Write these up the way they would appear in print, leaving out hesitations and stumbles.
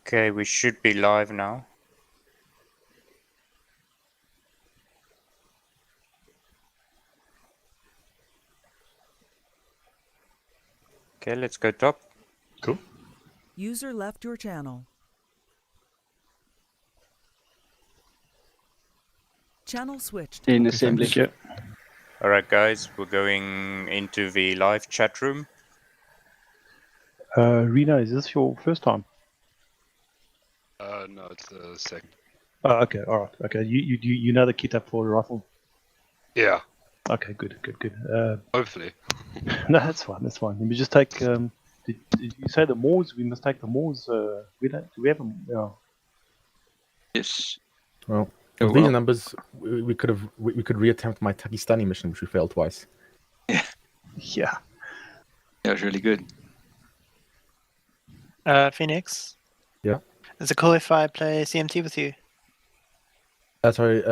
Okay, we should be live now. Okay, let's go top. Cool. User left your channel. Channel switched. In Okay, assembly. thanks. Yeah. Alright guys, we're going into the live chat room. Rena, is this your first time? No, it's the second. Oh, okay, all right. Okay, you know the kit up for the rifle. Yeah, Okay, good. hopefully. No, that's fine. That's fine. Let me just take. Did you say the Moors? We must take the Moors. We don't. Do we have them? Yeah. Yes. Well, Oh, with these well. numbers, we could reattempt my Pakistani mission, which we failed twice. Yeah. That was really good. Phoenix? Yeah? Is it cool if I play CMT with you? Sorry.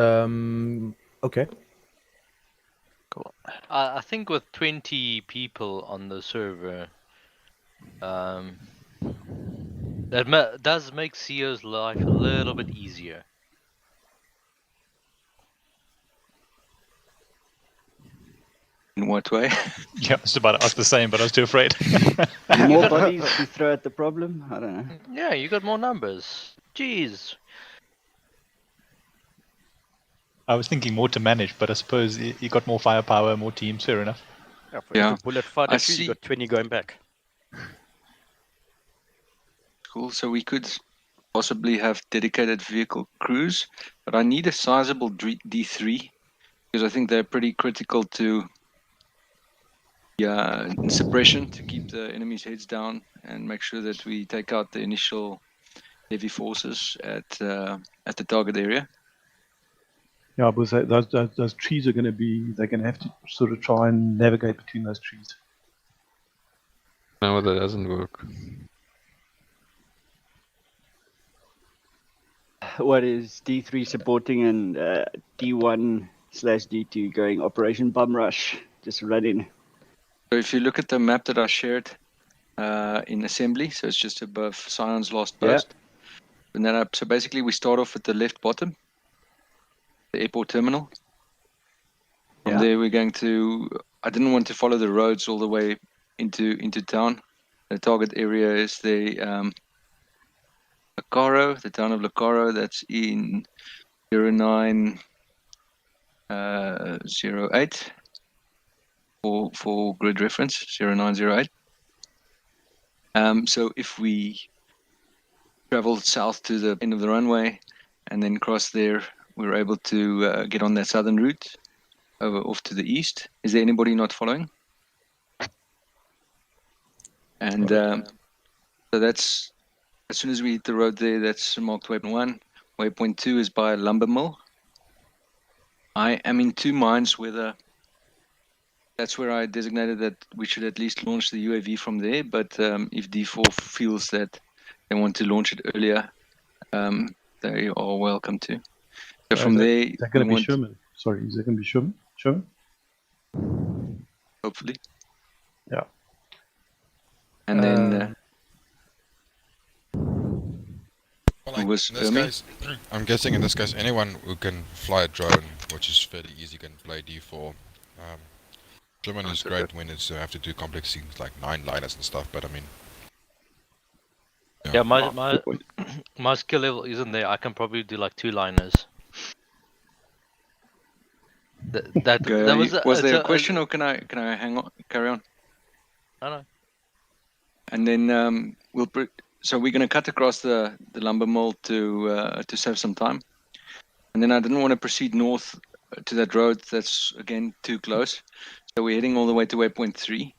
Okay. Cool. I think with 20 people on the server, that does make CEO's life a little bit easier. In what way? Yeah, I was about to ask the same, but I was too afraid. More bodies to throw at the problem? I don't know. Yeah, you got more numbers. Jeez. I was thinking more to manage, but I suppose you got more firepower, more teams, fair enough. Yeah. Bullet fight I at you, see. you got 20 going back. Cool. So we could possibly have dedicated vehicle crews, but I need a sizable D3 because I think they're pretty critical to suppression to keep the enemy's heads down and make sure that we take out the initial heavy forces at the target area. Yeah, because those trees are going to be. They're going to have to sort of try and navigate between those trees. No, that doesn't work. What is D3 supporting and D1/D2 going Operation Bum Rush? Just run in. So if you look at the map that I shared in assembly, so it's just above Sion's last post. And then so basically we start off at the left bottom, the airport terminal. From there we're going to. I didn't want to follow the roads all the way into town. The target area is the Lacaro, the town of Lacaro. That's in 0908 for grid reference 0908. So if we travel south to the end of the runway and then cross there, we're able to get on that southern route over off to the east. Is there anybody not following? And so that's as soon as we hit the road there, that's marked waypoint 1. Waypoint 2 is by a lumber mill. I am in 2 minds whether that's where I designated that we should at least launch the UAV from there. But if D4 feels that they want to launch it earlier, they are welcome to. So from there, Is that going to be Sherman? Sorry, is that going to be Sherman? Sherman? Hopefully. Yeah. And then Well, who was in this case, I'm guessing in this case anyone who can fly a drone, which is fairly easy, can play D4. German is great when it's have to do complex things like 9-liners and stuff, but I mean... Yeah, my skill level isn't there. I can probably do like 2-liners. That was there a question, or can I carry on? No. And then so we're going to cut across the lumber mill to save some time. And then I didn't want to proceed north to that road. That's again too close. So we're heading all the way to waypoint 3.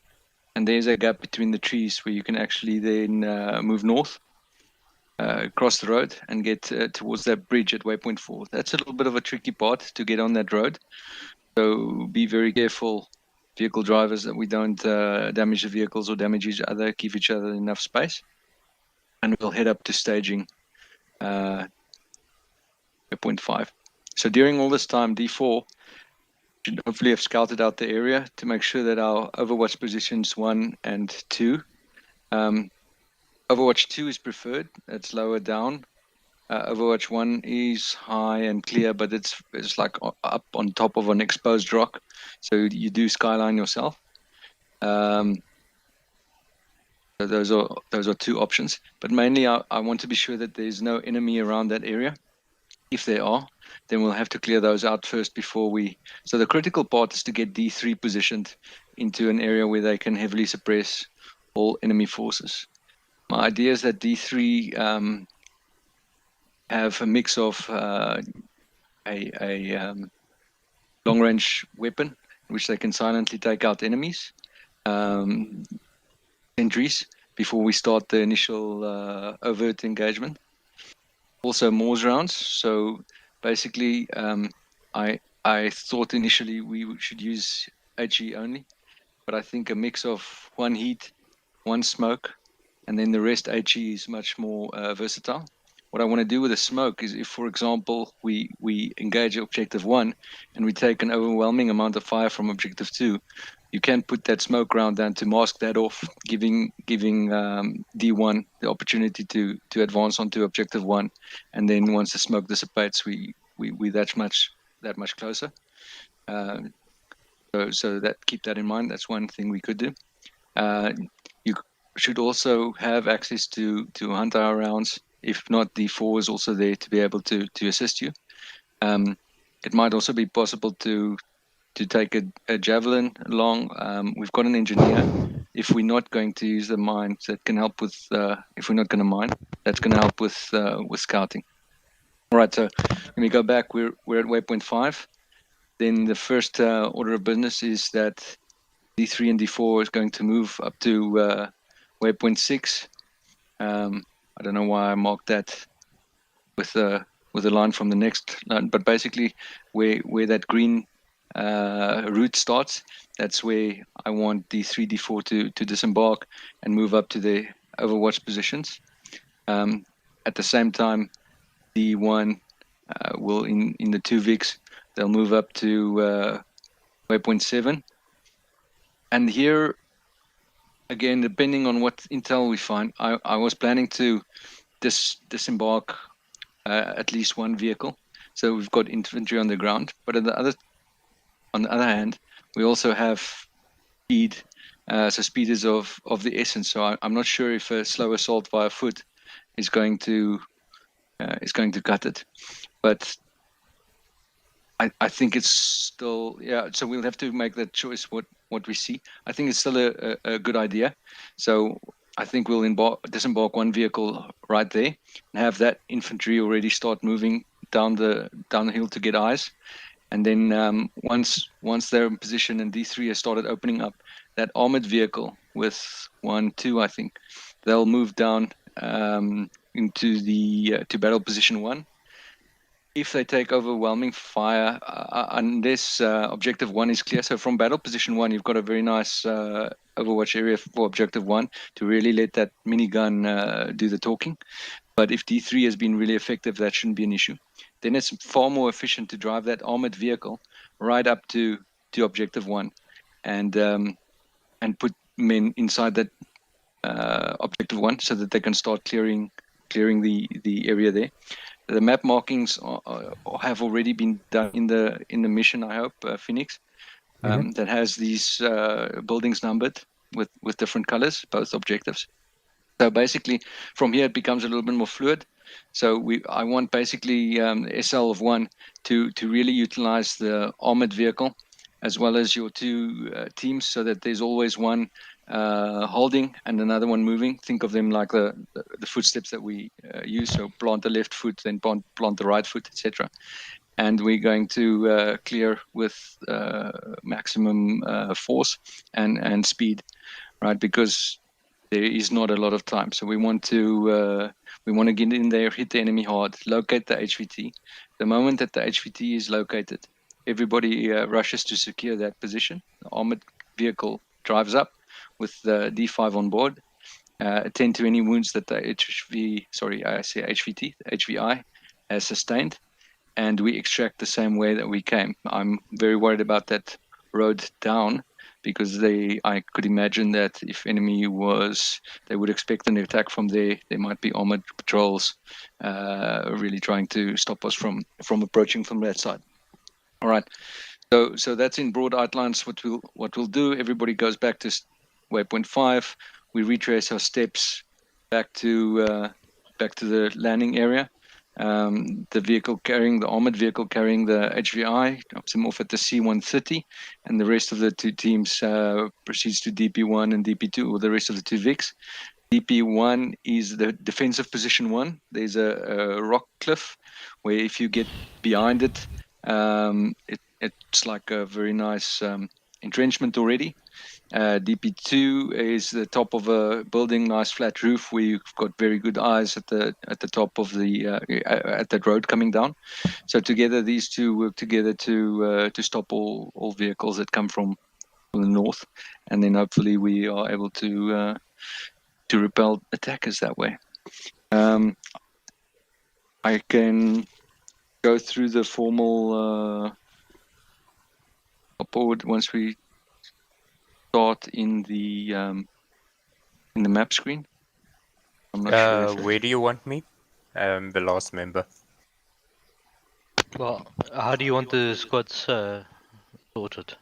And there's a gap between the trees where you can actually then move north, across the road and get towards that bridge at waypoint 4. That's a little bit of a tricky part to get on that road. So be very careful, vehicle drivers, that we don't damage the vehicles or damage each other, give each other enough space. And we'll head up to staging waypoint 5. So during all this time, D4 should hopefully have scouted out the area to make sure that our overwatch positions 1 and 2 Overwatch 2 is preferred. It's lower down. Overwatch 1 is high and clear, but it's like up on top of an exposed rock. So you do skyline yourself. So those are two options. But mainly I want to be sure that there's no enemy around that area. If there are, then we'll have to clear those out first before we... So the critical part is to get D3 positioned into an area where they can heavily suppress all enemy forces. My idea is that D3 have a mix of a long-range weapon, which they can silently take out enemies, sentries, before we start the initial overt engagement. Also Morse rounds. So basically, I thought initially we should use HE only, but I think a mix of one heat, one smoke, and then the rest HE is much more versatile. What I want to do with the smoke is if, for example, we engage objective 1 and we take an overwhelming amount of fire from objective 2, you can put that smoke round down to mask that off, giving D1 the opportunity to advance onto objective 1, and then once the smoke dissipates, we that much closer. So that, keep that in mind. That's one thing we could do. You should also have access to hunt hour rounds. If not, D4 is also there to be able to assist you. It might also be possible to take a javelin along. We've got an engineer. If we're not going to use the mine, that can help with. If we're not going to mine, that's going to help with scouting. All right. So let me go back. We're at waypoint 5. Then the first order of business is that D3 and D4 is going to move up to waypoint 6. I don't know why I marked that with a line from the next line, but basically where that green route starts, that's where I want D3, D4 to disembark and move up to the Overwatch positions. At the same time, D1 will in the 2 VIX, they'll move up to waypoint 7. And here, again, depending on what intel we find, I was planning to disembark at least one vehicle. So we've got infantry on the ground, but on the other hand, we also have speed. So speed is of the essence. So I'm not sure if a slow assault via foot is going to cut it, but I think it's still, yeah. So we'll have to make that choice. What we see, I think it's still a good idea. So I think we'll disembark one vehicle right there and have that infantry already start moving down the hill to get eyes. And then once they're in position and D3 has started opening up, that armored vehicle with 1, 2, I think, they'll move down into the to battle position 1. If they take overwhelming fire, unless objective 1 is clear. So from battle position 1, you've got a very nice Overwatch area for objective 1 to really let that minigun do the talking. But if D3 has been really effective, that shouldn't be an issue. Then it's far more efficient to drive that armored vehicle right up to objective 1 and put men inside that objective 1 so that they can start clearing the area there. The map markings have already been done in the mission, I hope, Phoenix, that has these buildings numbered with different colors, both objectives. So basically, from here it becomes a little bit more fluid. So I want basically SL of 1 to really utilize the armored vehicle as well as your 2 teams, so that there's always one holding and another one moving. Think of them like the footsteps that we use. So plant the left foot, then plant the right foot, etc. And we're going to clear with maximum force and speed, right? Because there is not a lot of time. So we want to get in there, hit the enemy hard, locate the HVT. The moment that the HVT is located, everybody rushes to secure that position. The armored vehicle drives up with the D5 on board, attend to any wounds that the HVI has sustained, and we extract the same way that we came. I'm very worried about that road down, because I could imagine that if enemy they would expect an attack from there. There might be armored patrols really trying to stop us from approaching from that side. All right. So that's in broad outlines what we'll do. Everybody goes back to waypoint 5. We retrace our steps back to the landing area. The armored vehicle carrying the HVI drops him off at the C-130, and the rest of the two teams proceeds to DP1 and DP2, or the rest of the two Vics. DP1 is the defensive position 1. There's a rock cliff where if you get behind it, it's like a very nice entrenchment already. DP2 is the top of a building, nice flat roof where you've got very good eyes at the top of the at that road coming down. So together these two work together to stop all vehicles that come from the north, and then hopefully we are able to repel attackers that way. I can go through the formal board once we start in the map screen. I'm not sure. Where do you want me? The last member. Well, how do you want the squads sorted?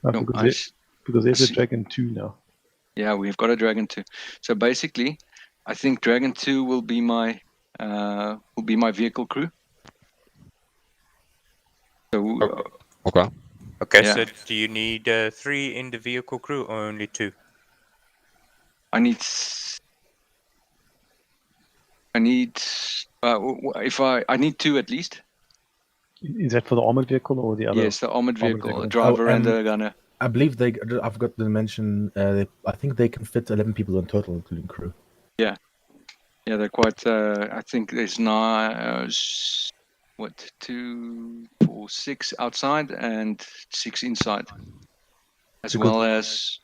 No, because there's a see. Dragon 2 now. Yeah, we've got a Dragon 2. So basically, I think Dragon 2 will be my vehicle crew. So Okay. Okay, Yeah. so do you need 3 in the vehicle crew or only 2? I need I need I need 2 at least. Is that for the armored vehicle or the other? Yes, the armored vehicle, vehicle. a driver and and- a gunner. I believe I forgot to mention. I think they can fit 11 people in total, including crew. Yeah, they're quite. I think there's now 2, 4, 6 outside and 6 inside, as Because- well as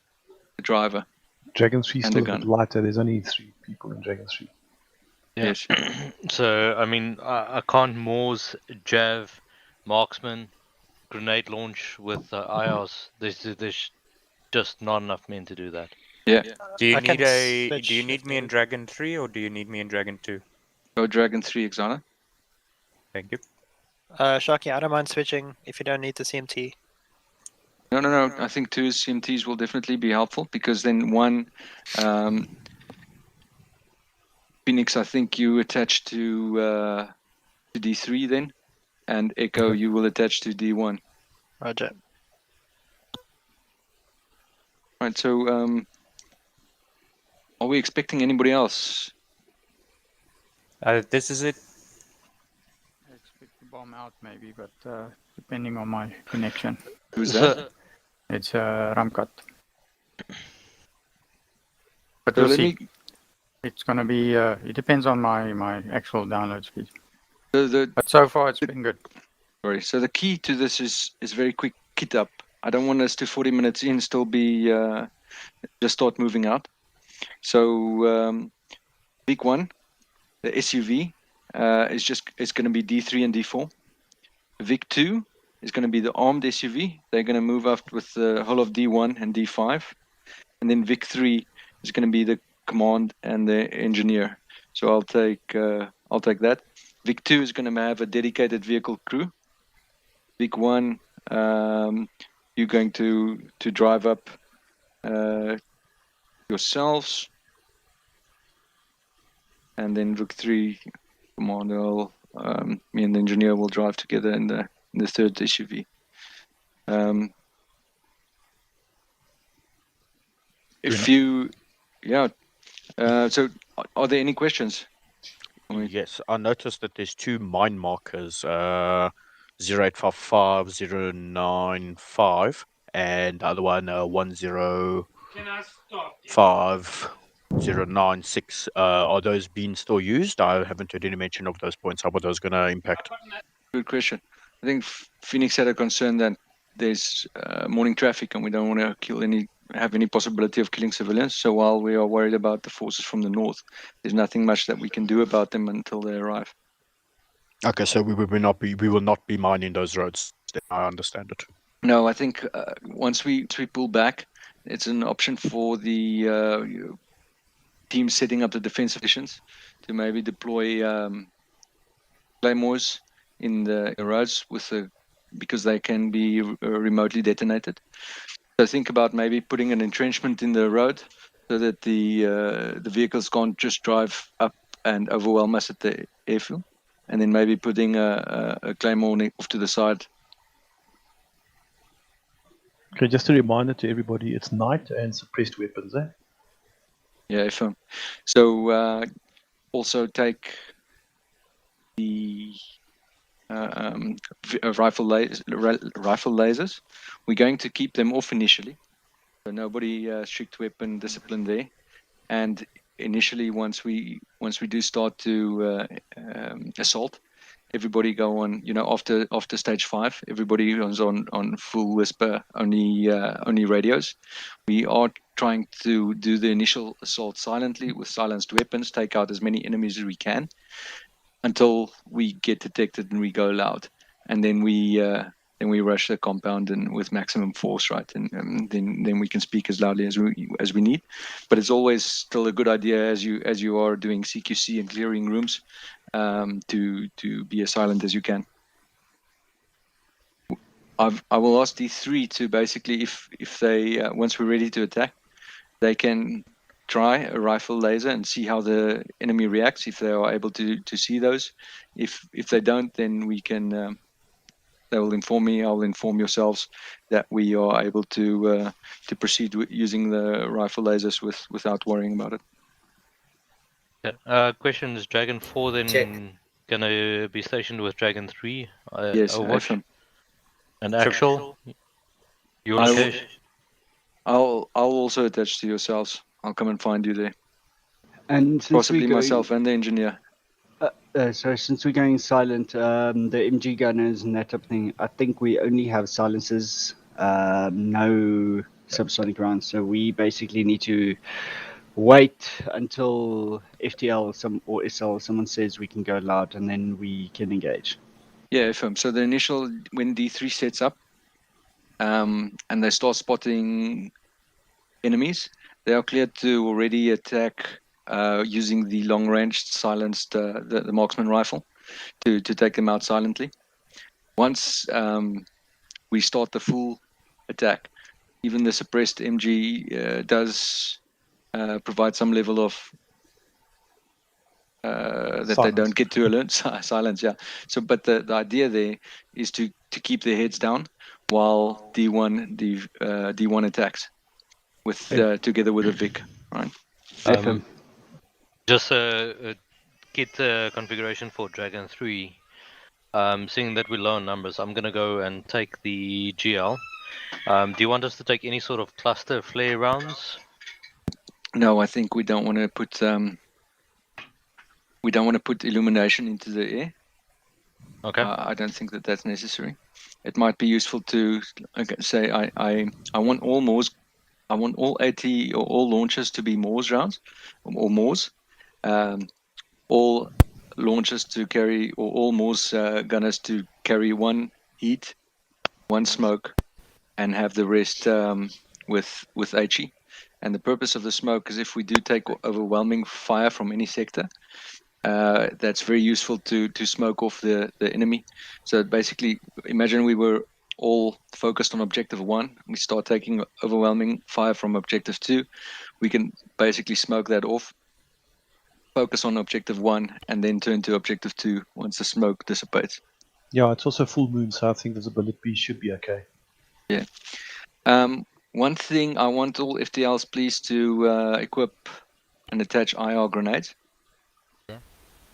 the driver. Dragon 3 is And still the a bit gun. lighter. There's only 3 people in Dragon 3. Yeah. Yes. So, I mean, I can't Morse, Jav, Marksman, grenade launch with IRs. There's just not enough men to do that. Do you I can need switch if me in needed. Dragon 3 or do you need me in Dragon 2? Go Dragon 3, Exana. Thank you. Sharky, I don't mind switching if you don't need the CMT. No. I think 2 CMTs will definitely be helpful because then one, Phoenix, I think you attach to D3 then, and Echo you will attach to D1. Roger. Right. So, are we expecting anybody else? This is it. I expect to bomb out maybe, but depending on my connection. Who's that? It's Ramkat. But So we'll let see. me. It's going to be, it depends on my actual download speed. The But so far it's been good. Sorry. So the key to this is very quick kit up. I don't want us to 40 minutes in still be just start moving out. So big one, the SUV is going to be D3 and D4. Vic 2 is going to be the armed SUV. They're going to move up with the whole of D1 and D5, and then Vic 3 is going to be the command and the engineer. So I'll take that. Vic 2 is going to have a dedicated vehicle crew. Vic 1, you're going to drive up yourselves, and then Vic 3 commander will, me and the engineer will drive together in the third SUV. So are there any questions? Yes, I noticed that there's 2 mine markers, 0855, 095, and the other one 105, 096. Are those being still used? I haven't heard any mention of those points. How are those going to impact? Good question. I think Phoenix had a concern that there's morning traffic and we don't want to have any possibility of killing civilians. So while we are worried about the forces from the north, there's nothing much that we can do about them until they arrive. Okay, so we will not be mining those roads. I understand it. No, I think once we pull back, it's an option for the team setting up the defensive positions to maybe deploy claymores in the roads because they can be remotely detonated. So think about maybe putting an entrenchment in the road so that the vehicles can't just drive up and overwhelm us at the airfield, and then maybe putting a claymore off to the side. Okay, just a reminder to everybody, it's night and suppressed weapons, eh? Yeah, FM. So also take the rifle lasers. We're going to keep them off initially, so nobody strict weapon discipline there. And initially, once we do start to assault, everybody go on. After stage 5, everybody goes on full whisper only radios. We are trying to do the initial assault silently with silenced weapons, take out as many enemies as we can, until we get detected and we go loud, and then we rush the compound and with maximum force, right? And then we can speak as loudly as we need. But it's always still a good idea as you are doing CQC and clearing rooms to be as silent as you can. I will ask D3 to basically, if they once we're ready to attack, they can try a rifle laser and see how the enemy reacts, if they are able to see those. If they don't, then we can. They will inform me. I'll inform yourselves that we are able to proceed with using the rifle lasers without worrying about it. Yeah. Question, is Dragon 4 then gonna be stationed with Dragon 3? Yes, Overwatch? FM. And Actual? You I will- okay? I'll also attach to yourselves. I'll come and find you there. And since Possibly we're going, myself and the engineer. so since we're going silent, the MG gunners and that type of thing, I think we only have silencers, no subsonic rounds. So we basically need to wait until FTL or SL someone says we can go loud, and then we can engage. Yeah, FM. So the initial, when D3 sets up, and they start spotting enemies, they are cleared to already attack using the long-range silenced the marksman rifle to take them out silently. Once we start the full attack, even the suppressed MG does provide some level of that Silence. they don't get too alert. Silence, yeah. So, but the idea there is to keep their heads down while D1 attacks with together with a Vic, right? Just get the configuration for Dragon 3. Seeing that we're low on numbers, I'm gonna go and take the GL. Do you want us to take any sort of cluster flare rounds? No, I think we don't want to put illumination into the air. Okay. I don't think that that's necessary. It might be useful to say I want all Moors, I want all AT or all launches to be Moors rounds or Moors. All launches to carry, or all Moors gunners to carry one heat, one smoke, and have the rest with HE. And the purpose of the smoke is if we do take overwhelming fire from any sector, that's very useful to smoke off the enemy. So basically, imagine we were all focused on objective 1. We start taking overwhelming fire from objective 2. We can basically smoke that off, focus on objective 1, and then turn to objective 2 once the smoke dissipates. Yeah, it's also full moon, so I think visibility should be okay. Yeah. One thing, I want all FTLs please to equip and attach IR grenades.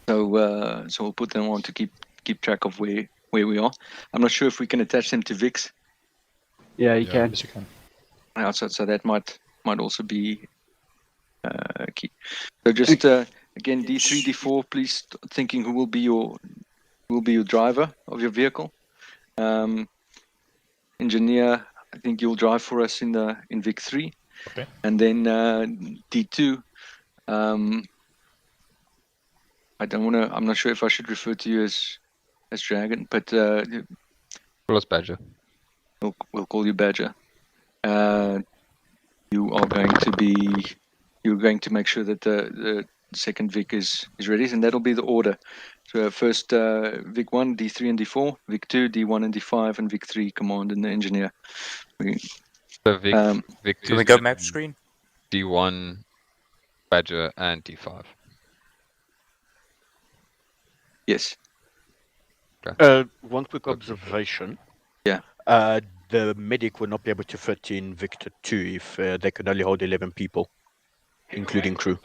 So we'll put them on to keep track of where we are. I'm not sure if we can attach them to VIX. Yeah, you can. Yes, you can. So that might also be key. So just again, D3, D4, please thinking who will be your driver of your vehicle. Engineer, I think you'll drive for us in VIC 3. Okay. And then D2. I'm not sure if I should refer to you as Dragon, but Well, as Badger. We'll call you Badger. You are going to be. You're going to make sure that the second Vic is ready, and that'll be the order. So first Vic 1, D3 and D4, Vic 2, D1 and D5, and Vic 3, Command and the Engineer. So Vic, Vic 2 Can we go map screen? D1, Badger, and D5. Yes. One quick observation. Yeah. The medic will not be able to fit in Victor 2 if they can only hold 11 people, including crew.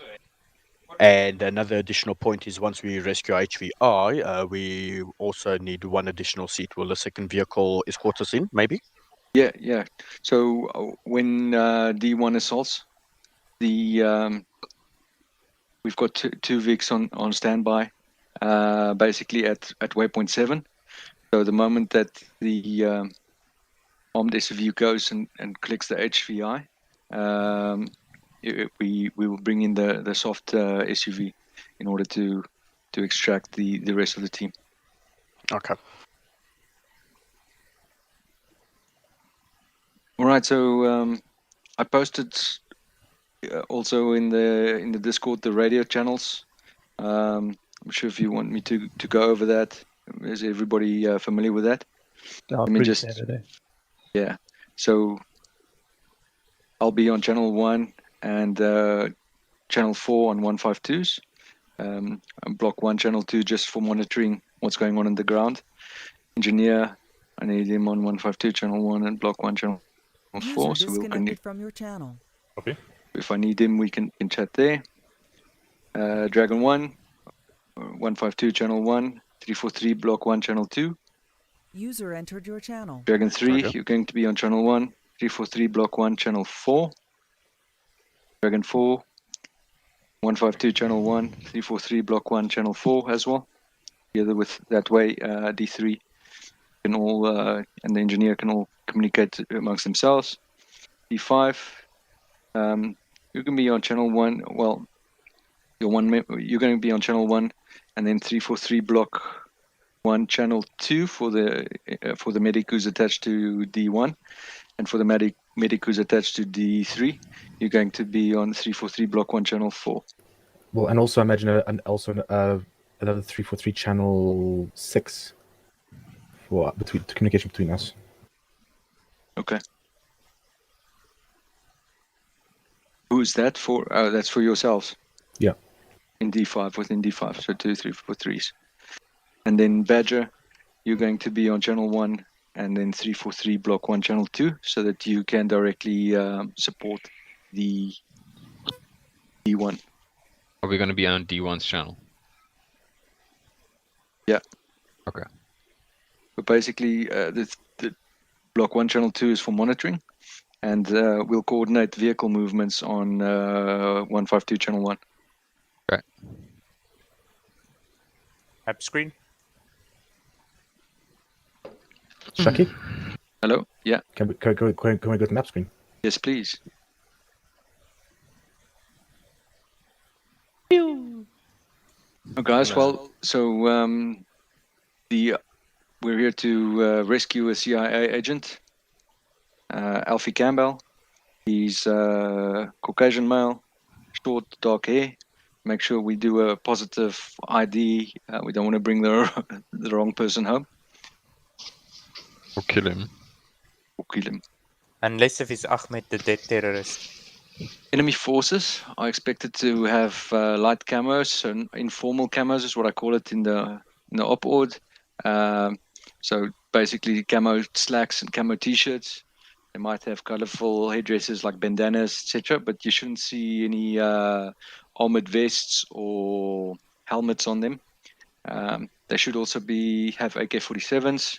And another additional point is once we rescue HVI, we also need one additional seat. Will the second vehicle escort us in, maybe? Yeah. So when D1 assaults, we've got two Vics on standby, basically at waypoint 7. So the moment that the armed SUV goes and collects the HVI, we will bring in the soft SUV in order to extract the rest of the team. Okay. All right. So I posted also in the Discord the radio channels. I'm sure if you want me to go over that. Is everybody familiar with that? Oh, pretty standard, eh? Yeah. So I'll be on channel 1 and channel 4 on 152s. And block 1, channel 2 just for monitoring what's going on the ground. Engineer, I need him on 152 channel 1 and block 1 channel 4. User So we'll disconnected from your channel. Okay. if I need him, we can chat there. Dragon 1, 152 channel 1, 343 block 1 channel 2. User entered your channel. Dragon 3, Okay. you're going to be on channel 1, 343 block 1 channel 4. Dragon 4, 152 channel 1, 343 block 1 channel 4 as well. Together with that way, D3 can all and the engineer can all communicate amongst themselves. D5, you can be on channel 1. Well, you're going to be on channel 1, and then 343 block 1 channel 2 for the medic who's attached to D1, and for the medic who's attached to D3, you're going to be on 343 block 1 channel 4. Well, and also imagine another 343 channel 6 for communication between us. Okay. Who's that for? That's for yourselves. Yeah. In D5, within D5, so 2, 3, 4, 3s. And then Badger, you're going to be on channel 1 and then 343 block 1 channel 2 so that you can directly support the D1. Are we going to be on D1's channel? Yeah. Okay. But basically, the block 1 channel 2 is for monitoring, and we'll coordinate vehicle movements on 152 channel 1. Okay. Map screen. Shaki? Hello? Yeah. Can we go to the map screen? Yes, please. Oh, guys, well, so we're here to rescue a CIA agent, Alfie Campbell. He's Caucasian male, short, dark hair. Make sure we do a positive ID. We don't want to bring the wrong person home. Or kill him. Unless if it's Ahmed, the dead terrorist. Enemy forces are expected to have light camos, and informal camos is what I call it in the op-ord. So basically camo slacks and camo t-shirts. They might have colorful headdresses like bandanas, etc. But you shouldn't see any armored vests or helmets on them. They should also have AK-47s,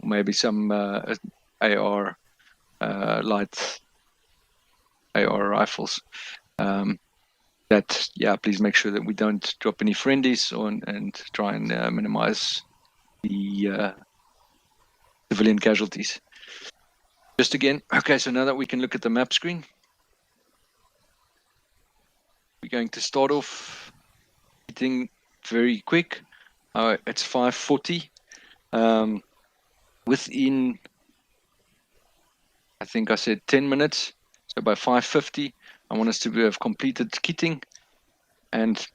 maybe some AR light AR rifles. Please make sure that we don't drop any friendlies and try and minimize the civilian casualties. Just again, okay, so now that we can look at the map screen, we're going to start off hitting very quick. It's 5:40. Within I think I said 10 minutes. So by 5:50, I want us to have completed kitting and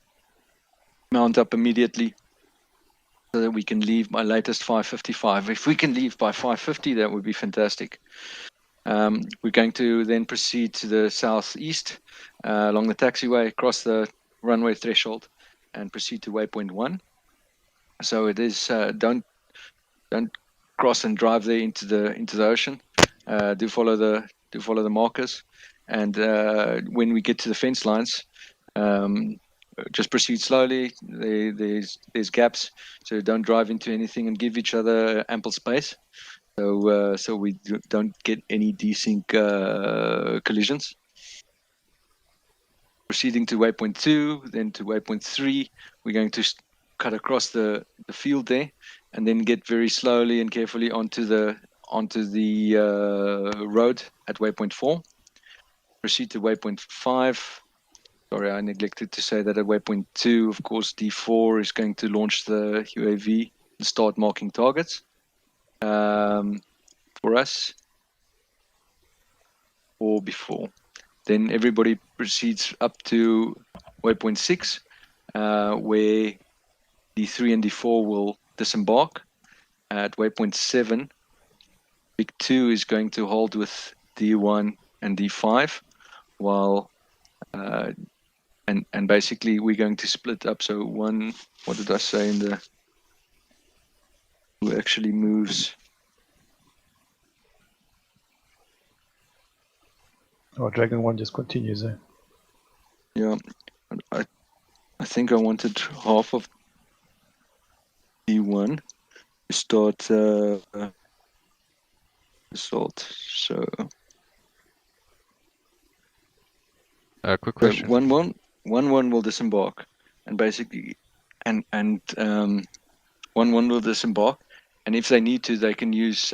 mount up immediately so that we can leave by latest 5:55. If we can leave by 5:50, that would be fantastic. We're going to then proceed to the southeast along the taxiway, across the runway threshold, and proceed to waypoint 1. So it is don't cross and drive there into the ocean. Do follow the markers, and when we get to the fence lines, just proceed slowly. There's gaps, so don't drive into anything and give each other ample space. So we don't get any desync collisions. Proceeding to waypoint 2, then to waypoint 3, we're going to cut across the field there, and then get very slowly and carefully onto the road at waypoint 4. Proceed to waypoint 5. Sorry, I neglected to say that at waypoint 2, of course, D4 is going to launch the UAV and start marking targets for us, or before. Then everybody proceeds up to waypoint 6, where D3 and D4 will disembark. At waypoint 7, Big 2 is going to hold with D1 and D5, while and basically we're going to split up. So one, what did I say in the, who actually moves? Oh, Dragon 1 just continues there. Yeah, I think I wanted half of D1 to start assault. So quick question. 1-1 will disembark, and basically, and 1-1 will disembark, and if they need to, they can use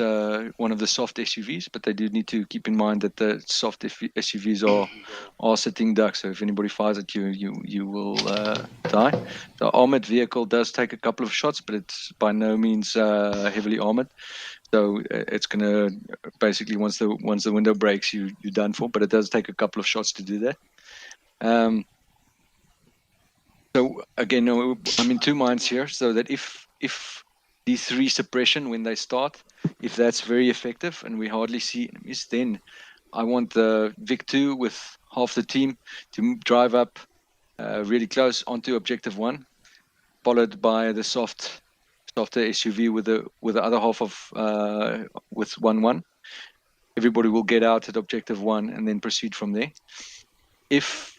one of the soft SUVs, but they do need to keep in mind that the soft SUVs are sitting ducks. So if anybody fires at you, you will die. The armored vehicle does take a couple of shots, but it's by no means heavily armored. So it's gonna basically, once the window breaks, you're done for. But it does take a couple of shots to do that. So again, no, I'm in two minds here. So that if D3 suppression when they start, if that's very effective and we hardly see enemies, then I want the Vic-2 with half the team to drive up really close onto objective 1, followed by the softer SUV with the other half of with 1-1. Everybody will get out at objective 1 and then proceed from there. If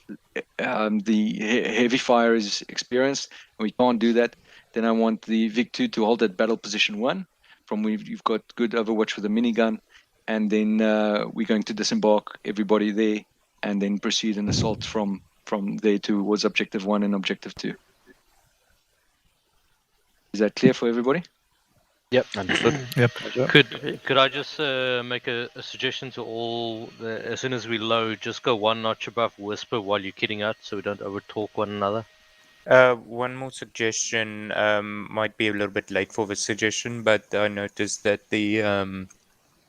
the heavy fire is experienced and we can't do that, then I want the Vic-2 to hold at battle position 1, from where you've got good overwatch with a minigun, and then we're going to disembark everybody there and then proceed an assault from there towards objective 1 and objective 2. Is that clear for everybody? Yep, understood. Yep. Could I just make a suggestion to all? As soon as we load, just go one notch above whisper while you're kidding out, so we don't overtalk one another. One more suggestion, might be a little bit late for the suggestion, but I noticed that the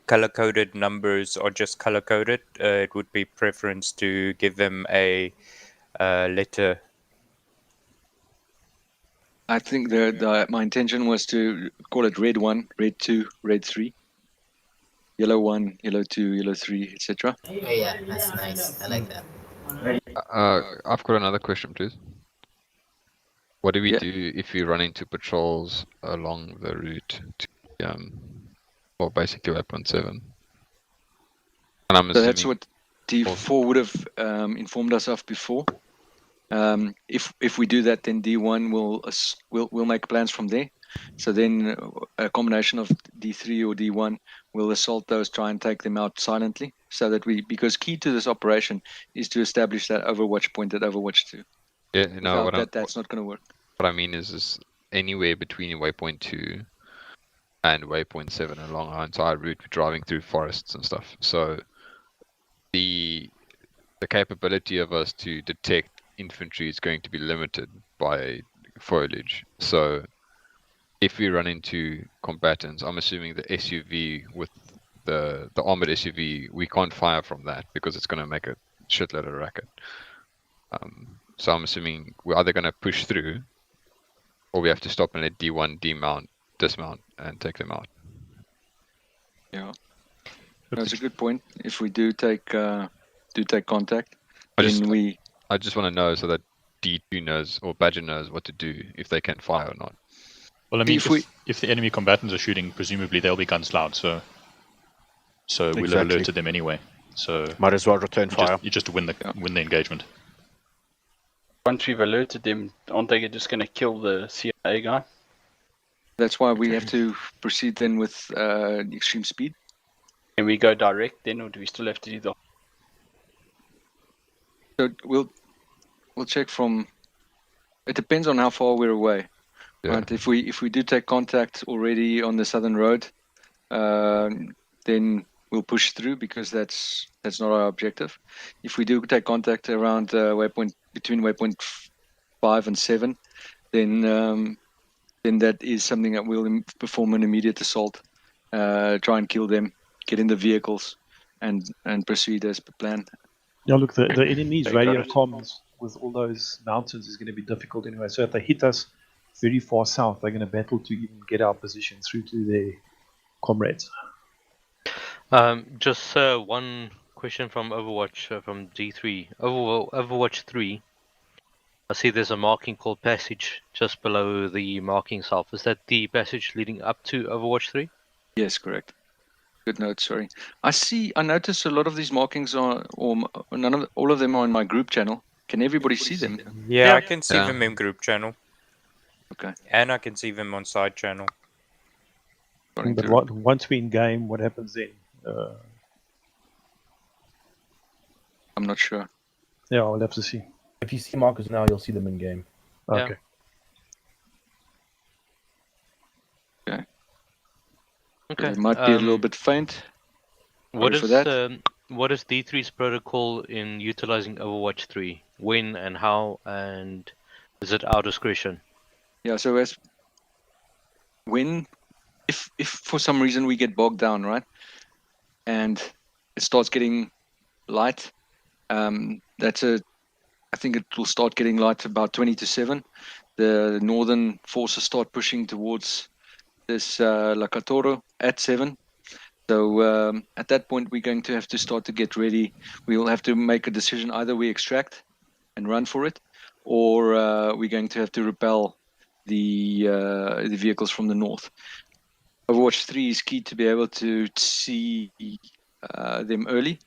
color-coded numbers are just color-coded. It would be preference to give them a letter. I think my intention was to call it red 1, red 2, red 3, yellow 1, yellow 2, yellow 3, etc. Oh yeah, that's nice. I like that. I've got another question, please. What do we do if we run into patrols along the route to, or basically waypoint 7? And I'm So that's what D4 would have informed us of before. If we do that, then D1 will make plans from there. So then a combination of D3 or D1 will assault those, try and take them out silently, so that because key to this operation is to establish that overwatch point at overwatch 2. Yeah, no, Without that's not going to work. What I mean is anywhere between waypoint 2 and waypoint 7 along our entire route, we're driving through forests and stuff. So the capability of us to detect infantry is going to be limited by foliage. So if we run into combatants, I'm assuming the SUV with the armored SUV, we can't fire from that because it's going to make a shitload of racket. So I'm assuming we're either going to push through, or we have to stop and let D1 dismount, and take them out. Yeah, that's a good point. If we do take contact, I just want to know so that D2 knows or Badger knows what to do if they can fire or not. Well, I mean, if the enemy combatants are shooting, presumably they'll be guns loud, so we'll have alerted them anyway. So might as well return fire. You just win the engagement. Once we've alerted them, aren't they just going to kill the CIA guy? That's why we have to proceed then with extreme speed. Can we go direct then, or do we still have to do the? So we'll check from. It depends on how far we're away. Yeah. Right? If we do take contact already on the southern road, then we'll push through because that's not our objective. If we do take contact around between waypoint 5 and 7, then that is something that we'll perform an immediate assault, try and kill them, get in the vehicles, and proceed as per plan. Yeah, look, the enemy's radio comms with all those mountains is going to be difficult anyway. So if they hit us very far south, they're going to battle to even get our position through to their comrades. Just one question from Overwatch from D3. Overwatch 3. I see there's a marking called Passage just below the marking self. Is that the passage leading up to Overwatch 3? Yes, correct. Good note. Sorry. I notice a lot of these markings are, or all of them are in my group channel. Can everybody see them? Yeah, I can see them in group channel. Okay. And I can see them on side channel. But once we're in game, what happens then? I'm not sure. Yeah, I'll have to see. If you see markers now, you'll see them in game. Okay. Okay. Okay. It might be a little bit faint. What Sorry for is what is D3's protocol in utilizing Overwatch 3? When and how, and is it our discretion? Yeah. So if for some reason we get bogged down, right, and it starts getting light, I think it will start getting light about 20 to 7. The northern forces start pushing towards this Lakatoro at 7. So at that point, we're going to have to start to get ready. We will have to make a decision. Either we extract and run for it, or we're going to have to repel the vehicles from the north. Overwatch 3 is key to be able to see them early,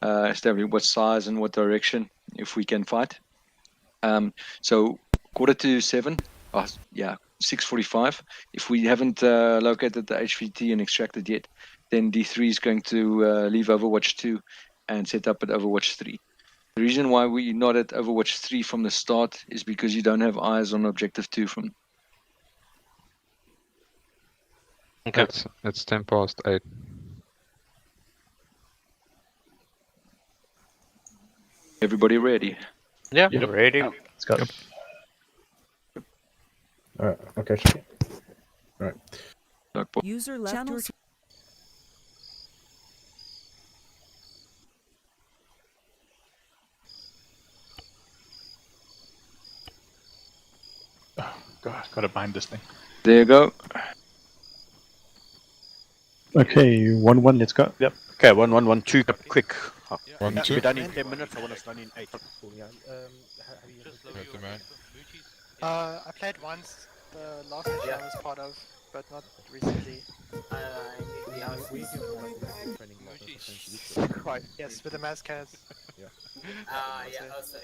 establish what size and what direction, if we can fight. So 6:45. 6:45. If we haven't located the HVT and extracted yet, then D3 is going to leave Overwatch 2 and set up at Overwatch 3. The reason why we're not at Overwatch 3 from the start is because you don't have eyes on Objective 2 from. Okay. It's 8:10. Everybody ready? Yeah. Yep. Ready. Let's go. All right. Okay. All right. User left your Oh, God, gotta bind this thing. There you go. Okay, 1-1, let's go. Yep. Okay, 1-1-1-2, quick. 1-2. We're done in 10 minutes, I want us done in 8. Hurt the man. I played once, the last session I was part of, but not recently. Quite, yes, with the Mazcas. Also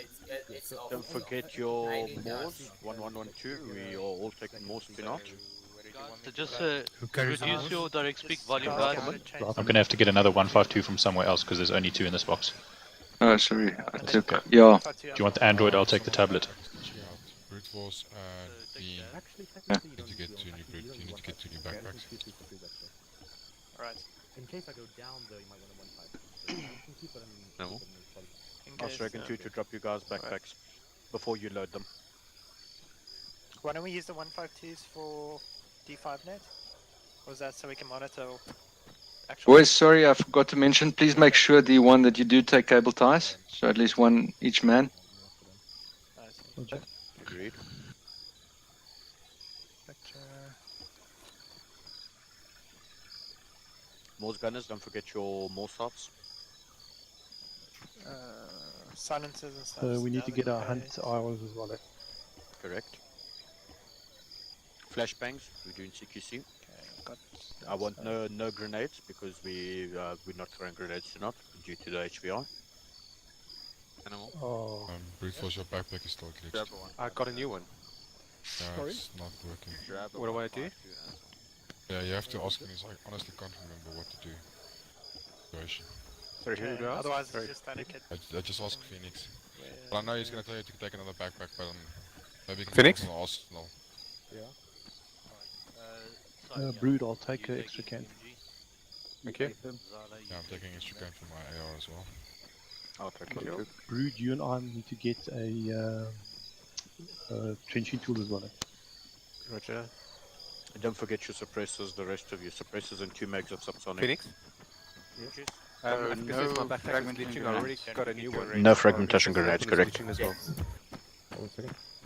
it's Don't forget your Morse, 1112, we are all taking Morse spin out. So just reduce your direct speak volume, guys. I'm gonna have to get another 152 from somewhere else because there's only 2 in this box. Oh, sorry. I took. Yeah. Do you want the Android? I'll take the tablet. Brute force and beam. Yeah. You need to get 2 new brute. You need to get 2 new backpacks. Right. In case I go down, though, you might want to 1-5. You can keep it in. No. I was reckon to drop you guys backpacks before you load them. Why don't we use the 152s for D5 net? Or is that so we can monitor Boys, sorry, I forgot to mention. Please make sure the one that you do take cable ties, so at least one each man. Agreed. Morse gunners, don't forget your Morse stops. Silencers and stuff. So we need to get our hunt hours as well. Correct. Flashbangs, we're doing CQC. Got I want no grenades because we're not throwing grenades tonight due to the HVI. Animal. Oh. Brute force, your backpack is still glitched. I got a new one. No, it's not working. What do I do? Yeah, you have to ask me. I honestly can't remember what to do. Situation. Sorry, who do I ask? Otherwise, Sorry. it's just static hit. I just asked Phoenix. Well, I know he's gonna tell you to take another backpack, but maybe you can Phoenix? from the arsenal. Brood, I'll take an extra can. Okay. Yeah, I'm taking extra can for my AR as well. I'll take it too. Brood, you and I need to get a trenching tool as well. Roger. And don't forget your suppressors, the rest of your suppressors and 2 megs of subsonic. Phoenix? Yes. I think this is my backpack glitching. I already got a new one. No fragmentation grenades, correct. As well.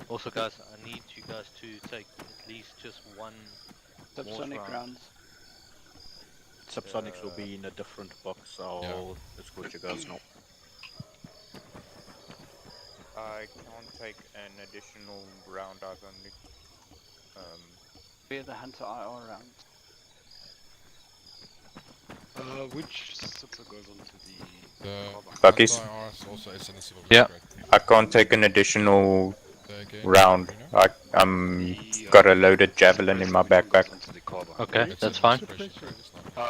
Also, guys, I need you guys to take at least just one Subsonic rounds. Subsonics will be in a different box. I'll escort you guys now. I can't take an additional round out on the Where the Hunter IR rounds. Which subsonic goes onto the Buckies? Also is in the civil Yeah, grade. I can't take an additional round. I'm got a loaded javelin in my backpack. Okay, that's fine.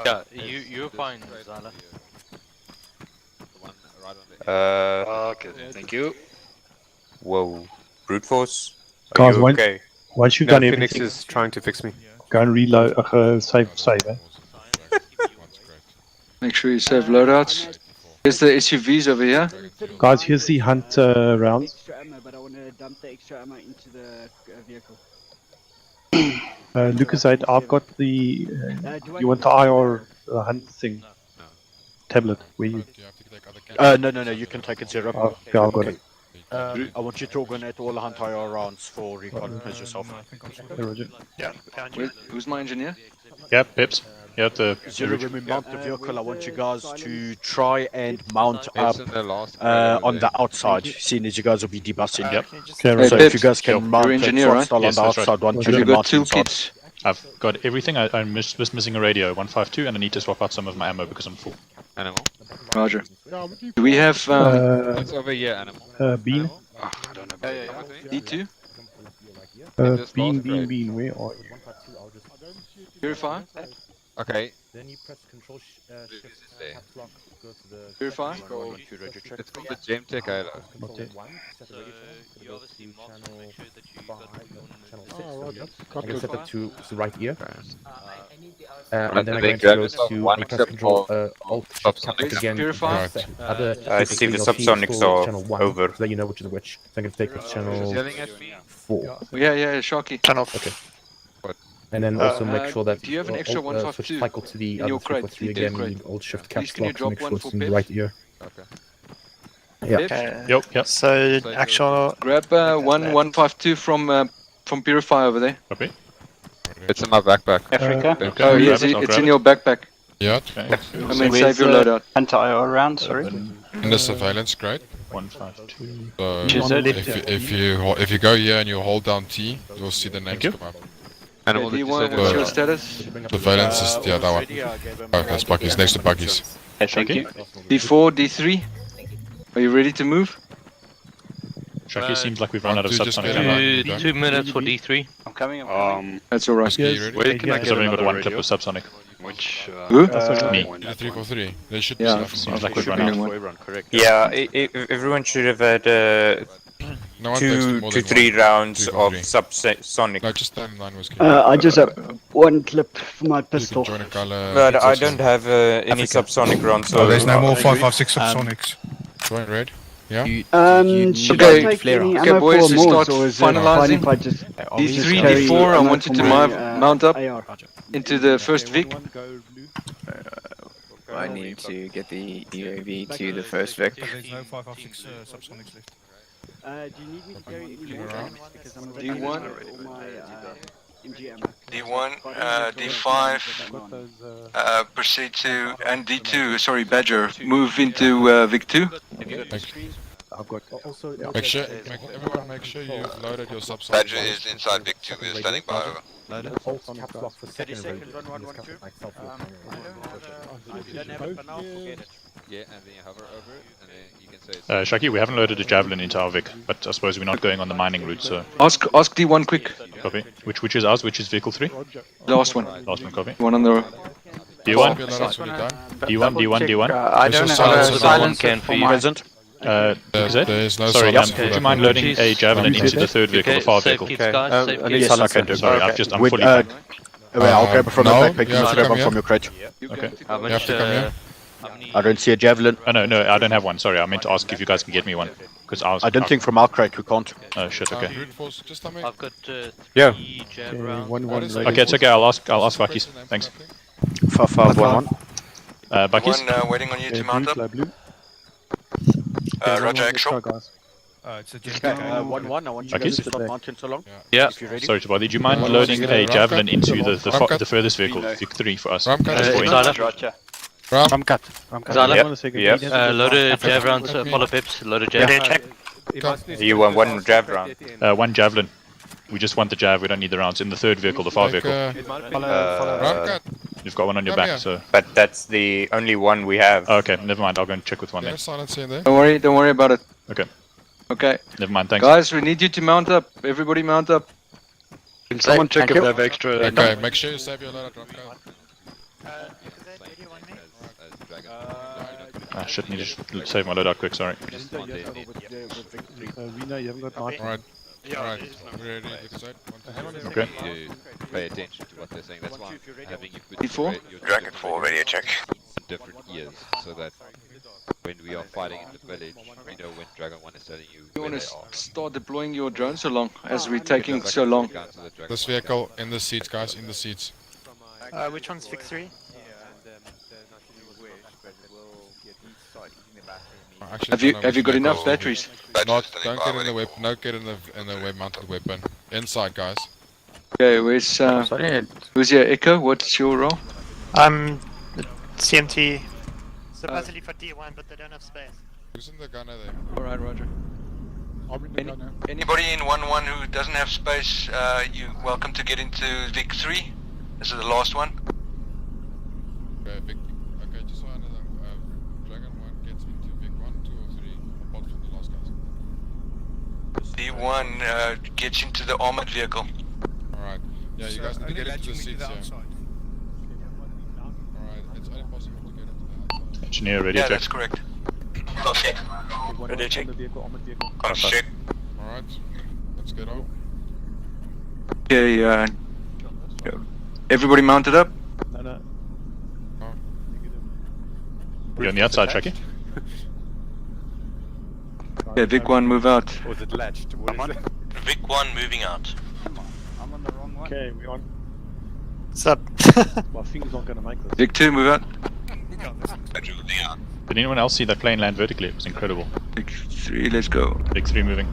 Yeah, you're fine, Zala. Okay, thank you. Whoa, brute force. Guys, Are you okay? once you've No, done Phoenix everything, is trying to fix me. go and reload. Save. Make sure you save loadouts. Here's the SUVs over here. Guys, here's the hunt rounds. Extra ammo, but I want to dump the extra ammo into the vehicle. Lucas 8, I've got the. You want the IR hunt thing? Tablet. Where you? No, you can take it 0. Okay, I've got it. I want you to organize all the hunt IR rounds for recon as yourself. Roger. Yeah, behind you. Who's my engineer? Yeah, Pips. Yeah, the Zero, when we mount the vehicle, I want you guys to try and mount up Pips in the last on the outside, seeing as you guys will be debussing. Yep. Okay, So Hey, if you guys can Pips, mount you're it engineer, right? style Yes, on the that's right. outside, one, Have two, you and got mount two inside. kits? I've got everything. I'm just missing a radio, 152, and I need to swap out some of my ammo because I'm full. Animal. Roger. Do we have It's over here, animal. Bean. I don't know. D2? Bean, where are you? Purify? Okay. Then you press Control Shift there. caps lock, go to the Purify? It's called the Gemtech Halo. Button 1, set the radio channel, You obviously to mark channel to make sure that you 5, got no, channel 6. Oh, Roger. I'm going to set that to the right ear. Right, And then I'm they going to grab go yourself to one I press except Control for Alt subsonics. Shift again. Purify? press other I see the you'll see it's subsonics for are channel 1, over. so that you know which is which. So I'm going to take Who's channel yelling at me? 4. Yeah, Sharky. Channel. Okay. And then also make sure that do you have an extra switch 152 cycle to the in other your crate? 343 Detail again, crate. you Alt Shift Please caps can you lock to drop make one sure for it's in the Pips? right ear. Okay. Yeah. Okay. Yep. So actual. Grab 152 from Purify over there. Okay. It's in my backpack. Africa. Okay, Oh, I'll yes, grab it, I'll it's grab in it. your backpack. Yeah. Okay. I mean, save your loadout. Hunter IR round, sorry. In the surveillance grade. 152. So Which is it? if you go here and you hold down T, you'll see the names you. come up. Animal, Okay, did you D1, say what's your Uh, status? Surveillance is that one. Oh, that's Bucky's. Next to Bucky's. Thank Okay. you. D4, D3. Are you ready to move? Shaki seems like we've run out of Two, just subsonic get ammo. in. 2 minutes for D3. I'm coming. That's alright. Husky, you ready? Where can I Because get I've only got another one radio? clip of subsonic. Which Who? Me. The 343. There should be Yeah. enough. Seems like Should we've be run out. one. Everyone, correct. Yeah, everyone should have had No one takes 2 more to than 3 one. rounds Three of for three. subsonic. No, just stand in line with I just have one clip for my You pistol. can join a color. But I don't have any subsonic rounds. So there's no more 5.56 subsonics. Join red. Yeah. Should Okay. I take any Okay, ammo boys, for we Morse, start or is it fine finalizing. if I just D3, carry D4, I ammo want you for to my, mount up AR? into the first Vic. I need to get the UAV to the first Vic. There's no 556 subsonics left. Do you need me to go any more? Because I'm D1. all my MG ammo. D1, D5, proceed to, and D2, sorry, Badger, move into Vic 2. I've got also. Everyone make sure you've loaded your subsonic. Badger is inside Vic 2, we're standing by over. Loaded. Hold caps lock for 30 seconds, 1112. If you don't have it, but now forget it. Yeah, and then you hover over it, and then you can say... Shaki, we haven't loaded a Javelin into our Vic, but I suppose we're not going on the mining route, so... Ask D1 quick. Copy. Which is ours? Which is vehicle 3? Last one. Last one, copy. One on the... D1? D1. I don't have a silence for my... Present. There's no Sorry, silence. would you mind loading a Javelin into the third vehicle, the far vehicle? Yes, I can do. Sorry, I'm fully back. Wait, I'll grab it from no, the backpack. you have to Grab come one from here. your crate. Okay. How much, have to come here. I don't see a javelin. Oh, no, I don't have one. Sorry, I meant to ask if you guys can get me one. Because I don't think from our crate we can't. Oh shit. Okay. Brute force, just tell me. I've got Yeah. 3 jab rounds. Okay, it's okay. I'll ask Vakis. Thanks. 5511. Buckies. One waiting on you to mount up. Roger, actual. It's a Okay, 1-1. I want you guys to stop mounting so long. Yeah. If you're ready. Sorry to bother. Do you mind loading a Javelin into the furthest vehicle, Vic 3 for us? Roger. Zala. Yep. Load a jab rounds, follow PEPS, load a jab. You want one jab round? One Javelin. We just want the Jav, we don't need the rounds. In the third vehicle, the far vehicle. You've got one on your back, so... But that's the only one we have. Okay, never mind. I'll go and check with one then. Don't worry about it. Okay. Okay. Never mind, thanks. Guys, we need you to mount up. Everybody mount up. Can someone check if they have extra... Okay, make sure you save your load at drop code. Ah shit, need to save my loadout quick, sorry. Rena, you haven't got night. Alright. Alright, we're ready to decide. Okay. To pay attention to what they're saying. That's why I'm having you put D4? your Dragon 4, radio check. different ears, so that when we are fighting in the village, we know when Dragon 1 is telling you You where want they to are. start deploying your drones along as we're taking so long. This vehicle in the seats, guys, in the seats. Which one's Vic 3? Have you got enough batteries? Don't get in the web. Don't get in the web-mounted weapon. Inside, guys. Okay, where's who's your Echo? What's your role? I'm CMT. Supposedly for D1, but they don't have space. Who's in the gunner there? Alright, Roger. Anybody in 1-1 who doesn't have space, you're welcome to get into Vic 3. This is the last one. Okay, okay, just so I know, Dragon 1 gets into Vic 1, 2 or 3, apart from the last guys. D1 gets into the armored vehicle. Alright, yeah, you guys need to get into the seats, yeah. Alright, it's only possible to get into the outside. Engineer, radio Yeah, check. that's correct. Okay. Radio check. Check. Alright, let's get on. Okay, everybody mounted up? No. You're on the outside, Chucky. Okay, Vic 1, move out. Was it latched? Vic 1 moving out. I'm on the wrong one. Okay, we're on. What's up? My finger's not going to make this. Vic 2, move out. Did anyone else see that plane land vertically? It was incredible. Vic 3, let's go. Big 3 moving.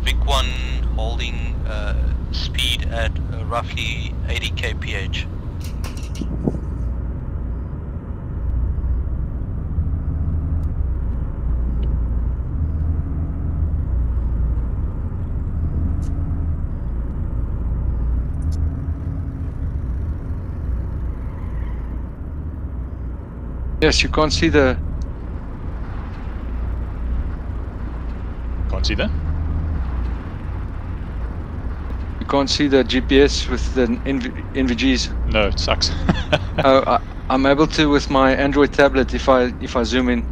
Vic 1 holding speed at roughly 80 kph. Yes, you can't see the... Can't see that? You can't see the GPS with the NVGs. No, it sucks. I'm able to with my Android tablet if I zoom in.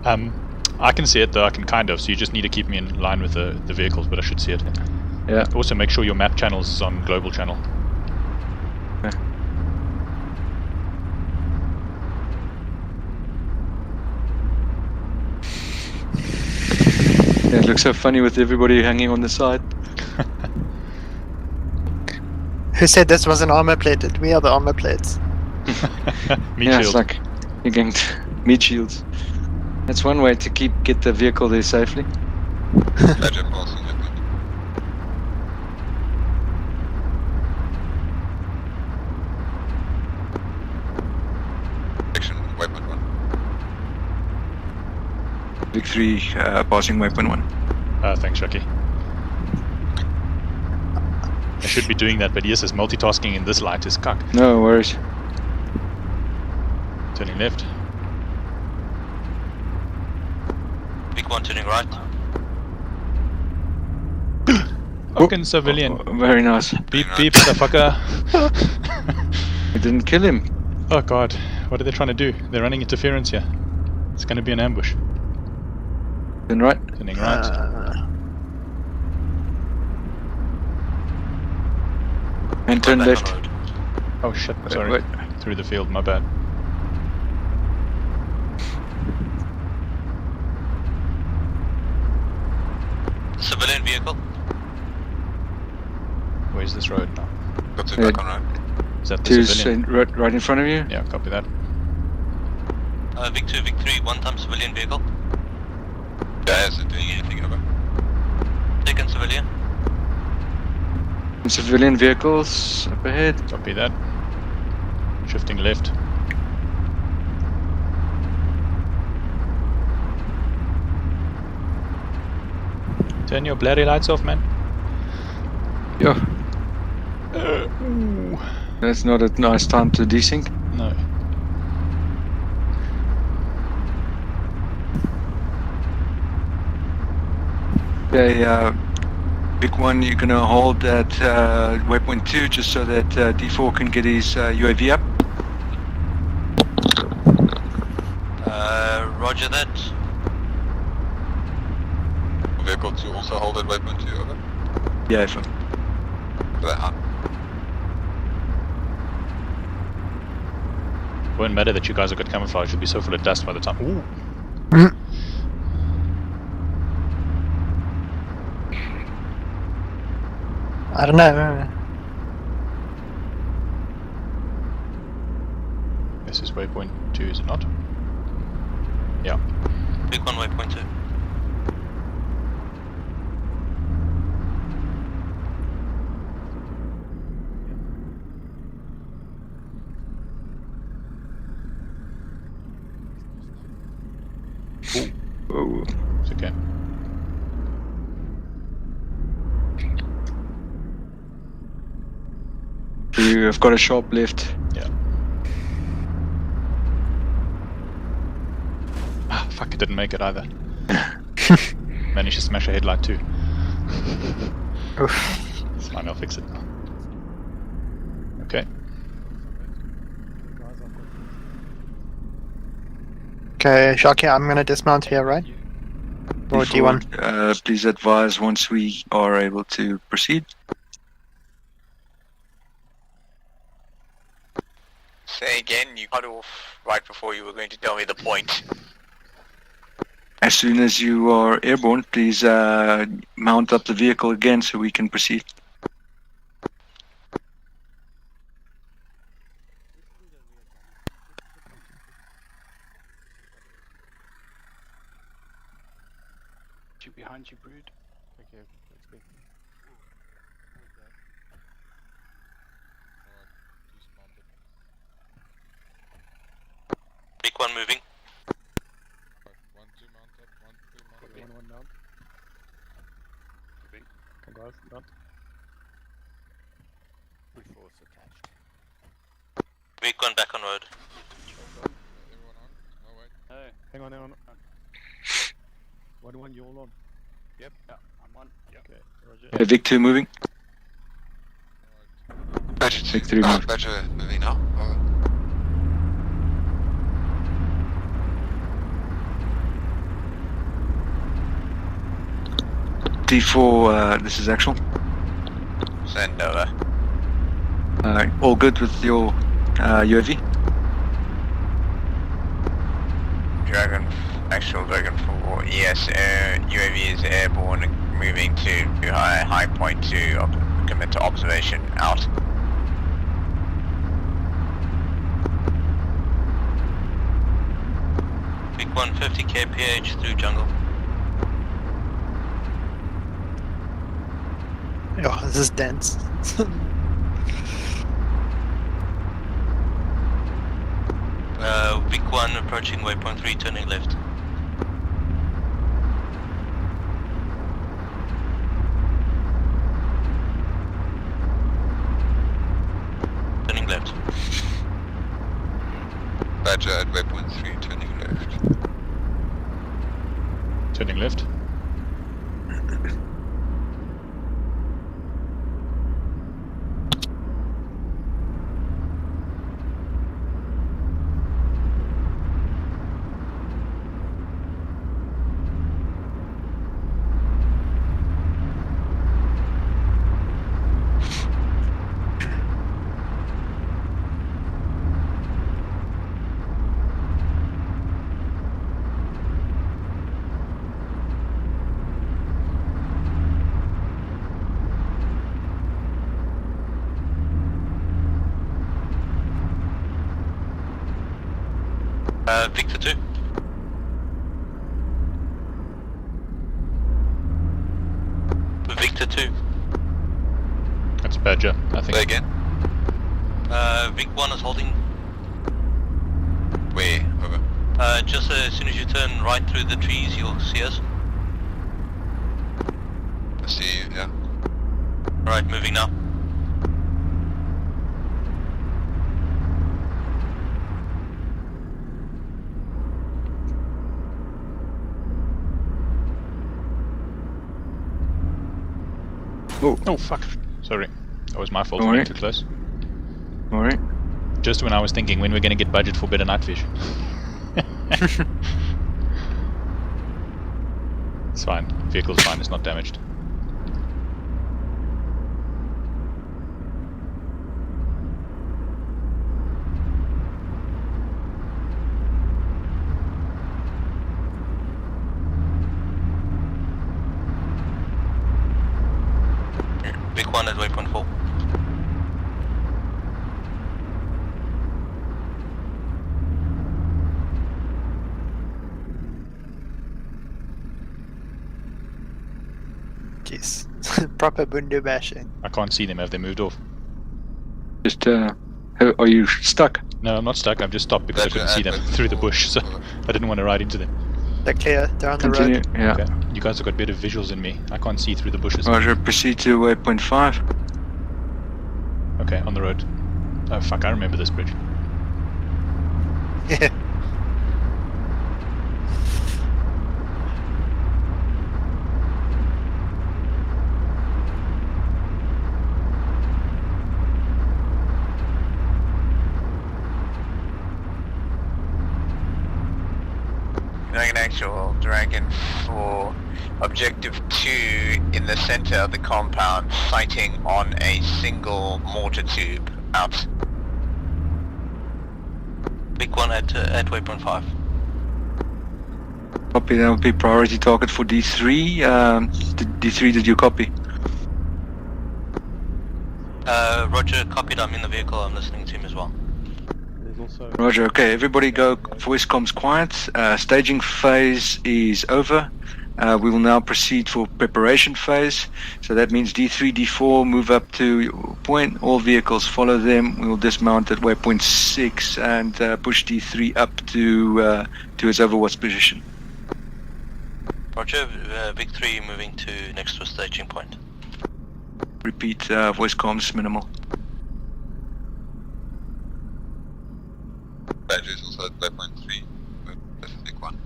I can see it though, I can kind of, so you just need to keep me in line with the vehicles, but I should see it. Yeah. Also make sure your map channel is on global channel. Okay. Yeah, it looks so funny with everybody hanging on the side. Who said this wasn't armor plated? We are the armor plates. Meat Yeah, shield. it's like you're going to meat shields. That's one way to get the vehicle there safely. Badger passing, I think. Section waypoint 1. Vic 3 passing waypoint 1. Thanks, Chucky. I should be doing that, but yes, as multitasking in this light is cuck. No worries. Turning left. Big one turning right. Fucking civilian. Very nice. Beep beep, motherfucker. We didn't kill him. Oh god, what are they trying to do? They're running interference here. It's going to be an ambush. Turn right. Turning right. And turn left. Oh shit, sorry. Wait. Through the field, my bad. Civilian vehicle. Where's this road now? Got to back on right. Is that the Two's civilian? right in front of you. Yeah, copy that. Vic 2, Vic 3, one time civilian vehicle. Yeah, is it doing anything over? Second civilian. Civilian vehicles up ahead. Copy that. Shifting left. Turn your blurry lights off, man. Yeah. That's not a nice time to desync. No. Okay, Big One, you're gonna hold at waypoint 2 just so that D4 can get his UAV up. Roger that. Vehicle 2 also hold at waypoint 2, over. Yeah, if Won't matter that you guys have got camouflage, you'll be so full of dust by the time. Ooh. I don't know. This is waypoint 2, is it not? Yeah. Big one, waypoint 2. Oh. It's okay. You've got a sharp left. Yeah. Ah, fuck, it didn't make it either. Managed to smash a headlight too. It's fine, I'll fix it now. Okay. Okay, Shaki, I'm gonna dismount here, right? Or D1. Please advise once we are able to proceed. Say again, you cut off right before you were going to tell me the point. As soon as you are airborne, please mount up the vehicle again so we can proceed. Behind you, Brood. Okay, that's good. Big one moving. One down. Congrats, not. Force attached. Big one back on road. Hey, hang on. 1-1, you all on? Yep. Yeah, I'm on. Yep. Okay, roger. Vic 2 moving. Badger Vic 3 moving. Badger moving now. Over. D4, this is actual. Send over. All good with your UAV? Dragon Actual Dragon 4, yes, UAV is airborne, moving to high point to commit to observation, out. Big 150 kph through jungle. Oh, this is dense. Vic 1 approaching waypoint 3, turning left. Turning left. Badger at waypoint 3, turning left. Turning left. Victor 2. Victor 2. That's Badger, I think. Play again. Vic 1 is holding. Where? Over. Just as soon as you turn right through the trees, you'll see us. I see you, yeah. Alright, moving now. Oh fuck. Sorry. That was my fault for Alright. being too close. Alright. Just when I was thinking when we're going to get budget for better night vision. It's fine. Vehicle's fine, it's not damaged. Big 1 at waypoint 4. Jeez. Proper bundu bashing. I can't see them. Have they moved off? Just, are you stuck? No, I'm not stuck. I've just stopped because I couldn't see them through the bush, so I didn't want to ride into them. They're clear. They're on the Continue, road. yeah. Okay. You guys have got better visuals than me. I can't see through the bushes. Roger, proceed to waypoint 5. Okay, on the road. Oh fuck, I remember this bridge. Yeah. Dragon Actual, Dragon 4, Objective 2 in the center of the compound, sighting on a single mortar tube, out. Big 1 at waypoint 5. Copy, that will be priority target for D3. D3, did you copy? Roger, copied. I'm in the vehicle. I'm listening to him as well. Roger, okay, everybody go, voice comms quiet. Staging phase is over. We will now proceed for preparation phase. So that means D3, D4 move up to your point. All vehicles follow them. We will dismount at waypoint 6 and push D3 up to its overwatch position. Roger, Vic 3 moving to next to a staging point. Repeat, voice comms minimal. Badger is also at waypoint 3. Pacific 1.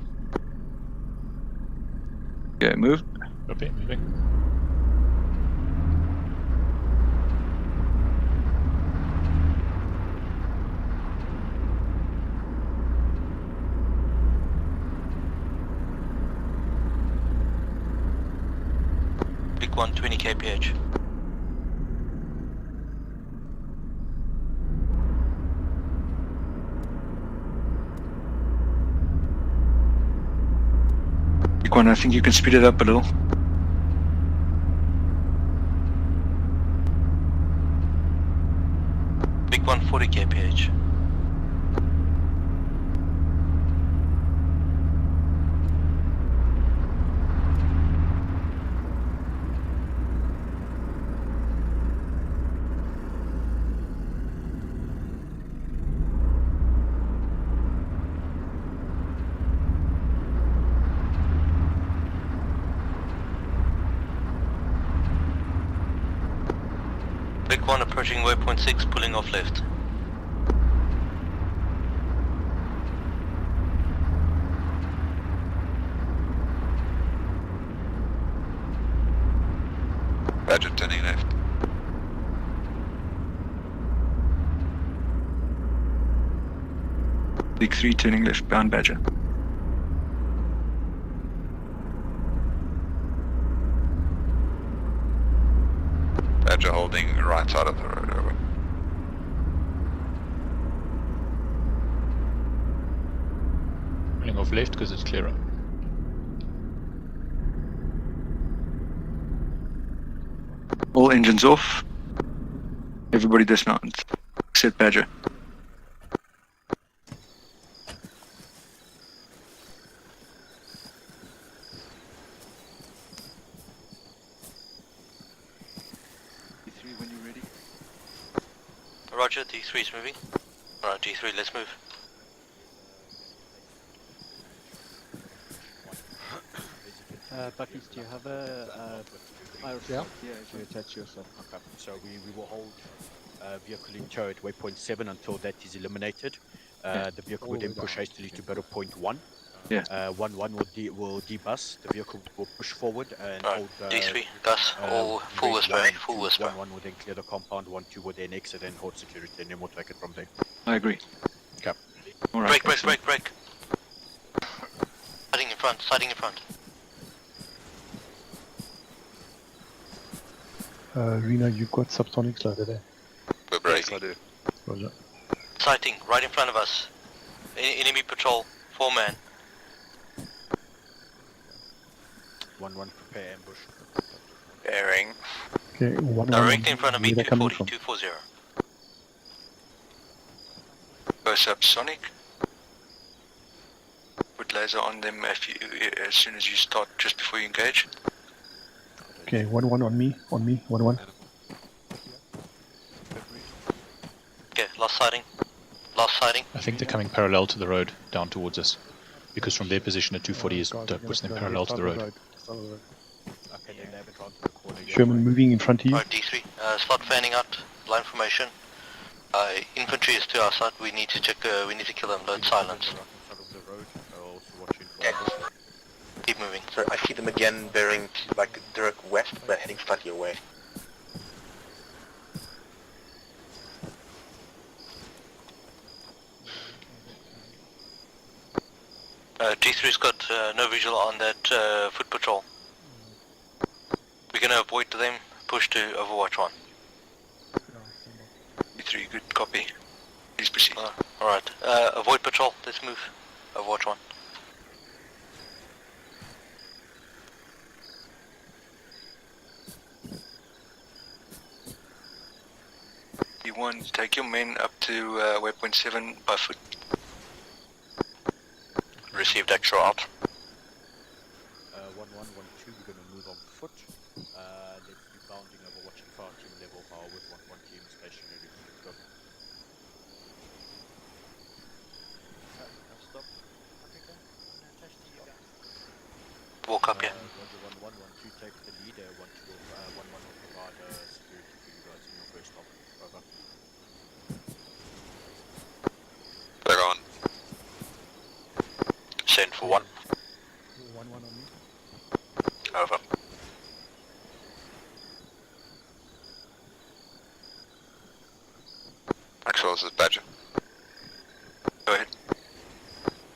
Okay, move. Okay, moving. Big 1, 20 kph. Vic 1, I think you can speed it up a little. Big 140 kph. Big 1 approaching waypoint 6, pulling off left. Badger turning left. Big 3 turning left, bound Badger. Badger holding right side of the road, over. Pulling off left because it's clearer. All engines off. Everybody dismounts, except Badger. D3 when you're ready. Roger, D3 is moving. Alright, D3, let's move. Buckies, do you have a iris Yeah. to attach yourself? Okay, so we will hold vehicle in tow at waypoint 7 until that is eliminated. The vehicle will then push hastily to battle point 1. Yeah. 1-1 will debus. The vehicle will push forward and hold. D3, bus, all full whisper, eh? Full whisper. 1-1 will then clear the compound. 1-2 will then exit and hold security, and then we'll take it from there. I agree. Okay. All right. Break. Sighting in front. Reno, you've got subsonics loaded there. We're breaking. Yes, I do. Roger. Sighting, right in front of us. Enemy patrol, 4-man. 1-1, prepare ambush. Bearing. Okay, 1-1. Direct in front of me, Where they coming 240, from? 240. Go subsonic. Put laser on them as soon as you start, just before you engage. Okay, 1-1 on me, 1-1. Okay, last sighting. I think they're coming parallel to the road down towards us. Because from their position at 240 is puts them parallel to the road. Okay, then they have it round to the corner. Sherman moving in front of you. Alright, D3, start fanning out, line formation. Infantry is to our side, we need to check, we need to kill them, load silence. Keep moving. So I see them again bearing like direct west, but heading slightly away. D3's got no visual on that foot patrol. We're gonna avoid them, push to Overwatch 1. D3, good copy. Please proceed. Alright, avoid patrol, let's move. Overwatch 1. D1, take your men up to waypoint 7 by foot. Received extra out. 1-1, 1-2, we're going to move on foot. Let's be bounding over watching fire team level with 1 team stationary. Let's go. Stop. Walk up, yeah. 1-1, 1-2 take the lead. 1-2 will provide security for you guys in your first stop. Over. They're on. Send for 1. 1-1 on me. Over. Maxwell, this is Badger. Go ahead.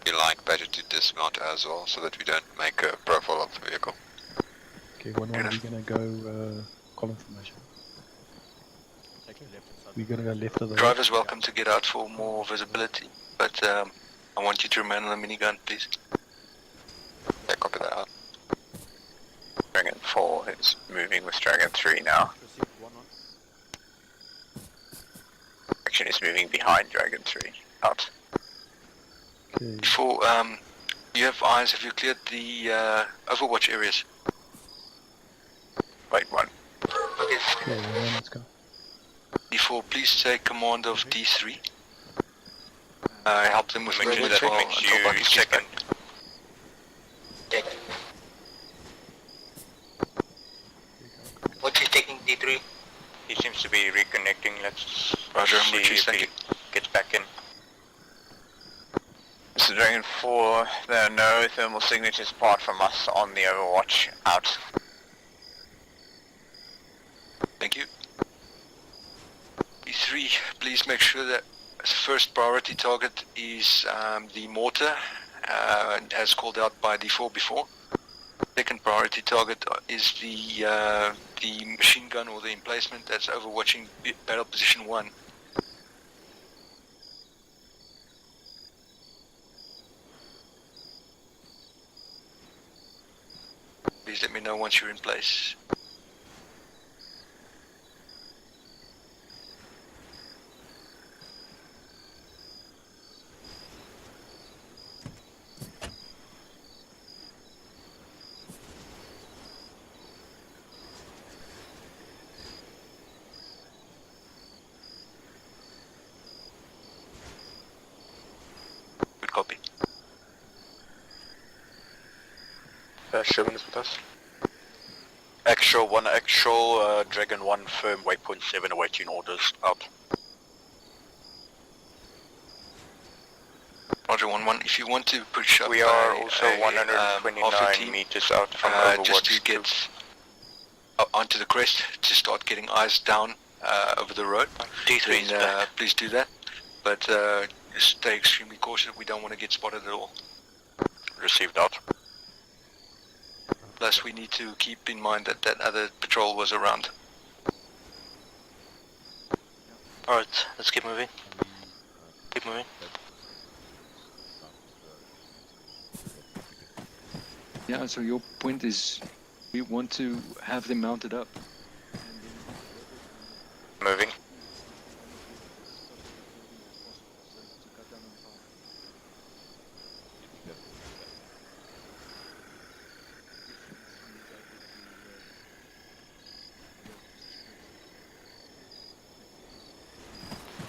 We'd like Badger to dismount as well, so that we don't make a profile of the vehicle. Okay, 1-1, we're going to go column formation. We're going to go left of the road. Driver's welcome to get out for more visibility, but I want you to remain on the minigun, please. Yeah, copy that out. It's moving with Dragon 3 now. Actually, it's moving behind Dragon 3. Out. Before, you have eyes, have you cleared the Overwatch areas? Wait, one. Okay, let's go. Before, please take command of D3. Help them with Make movement that as well makes until you Bucky's gets second. back. What's he taking D3? He seems to be reconnecting. Let's Roger, see if he gets back in. Mr. Dragon 4, there are no thermal signatures apart from us on the Overwatch. Out. Thank you. D3, please make sure that first priority target is the mortar, as called out by D4 before. Second priority target is the machine gun or the emplacement that's overwatching battle position 1. Please let me know once you're in place. Good copy. 7 is with us. Actual 1, Dragon 1 firm, waypoint 7 awaiting orders, out. Roger 1-1, if you want to push up We are also 129 meters out from Overwatch. just to get onto the crest, to start getting eyes down over the road. D3 is back. Please do that, but stay extremely cautious, we don't want to get spotted at all. Received out. Plus we need to keep in mind that that other patrol was around. Alright, let's keep moving. Keep moving. Yeah, so your point is we want to have them mounted up. Moving.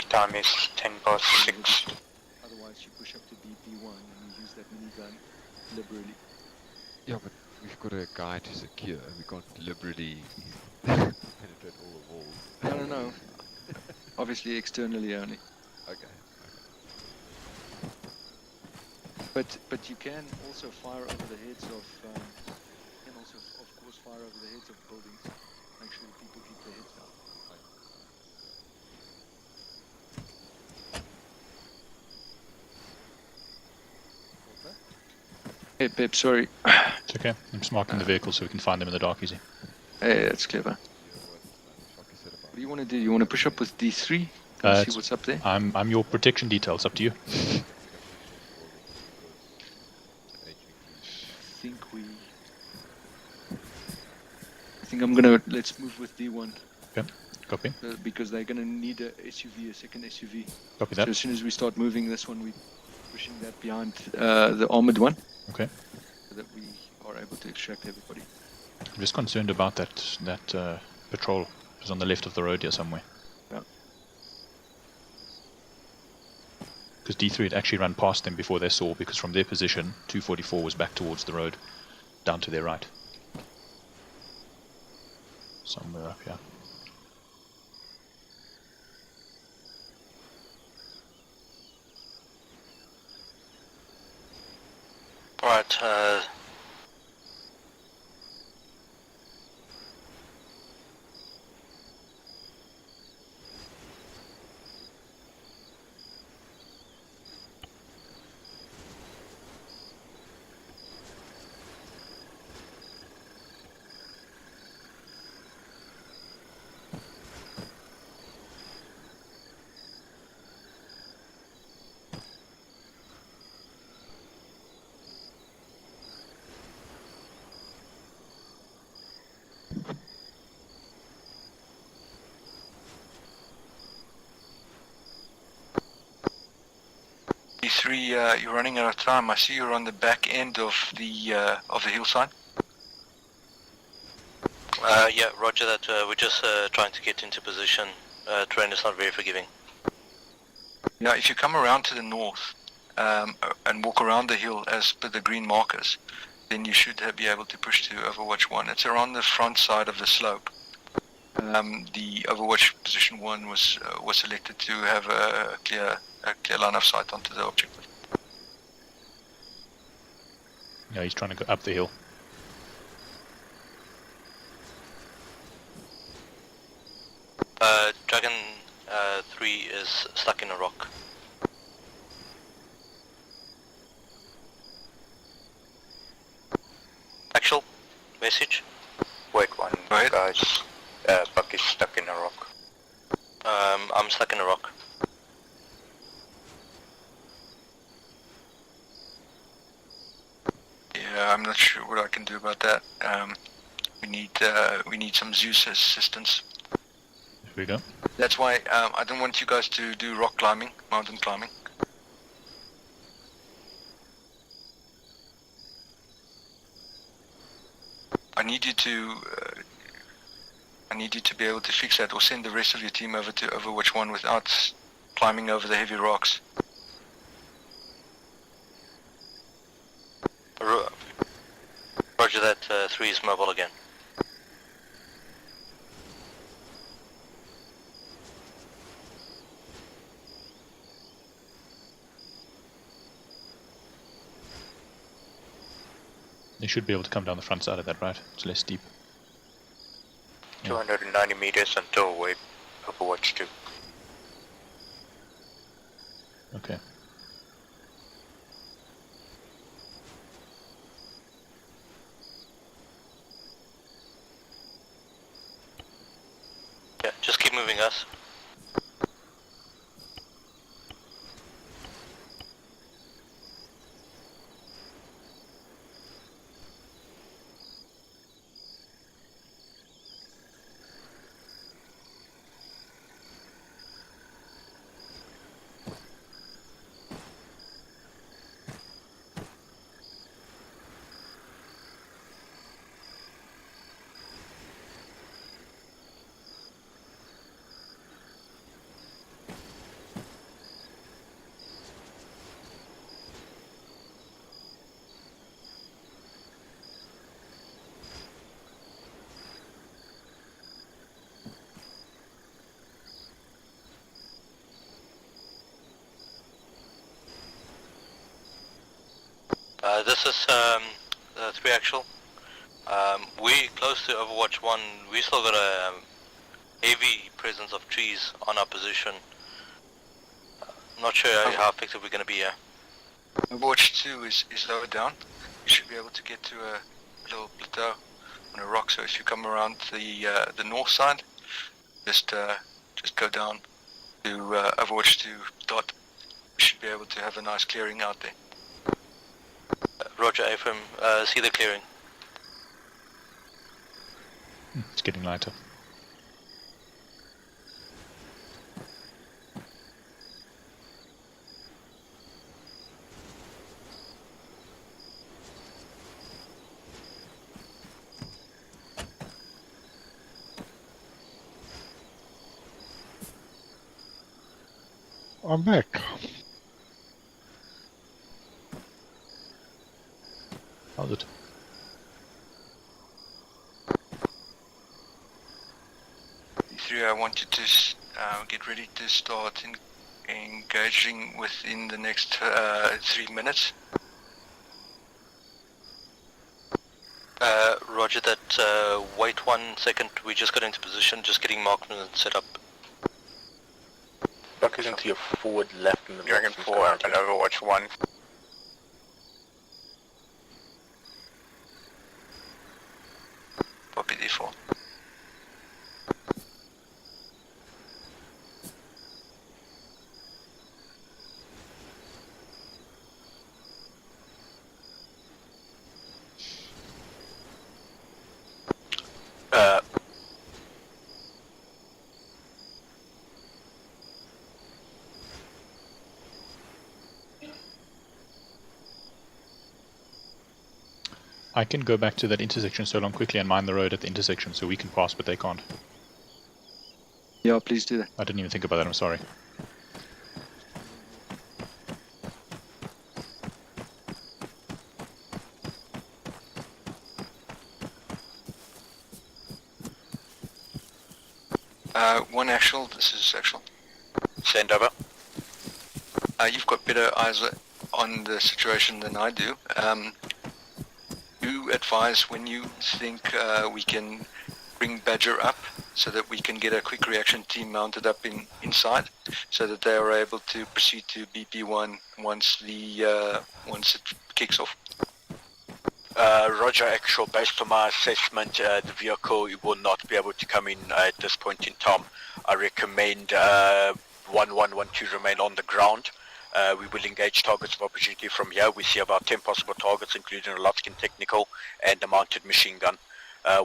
Time is 10 past 6. Otherwise you push up to DP1 and you use that minigun liberally. Yeah, but we've got a guy to secure. We can't deliberately penetrate all the walls. No. Obviously externally only. Okay. But you can also fire over the heads of can also of course fire over the heads of buildings. Make sure that people keep their heads down. Hey Pep, sorry. It's okay. I'm just marking the vehicle so we can find them in the dark easy. Hey, that's clever. What do you want to do? You want to push up with D3? See what's up there? I'm your protection detail. It's up to you. I think I'm gonna let's move with D1. Okay, copy. Because they're gonna need a SUV, a second SUV. Copy that. So as soon as we start moving this one, we're pushing that behind the armored one. Okay. So that we are able to extract everybody. I'm just concerned about that patrol. It's on the left of the road here somewhere. Yeah. Because D3 had actually run past them before they saw, because from their position, 244 was back towards the road, down to their right. Somewhere up here. Alright, E3, you're running out of time. I see you're on the back end of the hillside. Yeah, roger that. We're just trying to get into position. Terrain is not very forgiving. Yeah, if you come around to the north and walk around the hill as per the green markers, then you should be able to push to Overwatch 1. It's around the front side of the slope. The Overwatch position 1 was selected to have a clear line of sight onto the objective. Yeah, he's trying to go up the hill. Dragon 3 is stuck in a rock. Actual message. Wait one, guys. Buck is stuck in a rock. I'm stuck in a rock. Yeah, I'm not sure what I can do about that. We need some Zeus assistance. Here we go. That's why I don't want you guys to do rock climbing, mountain climbing. I need you to be able to fix that, or send the rest of your team over to Overwatch 1 without climbing over the heavy rocks. Roger that. 3 is mobile again. They should be able to come down the front side of that, right? It's less steep. 290 meters until Overwatch 2. Okay. Yeah, just keep moving us. This is 3 actual. We're close to Overwatch 1. We still got a heavy presence of trees on our position. Not sure how effective we're going to be here. Overwatch 2 is lower down. You should be able to get to a little plateau on a rock. So if you come around the north side, just go down to Overwatch 2 dot. You should be able to have a nice clearing out there. Roger, Ephraim. See the clearing. It's getting lighter. I'm back. How's it? E3, I want you to get ready to start engaging within the next 3 minutes. Roger that. Wait 1 second. We just got into position. Just getting marked and set up. Buck is into your forward left in the Dragon 4 and Overwatch 1. Copy D4. I can go back to that intersection so long quickly and mine the road at the intersection so we can pass, but they can't. Yeah, please do that. I didn't even think about that, I'm sorry. One actual, this is actual. Send over. You've got better eyes on the situation than I do. You advise when you think we can bring Badger up so that we can get a quick reaction team mounted up inside so that they are able to proceed to BP1 once it kicks off. Roger, actual. Based on my assessment, the vehicle will not be able to come in at this point in time. I recommend 1112 remain on the ground. We will engage targets of opportunity from here. We see about 10 possible targets, including a light skin technical and a mounted machine gun.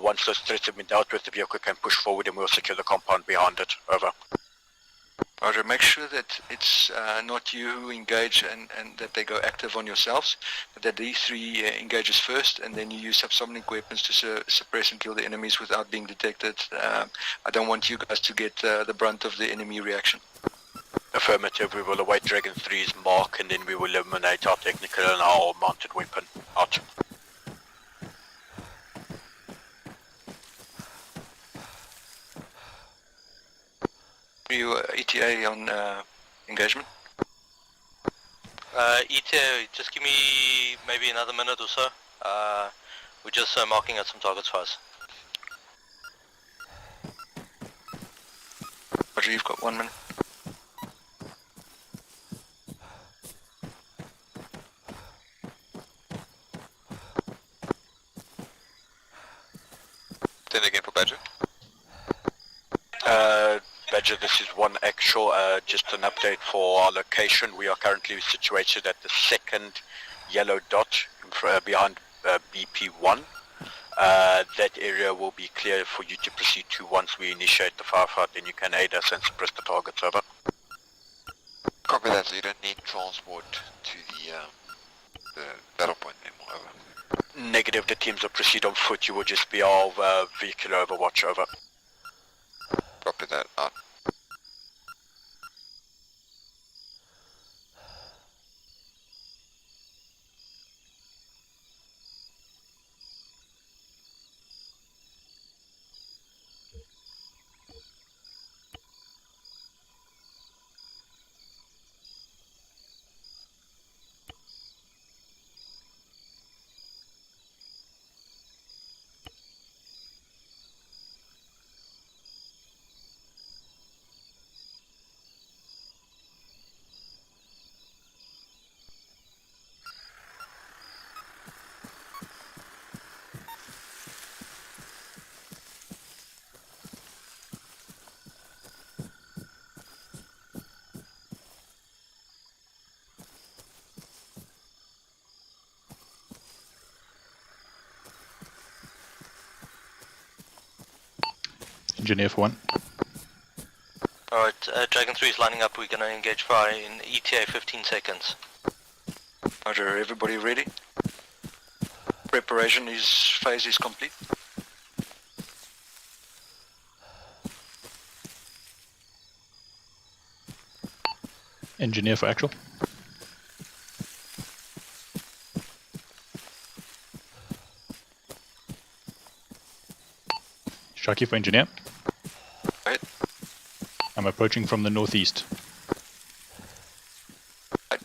Once those threats have been dealt with, the vehicle can push forward and we'll secure the compound behind it. Over. Roger, make sure that it's not you who engage and that they go active on yourselves, but that these three engages first and then you use subsonic weapons to suppress and kill the enemies without being detected. I don't want you guys to get the brunt of the enemy reaction. Affirmative, we will await Dragon 3's mark and then we will eliminate our technical and our mounted weapon. Out. Are you ETA on engagement? ETA, just give me maybe another minute or so. We're just marking out some targets for us. Roger, you've got 1 minute. Then again for Badger. Badger, this is one actual, just an update for our location. We are currently situated at the second yellow dot behind BP1. That area will be clear for you to proceed to once we initiate the firefight, then you can aid us and suppress the targets. Over. Copy that, so you don't need transport to the battle point anymore. Over. Negative, the teams will proceed on foot. You will just be our vehicular overwatch. Over. Copy that, out. Engineer for 1. Alright, Dragon 3 is lining up. We're going to engage fire in ETA 15 seconds. Roger, everybody ready? Preparation phase is complete. Engineer for actual. Sharky for engineer. Right. I'm approaching from the northeast. Right.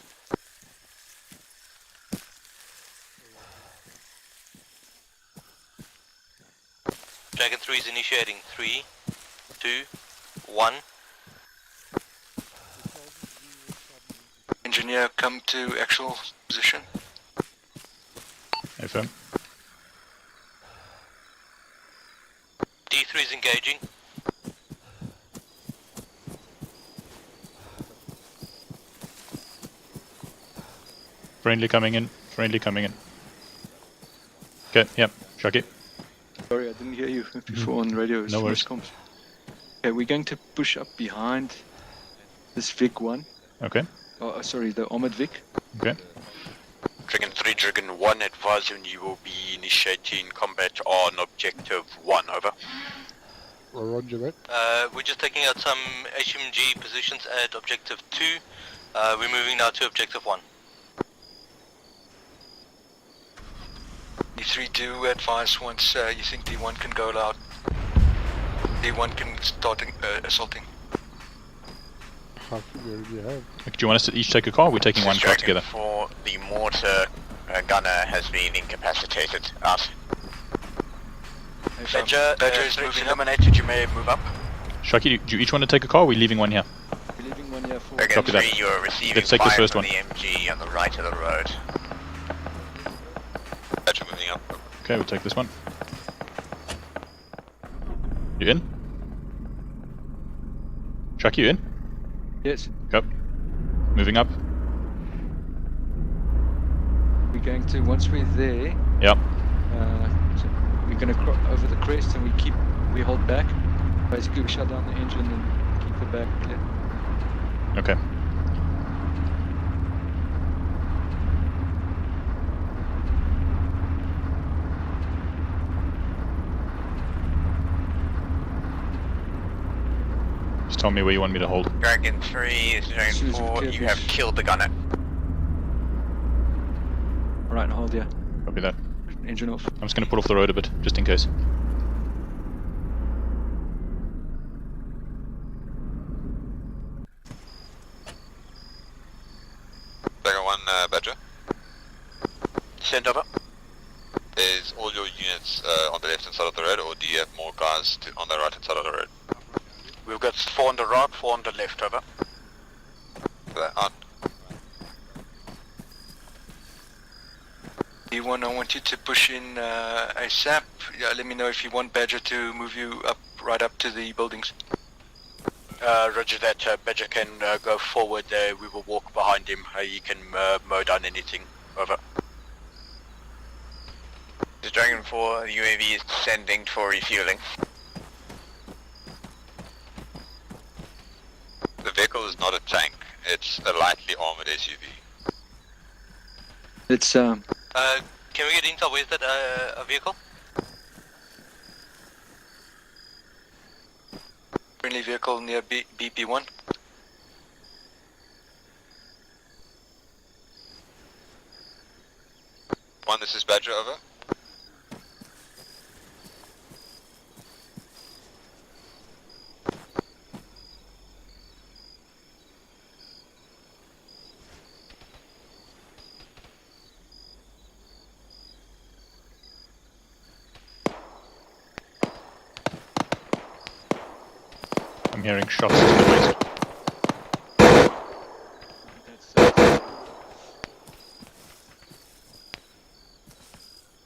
Dragon 3 is initiating. 3, 2, 1. Engineer, come to actual position. Affirm. D3 is engaging. Friendly coming in. Friendly coming in. Okay, yep. Sharky. Sorry, I didn't hear you before on radio. No worries. Comms. Okay, we're going to push up behind this Vic 1. Okay. Oh, sorry, the Armored Vic. Okay. Dragon 3, Dragon 1, advise when you will be initiating combat on Objective 1, over. Roger, mate. We're just taking out some HMG positions at Objective 2. We're moving now to Objective 1. D3, do advise once you think D1 can go loud. D1 can start assaulting. How many do you have? Do you want us to each take a car? Or we're taking one car together. For the mortar gunner has been incapacitated. Out. Badger is eliminated, you may move up. Sharky, do you each want to take a car? Or are we leaving one here? We're leaving one here for... Dragon 3, you are receiving Let's take this fire first from one. the MG on the right of the road. Badger moving up. Okay, we'll take this one. You in? Sharky, you in? Yes. Go. Moving up. We're going to, once we're there, Yep. so we're going to over the crest and we hold back. Basically we shut down the engine and keep the back clear. Okay. Just tell me where you want me to hold. Dragon 3 is Dragon 4, you have killed the gunner. Alright, hold yeah. Copy that. Engine off. I'm just going to pull off the road a bit, just in case. Dragon 1, Badger. Send over. Is all your units on the left hand side of the road, or do you have more guys on the right hand side of the road? We've got 4 on the right, 4 on the left, over. On. D1, I want you to push in ASAP. Yeah, let me know if you want Badger to move you up, right up to the buildings. Roger that, Badger can go forward, we will walk behind him, he can mow down anything, over. The Dragon 4 UAV is descending for refueling. The vehicle is not a tank, it's a lightly armored SUV. It's Can we get intel? Where's that a vehicle? friendly vehicle near BP1. One, this is Badger, over. I'm hearing shots to the west.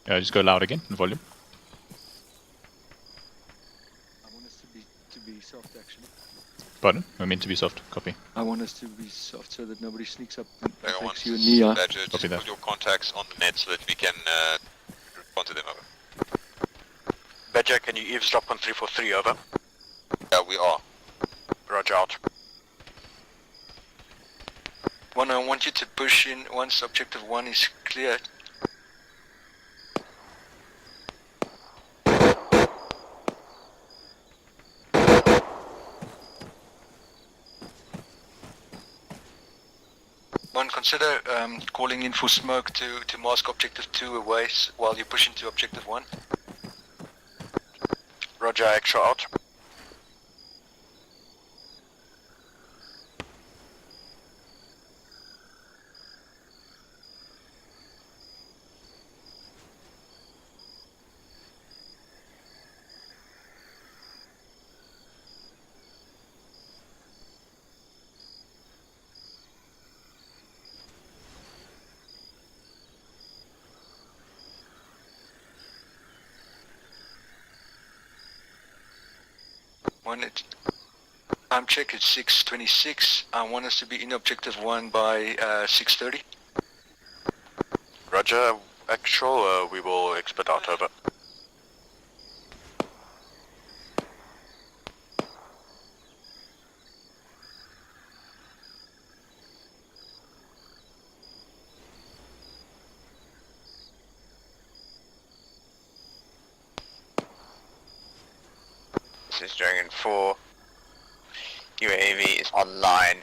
Yeah, just go loud again in volume. I want us to be soft actually. Pardon? We're meant to be soft. Copy. I want us to be soft so that nobody sneaks up and Dragon 1, takes you a knee out. Badger, just put your contacts on the net so that we can respond to them, over. Badger, can you eavesdrop on 343, over? Yeah, we are. Roger, out. One, I want you to push in once objective 1 is cleared. One, consider calling in for smoke to mask objective 2 away while you push into objective 1. Roger, extra out. Time check at 6:26. I want us to be in objective 1 by 6:30. Roger, actual, we will expedite, over. This is Dragon 4. UAV is online.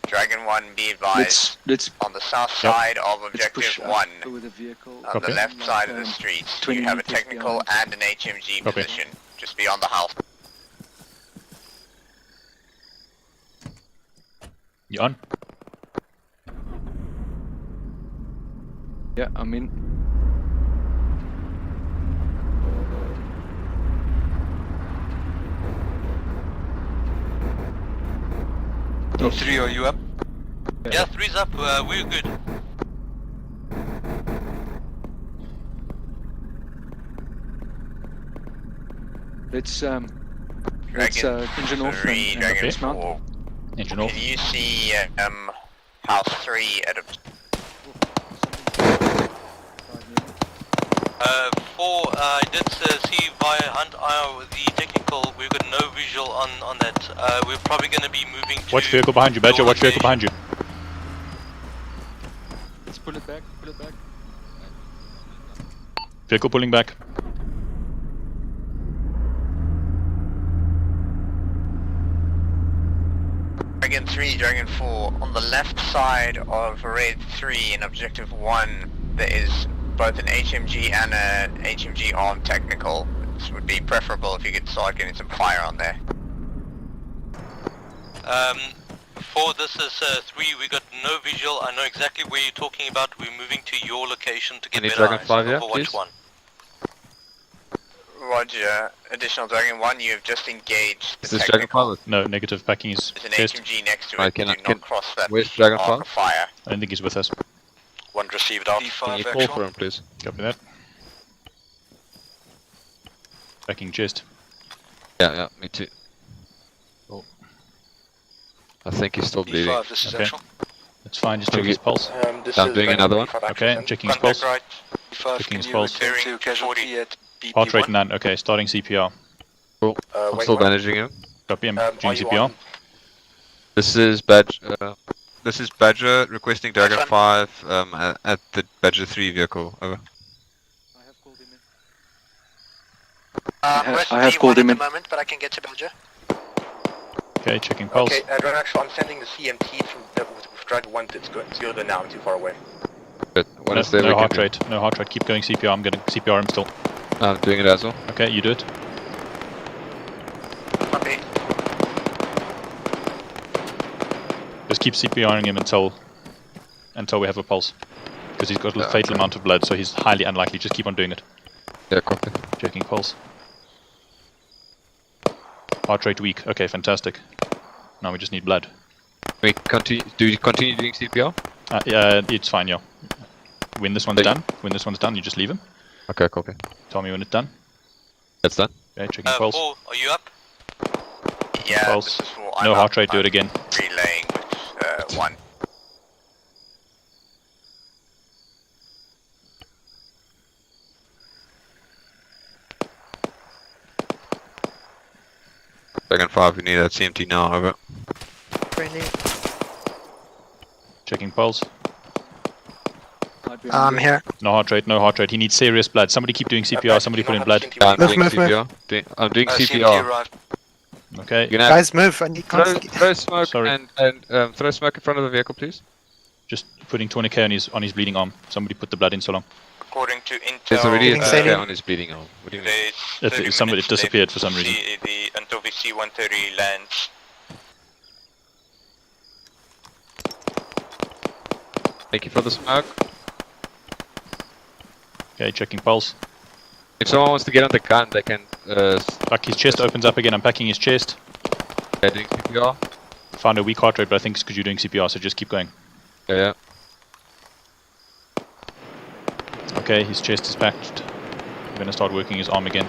Dragon 1, be advised. Let's on the south side of objective push 1. with the vehicle. On the left side of the streets. You have a technical and an HMG position. Just beyond the house. You on? Yeah, I'm in. Oh, 3, are you up? Yeah, 3's up. We're good. Let's engine off Three, and Dragon dismount. 4. Engine off. Can you see house 3 at a... 4, I did see via Hunt the technical, we've got no visual on that. We're probably going to be moving to... Watch vehicle behind you, Badger, watch vehicle behind you. Let's pull it back, pull it back. Vehicle pulling back. Dragon 3, Dragon 4. On the left side of Red 3 in Objective 1, there is both an HMG and an HMG armed technical. This would be preferable if you could start getting some fire on there. 4, this is 3, we got no visual. I know exactly where you're talking about. We're moving to your location to get Any better Dragon eyes 5 here, for please? Watch 1. Roger. Additional Dragon 1, you have just engaged the Is this Dragon technical. 5? No, negative, packing is There's an chest. HMG next to it. I Do can- not cross that Where's Dragon arc 5? of fire. I don't think he's with us. 1 received out. Can you call for him, please? Copy that. Backing chest. Yeah, me too. Oh. I think he's still bleeding. D5, this is Okay. actual. That's fine, just check his pulse. I'm doing another one. Okay, I'm checking his pulse. Right. D5, Checking can his you pulse. return to casualty at Heart rate BP1? none. Okay, starting CPR. Cool. I'm wait still one. bandaging him. Copy, I'm are doing you CPR. on? This is Badger requesting Dragon 5 at the Badger 3 vehicle. Over. I have called him in. at the moment, but I can get to Badger. Okay, checking pulse. Okay, Dragon Actual, I'm sending the CMT from with Dragon 1 to go there now. I'm too far away. But when No, is there no we can heart do? rate, no heart rate. Keep going CPR. I'm getting CPR him still. I'm doing it as well. Okay, you do it. Copy. Just keep CPRing him until we have a pulse. Because he's got a fatal amount of blood, so he's highly unlikely. Just keep on doing it. Yeah, copy. Checking pulse. Heart rate weak. Okay, fantastic. Now we just need blood. We continue. Do you continue doing CPR? Yeah, it's fine, yeah. When this one's done, you just leave him. Okay, copy. Tell me when it's done. That's done. Okay, checking pulse. 4, are you up? Yeah, Pulse. this is for... No I'm heart up. rate, do it I'm again. Relaying with 1. Dragon 5, we need that CMT now. Over. Friendly. Checking pulse. I'm here. No heart rate, no heart rate. He needs serious blood. Somebody keep doing CPR, somebody put in blood. I'm Move, doing move, move. CPR. I'm doing CMT CPR. arrived. Okay. You're gonna have Guys, move. I need throw smoke Sorry. and throw smoke in front of the vehicle, please. Just putting 20k on his bleeding arm. Somebody put the blood in so long. According to intel... There's already a Getting 2K saline. on his bleeding arm. What do you mean? There's 30 Somebody minutes disappeared left for some reason. until VC-130 lands. Thank you for the smoke. Okay, checking pulse. If someone wants to get on the gun, they can. Fuck, his chest opens up again. I'm packing his chest. Yeah, doing CPR. Found a weak heart rate, but I think it's because you're doing CPR, so just keep going. Yeah. Okay, his chest is packed. I'm gonna start working his arm again.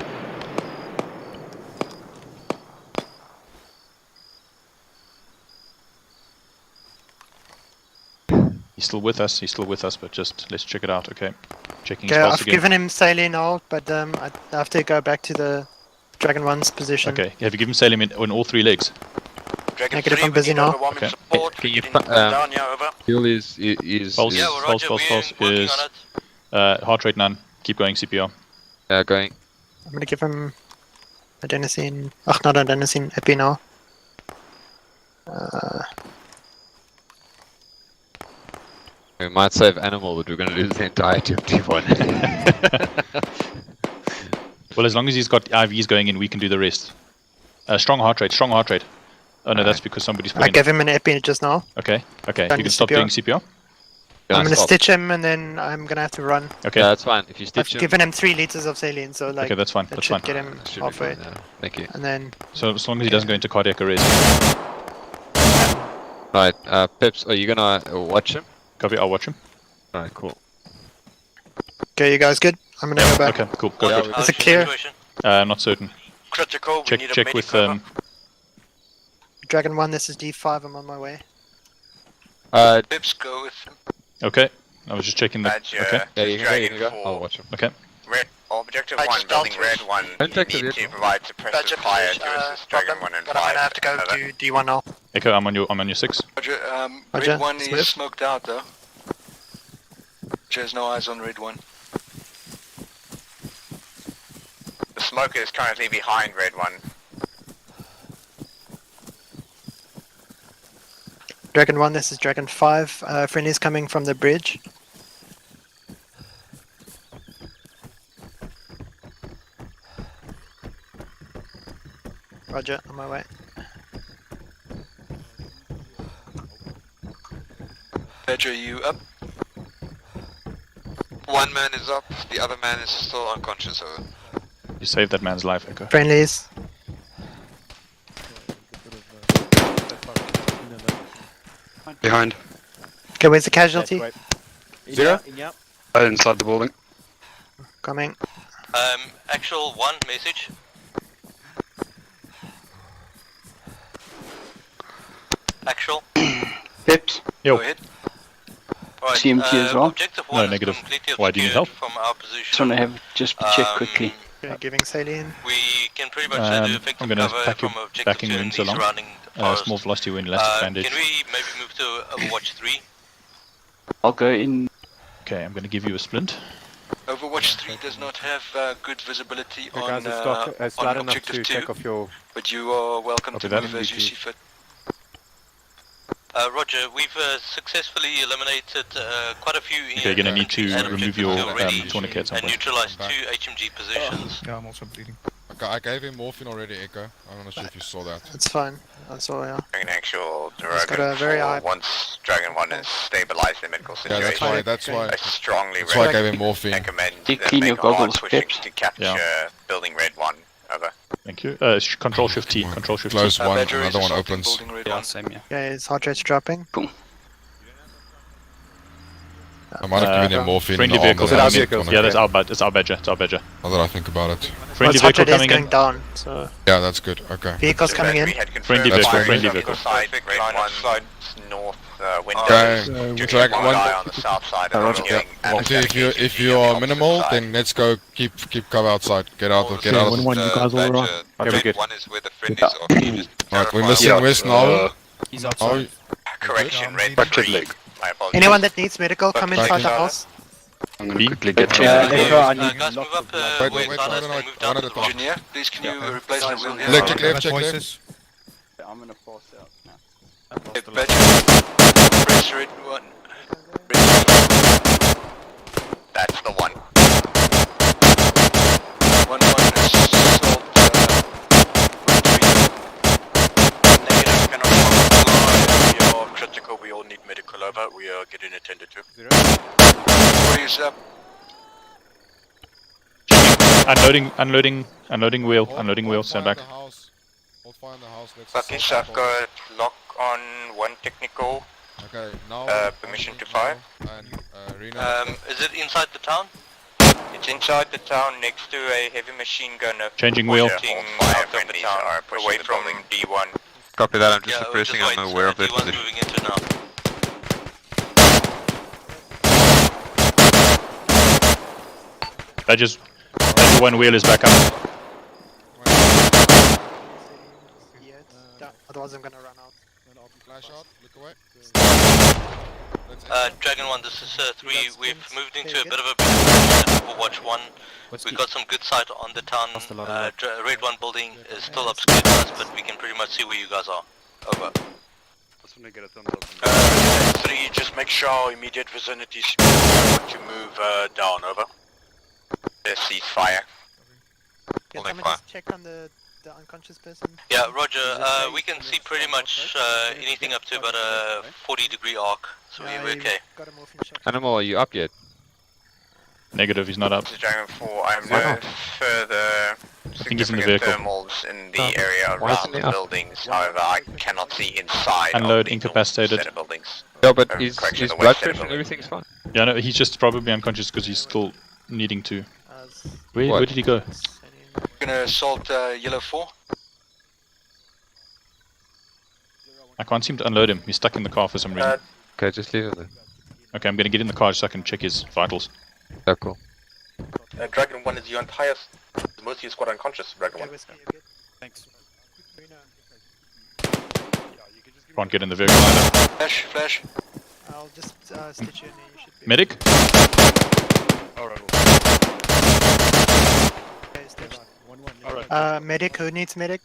He's still with us, but just let's check it out, okay? Checking his Okay, pulse I've again. given him saline out, but I have to go back to the Dragon 1's position. Okay, have you given saline in all 3 legs? Dragon Negative, 3, I'm busy we need now. overwhelming Okay. support. Can you Down, yeah, over. Fuel is Pulse, Yeah, well, Roger, pulse we're working is on it. heart rate none. Keep going CPR. going. I'm gonna give him Adenosine. Ach, not adenosine. Epi now. We might save animal, but we're going to lose the entire team T1. Well, as long as he's got IVs going in, we can do the rest. Strong heart rate, strong heart rate. Oh no, that's because somebody's put I in. gave him an epi just now. Okay, okay. Done You can the stop CPR. doing CPR. I'm gonna stitch him and then I'm gonna have to run. Okay. Yeah, that's fine. If you I've stitch him. given him 3 liters of saline, so like Okay, that's fine. that That's should fine. get him Should be halfway. fine, yeah. Thank you. And then So as long as he doesn't go into cardiac arrest. Right, Peps, are you gonna watch him? Copy, I'll watch him. Alright, cool. okay, you guys good? I'm gonna go back. Okay, cool. Go Yeah, for it. Is it clear? Not certain. Critical, we need a Check medic with cover. Dragon 1, this is D5. I'm on my way. Pips, go with him. Okay. I was just checking the. Badger, Okay. Yeah, you can go, you can Dragon go. 4. I'll watch him. Okay. Red, objective I 1, just building dealt with- red 1. Don't You take the need to vehicle. provide suppressive Badger fire position, to assist Dragon 1 and 5. But I'm gonna have to go Over. to D1 now. Echo, I'm on your 6. Roger, Roger, red 1 Smith. is smoked out though. There's no eyes on red 1. The smoker is currently behind red 1. Dragon 1, this is Dragon 5. Friendly's coming from the bridge. Roger, on my way. Badger, you up? One man is up, the other man is still unconscious. Over. You saved that man's life, Echo. Friendlies. Behind. Okay, where's the casualty? Zero? Inside the building. Coming. Actual 1 message. Actual. Pips. Yo. Go ahead. Right, CMT as well. Objective 1 No, is negative. completely Why, do you need help? from our position. Just want to have just check quickly. Okay, giving saline. We can pretty much do effective I'm gonna cover pack you from objective backing 2 in wounds the along. surrounding forest. Small velocity wound, elastic bandage. Can we maybe move to Overwatch 3? I'll go in. Okay, I'm gonna give you a splint. Overwatch 3 does not have good visibility You on, guys, it's on loud enough objective to 2, take off your... but you are welcome Copy to that. move as you see fit. Roger, we've successfully eliminated quite a few Okay, you're gonna need to and remove objectives your already tourniquets. and neutralize 2 HMG positions. Yeah, I'm also bleeding. Okay, I gave him morphine already, Echo. I'm not sure if you saw that. That's fine. That's all, yeah. An actual He's got Dragon a very 4, high- once Dragon 1 is stabilized in the medical Yeah, situation. that's why. I strongly That's why I gave him morphine. recommend You that clean your make a hard goggles, pushing Pips. to capture Yeah. building red 1. Over. Thank you. Control Shift T. Control Shift T. Close one, Badger is another one assaulting opens. building red Yeah, 1. same here. Okay, his heart rate's dropping. I might have given him morphine. Friendly in the arm vehicle that coming has in. it on Yeah, it. that's our badger. It's our badger. It's our badger. Now that I think about it. Friendly His heart vehicle rate is coming going in. down, so... Yeah, that's good. Okay. Vehicles coming in. We had confirmed Friendly That's vehicle. fine. Friendly on the vehicle. side, red line 1 of sight. north window. Okay, Just Dragon one 1. guy on the south side. and Roger. doing Monty, anesthetic if HMG you on the are opposite minimal, side. then let's go. Keep cover outside. Get out. Get out. One, you guys all right? Okay, good. One is where the friendlies are. You just Right, we're verify. missing West now. He's Oh, outside. Correction, red Fractured 3. leg. My apologies. Anyone that needs medical, come inside the house. I'm gonna B? quickly get to Echo, I need Guys, move up Wait, where no, Silas no, can move one down at to a the time. Engineer, please can you replace the wheel here? Electric left, Bad check left. voices. I'm gonna pass out now. Hey, Badger, press red 1. That's the one. 1-1 is assault, red 3. Negative, cannot comply. We are critical, we all need medical over. We are getting attended to. 40 is up. Unloading wheel, stand back. Hold fire in the house. Let's Buckish, I've got lock on 1 technical. Okay, now. Permission to fire. And Rena. Is it inside the town? It's inside the town next to a heavy machine gunner. Changing wheel. Pushing fire friendlies are away from D1. Copy that, I'm just Yeah, suppressing, just I'm wait, aware of their D1's position. moving into now. Badger 1 wheel is back up. Otherwise I'm gonna run out. Flash out. Look away. Dragon 1, this is 3. We've moved into a bit of a Overwatch 1. We got some good sight on the town. Red 1 building is still obscured to us, but we can pretty much see where you guys are. Over. That's when they get a thumbs up. 3, just make sure our immediate vicinity is to move down. Over. Ceasefire. Can someone just check on the unconscious person? Yeah, Roger. We can see pretty much anything up to about a 40-degree arc, so we're okay. Animal, are you up yet? Negative, he's not up. This is Dragon 4. I'm no further I think he's in the vehicle. thermals in the area around the buildings. However, I cannot see inside Unload, of the incapacitated. set of buildings. Yeah, but Correction, his the blood west set of pressure and buildings. everything's fine. Yeah, no, he's just probably unconscious because he's still needing to. Where did he go? Gonna assault Yellow 4. I can't seem to unload him. He's stuck in the car for some reason. Okay, just leave it there. Okay, I'm gonna get in the car so I can check his vitals. Yeah, cool. Dragon 1 is your entire most of your squad unconscious, Dragon 1. Thanks. Can't get in the vehicle either. Flash, flash. I'll just stitch you in there. You should be. Medic? Medic, who needs medic?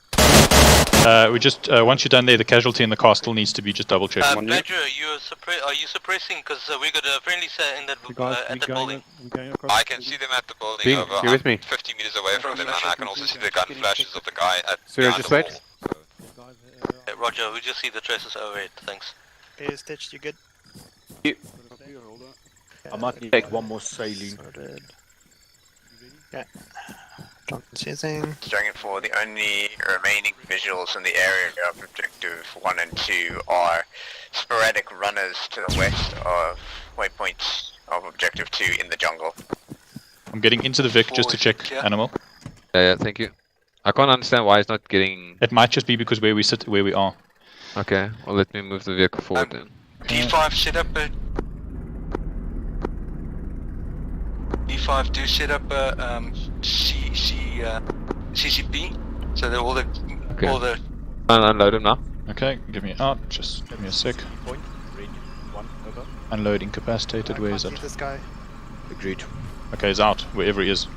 We just once you're done there, the casualty in the car still needs to be just double checked. Badger, are you suppressing? Because we got a friendly set in that at the building. I can see them at the building. Bing, Over. you with me? 50 meters away from them, and I can also see the gun flashes of the guy at Zero, behind just the wait. wall. Roger, we just see the traces overhead. Thanks. Okay, stitched, you good? I might need to take one more saline. Yeah. John's using. Dragon 4, the only remaining visuals in the area of Objective 1 and 2 are sporadic runners to the west of waypoint of Objective 2 in the jungle. I'm getting into the Vic just to check animal. Yeah, thank you. I can't understand why he's not getting... It might just be because where we sit, where we are. Okay, well let me move the vehicle forward then. D5 set up a... D5 do set up a CCP, so that all the... Okay. All the... Unload him now. Okay, give me out. Just give me a sec. Unload incapacitated. Where is it? This guy. Agreed. Okay, he's out. Wherever he is.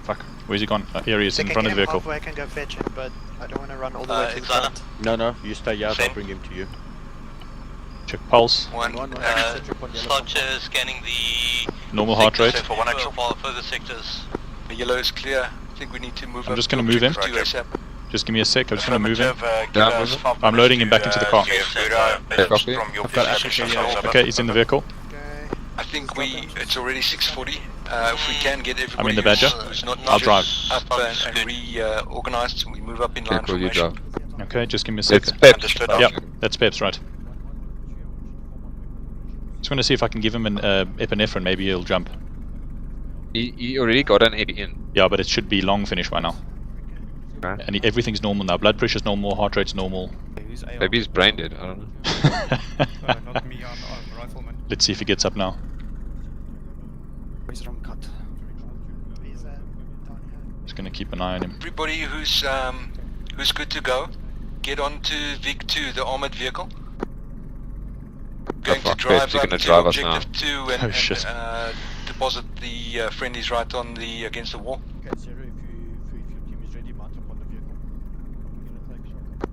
Fuck. Where's he gone? Here he is in front of the vehicle. Halfway, I can go fetch him, but I don't want to run all the way to the front. No, you stay out. I'll bring him to you. Check pulse. Slot scanning the Normal heart rate. for further sectors. The yellow is clear. I think we need to move I'm just gonna move him. Just give me a sec. I'm just gonna move him. I'm loading him back into the car. Okay, he's in the vehicle. I think it's already 6:40. If we can get everybody I'm in the Badger. who's not I'll drive. up and reorganized, we move up in line Cool, you formation. drive. Okay, just give me a sec. It's PEPS. Yep, that's PEPS, right. Just want to see if I can give him an epinephrine, maybe he'll jump. He already got an 80 in. Yeah, but it should be long finish by now. Okay. And everything's normal now. Blood pressure's normal, heart rate's normal. Maybe he's brain dead, I don't know. Not me on rifleman. Let's see if he gets up now. Where's the wrong cut? Just gonna keep an eye on him. Everybody who's good to go, get onto Vic 2, the armored vehicle. Going to drive up to Objective 2 and, deposit the friendlies right on the against the wall. Okay, Zero, if your team is ready, mount up on the vehicle.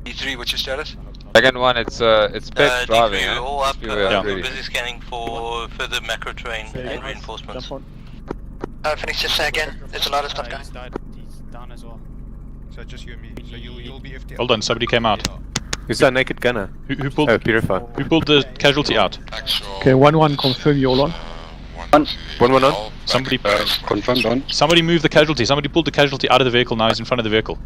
E3, what's your status? Second one, it's PEPS driving, D3, eh? all up, We are we're ready. busy scanning for further macro terrain and reinforcements. Finish this again. There's a lot of stuff going. He's down as well. So just you and me. So you'll be FTL. Hold on, somebody came out. Who's that naked gunner? Who pulled? Oh, Purify. Who pulled the casualty out? Okay, 1-1, confirm you're all on. 1-1 on. Somebody confirmed on. Somebody moved the casualty. Somebody pulled the casualty out of the vehicle. Now he's in front of the vehicle.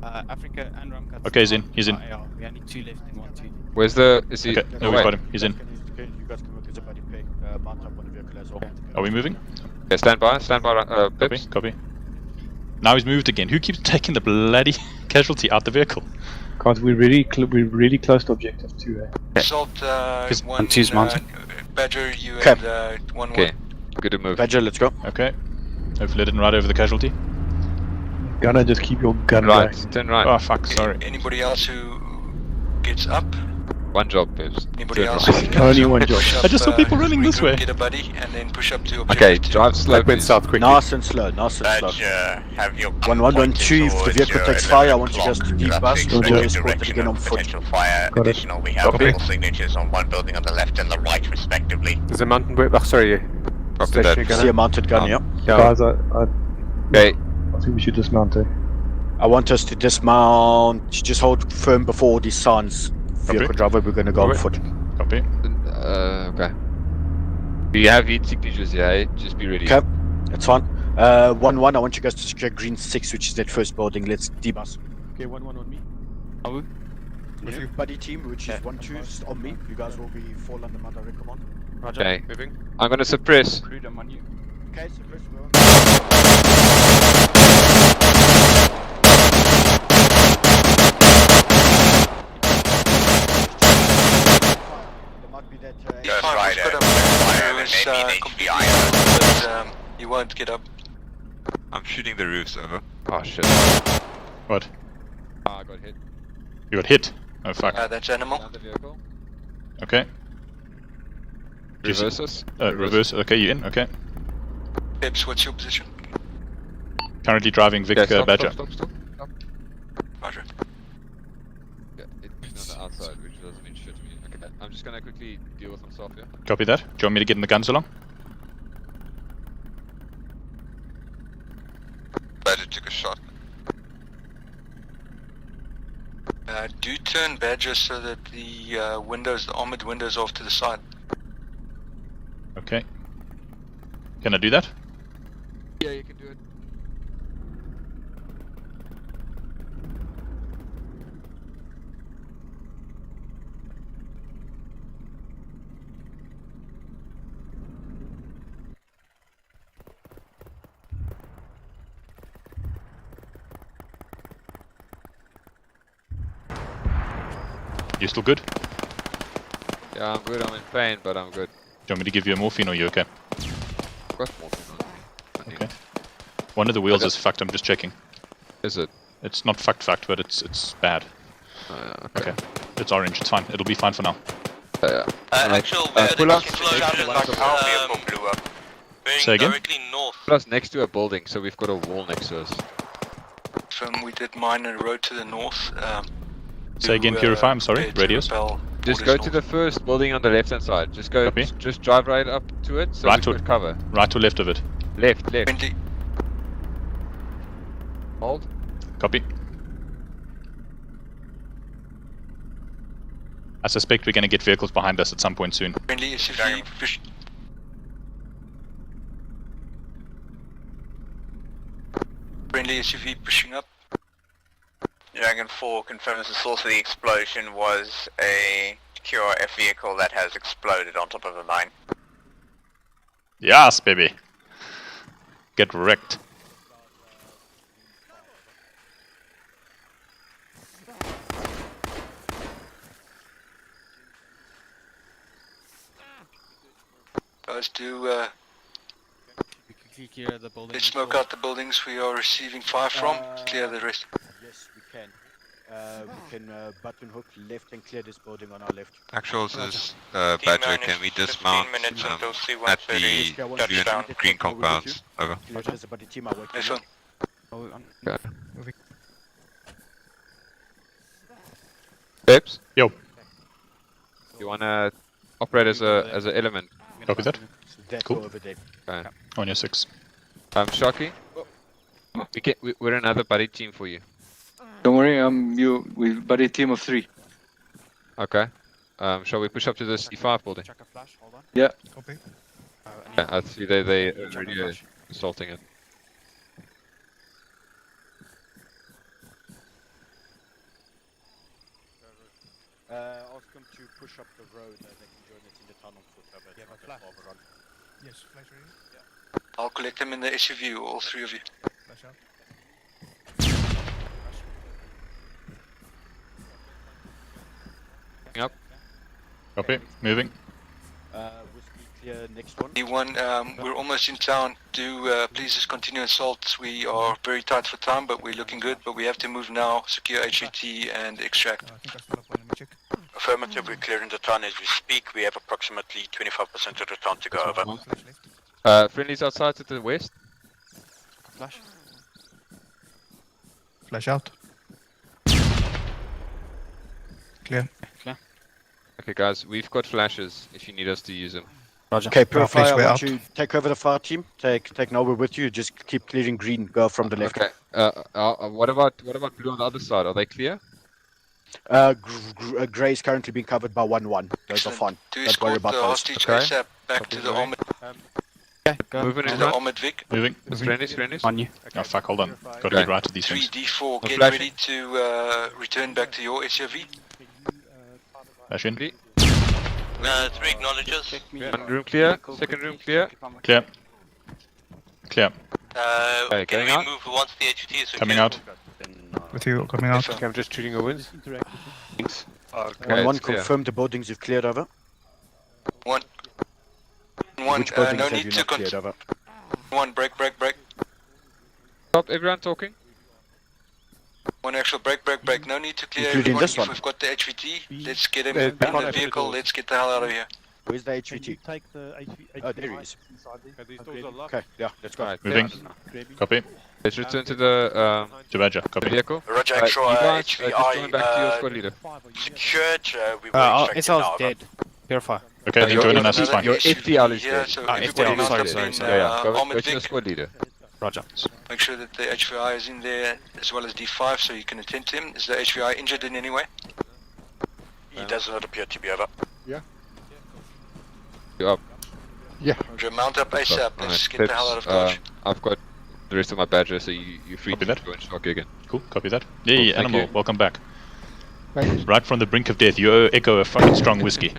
Africa and Ramkat. Okay, he's in. He's in. Yeah, we only 2 left in 1-2. Where's the... Is he... Okay, no, we've got him. He's in. Okay, you guys can work as a buddy pack. Mount up on the vehicle as well. Are we moving? Yeah, stand by, Copy, copy. Now he's moved again. Who keeps taking the bloody casualty out the vehicle? Guys, we're really close to Objective 2, eh? Assault 1, T's mounted. Badger, you Okay. and 1-1. Okay, good to move. Badger, let's go. Okay. Hopefully I didn't ride over the casualty. Gunner, just keep your gun Right, back. turn right. Oh fuck, sorry. Anybody else who gets up? One job, Peps. Anybody Turn else? right. Only one job. Push I just saw up, people running this regroup, way. Get a buddy, and then push up to Okay, objective 2. drive slow, That went please. south quickly. Nice and slow, nice and slow. Badger, have your 1112, if the vehicle takes fire, I want you just to debust and Roger. escort it again on foot. Potential fire. Got it. Additional, we have vehicle signatures on one building on the left and the right, respectively. There's a mountain brake. Oh, sorry. Copy that. See a mounted gun, yeah. Guys, Okay. I think we should dismount it. I want us to dismount. Just hold firm before these signs. Vehicle driver, we're going to go on foot. Copy. Okay. Do you have heat signatures here? Eh? Just be ready. Okay, that's fine. 1-1, I want you guys to secure green 6, which is that first building. Let's debus. Okay, 1-1 on me. With you. Buddy team, which is 1-2 on me. You guys will be fall under my direct command. Roger. Okay. Moving. I'm gonna suppress. Freedom on you. Okay, suppress. You won't get up. I'm shooting the roofs, over. Oh shit. What? I got hit. You got hit? Oh fuck. That's animal. Another vehicle. Okay. Reverse us. Reverse. Okay, you in? Okay. Peps, what's your position? Currently driving Vic Badger. Stop. Roger. Yeah, it's on the outside, which doesn't mean shit to me. Okay, I'm just gonna quickly deal with myself here. Copy that. Do you want me to get in the guns along? Badger took a shot. Do turn Badger so that the windows, the armored windows, are off to the side. Okay. Can I do that? Yeah, you can do it. You still good? Yeah, I'm good. I'm in pain, but I'm good. Do you want me to give you a morphine or you okay? I've got morphine on me. Okay. One of the wheels is fucked, I'm just checking. Is it? It's not fucked, but it's bad. Okay. It's orange, it's fine. It'll be fine for now. Actual, pull up. Say again? directly north. Put us next to a building, so we've got a wall next to us. We did mine a road to the north. Say again, Purify, I'm sorry. Radios. Just go to the first building on the left hand side. Just go. Copy. Just drive right up to it. So Right we've to got cover. Right to left of it. Left. Friendly. Hold. Copy. I suspect we're going to get vehicles behind us at some point soon. Friendly SUV push. Friendly SUV pushing up. Dragon 4 confirms the source of the explosion was a QRF vehicle that has exploded on top of a mine. Yes, baby. Get wrecked. Guys, clear the building. let's smoke out the buildings we are receiving fire from. Clear the rest. Yes, we can. We can button hook left and clear this building on our left. Actuals is Badger, can we dismount at the blue and green compounds? Over. There's a buddy team I work This with. one. Peps? Yo. You wanna operate as an element? Copy that. That Cool. over there. Okay. On your 6. Shocky. We're another buddy team for you. Don't worry, we're buddy team of 3. Okay. Shall we push up to the C5 building? Check a flash, hold on. Yeah. Copy. Yeah, I see they already assaulting it. Ask them to push up the road. They can join us in the tunnel for cover. Yeah, but flash. Yes, flash ready. Yeah. I'll collect them in the SUV, all 3 of you. Flash out. Up. Copy. Moving. Whiskey clear, next one. D1, we're almost in town. Please just continue assaults. We are very tight for time, but we're looking good. But we have to move now, secure HAT and extract. I think I still have one, let me check. Affirmative, we're clearing the town as we speak. We have approximately 25% of the town to go over. Friendlies outside to the west. Flash. Flash out. Clear. Okay, guys, we've got flashes if you need us to use them. Roger. Okay, Purify, I we're want out. you to take over the fire team. Take Nova with you. Just keep clearing green. Go from the left. Okay. What about blue on the other side? Are they clear? Grey is currently being covered by 1-1. Those are fine. Do Don't worry escort about the those. hostage ASAP back to the armored. Moving To in the front. armored Vic. Moving. Friendlies. On you. Oh fuck, hold on. Got to Okay. get right to these things. 3D4, get flash. ready to return back to your SUV. Flash in. 3 acknowledges. One room clear. Second room clear. Clear. Clear. Okay, Can going we out. move once the HUT is Coming secured? out. With you coming out. Okay, I'm just treating your wounds. Thanks. Okay, 1-1, it's clear. confirm the buildings you've cleared over. One, Which buildings no have need you to not cleared over? One, break. Stop everyone talking. One actual break. No need to clear Including everybody. this one? If we've got the HVT, let's get him Uh, in back on the it. vehicle. Let's get the hell out of here. Where's the HVT? Take the HV. Oh, there he is. These doors are locked. Okay, yeah, let's go. Alright, Moving. Copy. let's return to the To Badger. Copy. vehicle. Roger, You actual guys, just HVI join back to your squad leader. secured. We will extract SL's him now. dead. Purify. Okay, then Your joining us is FDL fine. Your FDL is here, dead. so Ah, everybody FDL, lines sorry, up sorry, in sorry. Yeah. Go armored to your Vic. squad leader. Roger. Make sure that the HVI is in there as well as D5 so you can attend to him. Is the HVI injured in any way? He does not appear to be over. Yeah. You up? Yeah. Roger, mount up ASAP. Let's Alright, get the hell out of Dodge. I've got the rest of my badger, so you're free Copy to that. go and shock you again. Cool. Copy that. Yay, Cool, thank animal. you. Welcome back. Thanks. Right from the brink of death, you echo a fucking strong whiskey.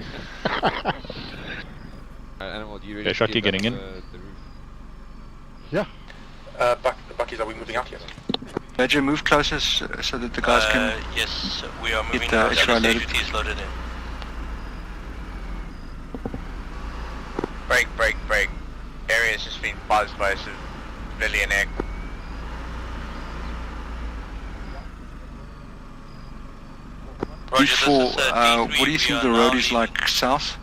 Animal, do you ready Okay, to Sharky get getting up in. the roof? Yeah. Buckies, are we moving out yet? Badger, move closer so that the guys can... Yes, we are moving the now. HVI The loaded. HUT is loaded in. Break. Area's just been buzzed by a civilian egg. Roger, this is, D4, D3, what do you think we the are road now is leaving. like south?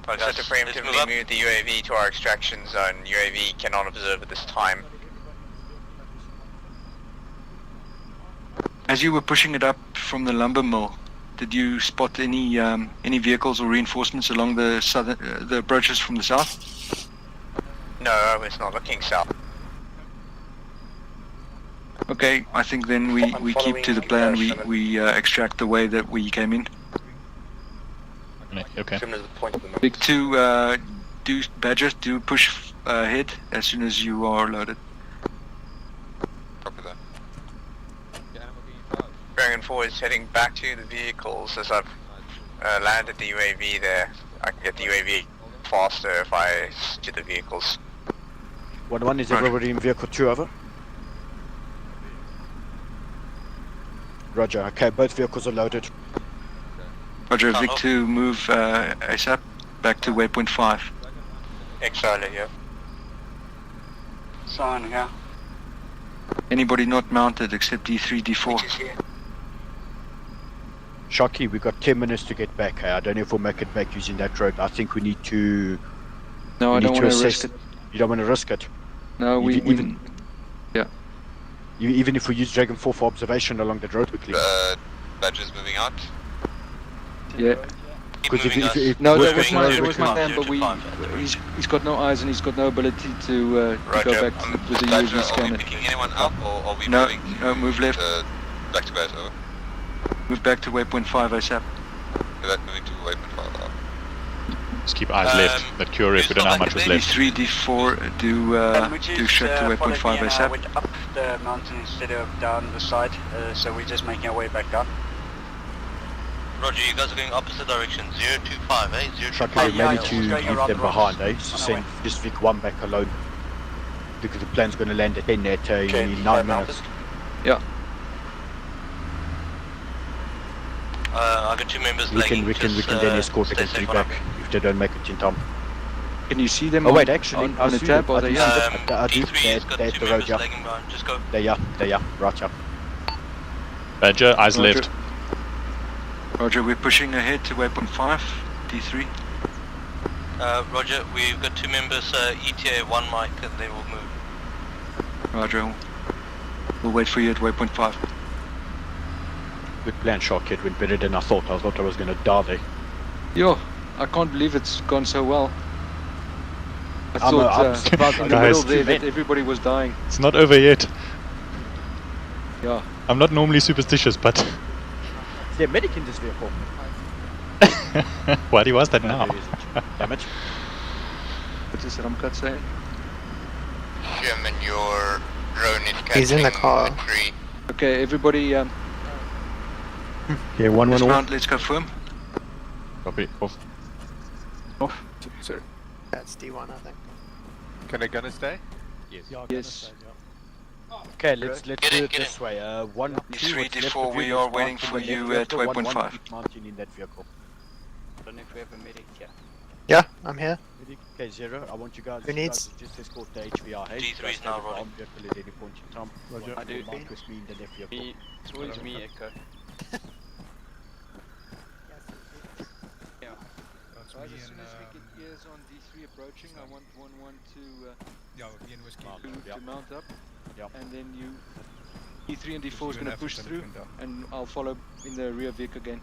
Set to Let's move preemptively up. move the UAV to our extraction zone. UAV cannot observe at this time. As you were pushing it up from the lumber mill, did you spot any vehicles or reinforcements along the southern the approaches from the south? No, it's not looking south. Okay, I think then we keep to the plan. We extract the way that we came in. Okay. Similar to the point of the map. Big 2, do Badger, do push ahead as soon as you are loaded. Copy that. Dragon 4 is heading back to the vehicles as I've landed the UAV there. I can get the UAV faster if I to the vehicles. 1-1, is everybody in vehicle 2 over? Roger, okay, both vehicles are loaded. Roger, Vic 2, move ASAP back to waypoint 5. X-Riley here. Sign, yeah. Anybody not mounted except D3, D4? Shocky, we've got 10 minutes to get back. I don't know if we'll make it back using that road. I think we need to... No, we I need don't to want to assess risk it. You don't want to risk it? No, yeah. Even if we use Dragon 4 for observation along the road quickly. Badger's moving out. Yeah. Because if No, worst that was case my, scenario, that we was my can't. plan, but he's got no eyes and he's got no ability to go back with the Badger, UAV are we scanner. picking anyone up or are we No, moving no, move left. back to base? Over. Move back to waypoint 5 ASAP. That moving to waypoint 5 out. Just keep eyes left. That cure if we don't know how much was left. D3, D4, do straight to waypoint 5 ASAP. went up the mountain instead of down the side, so we're just making our way back down. Roger, you guys are going opposite direction. 025, eh? 025. Shocky, we may need to leave them behind, eh? So send just Vic 1 back alone. Because the plane's going to land at 10 at 9 minutes. Yeah. I got 2 members We can lagging. then escort the three back if they don't make it in time. Can you see them Oh wait, on, actually, on the tab? Or I they do. I do. They're at the road, yeah. Just go. They are, right, yeah. Badger, eyes left. Roger, we're pushing ahead to waypoint 5, D3. Roger, we've got 2 members, ETA 1 mic, and they will move. Roger, we'll wait for you at waypoint 5. Good plan, Shark. It went better than I thought. I thought I was going to die there. Yo, I can't believe it's gone so well. I I'm thought surprised in I the got middle two there that men. everybody was dying. It's not over yet. Yeah. I'm not normally superstitious, but Is there a medic in this vehicle? why do you ask that now? Damn it. What is Ramkat saying? German, your drone is catching He's in the car. tree. Okay, everybody, Okay, 1-1 dismount, off. let's go firm. Copy. Off. Sorry. That's D1, I think. Can I gonna stay? Yes. Yes. Okay, let's do it this way. 1, 2, D3, what's left D4, of we you are is waiting marked in for the you left at vehicle, waypoint 1-1 5. keep mounting in that vehicle. Don't know if we have a medic here. Yeah, I'm here. Okay, 0. I want you guys, Who needs? to just escort the HVR. Hey, D3 you guys is now have an rolling. armed vehicle at any point in time. Roger. I do. Mark with me in the left vehicle. Me, it's always me, Echo. Guys, That's as me soon and as we get ears on D3 approaching, I want 1-1 yeah, me and Whiskey. to mount up. Yep. And then you, D3 and D4 is going to have push to through, window. and I'll follow in the rear vehicle again.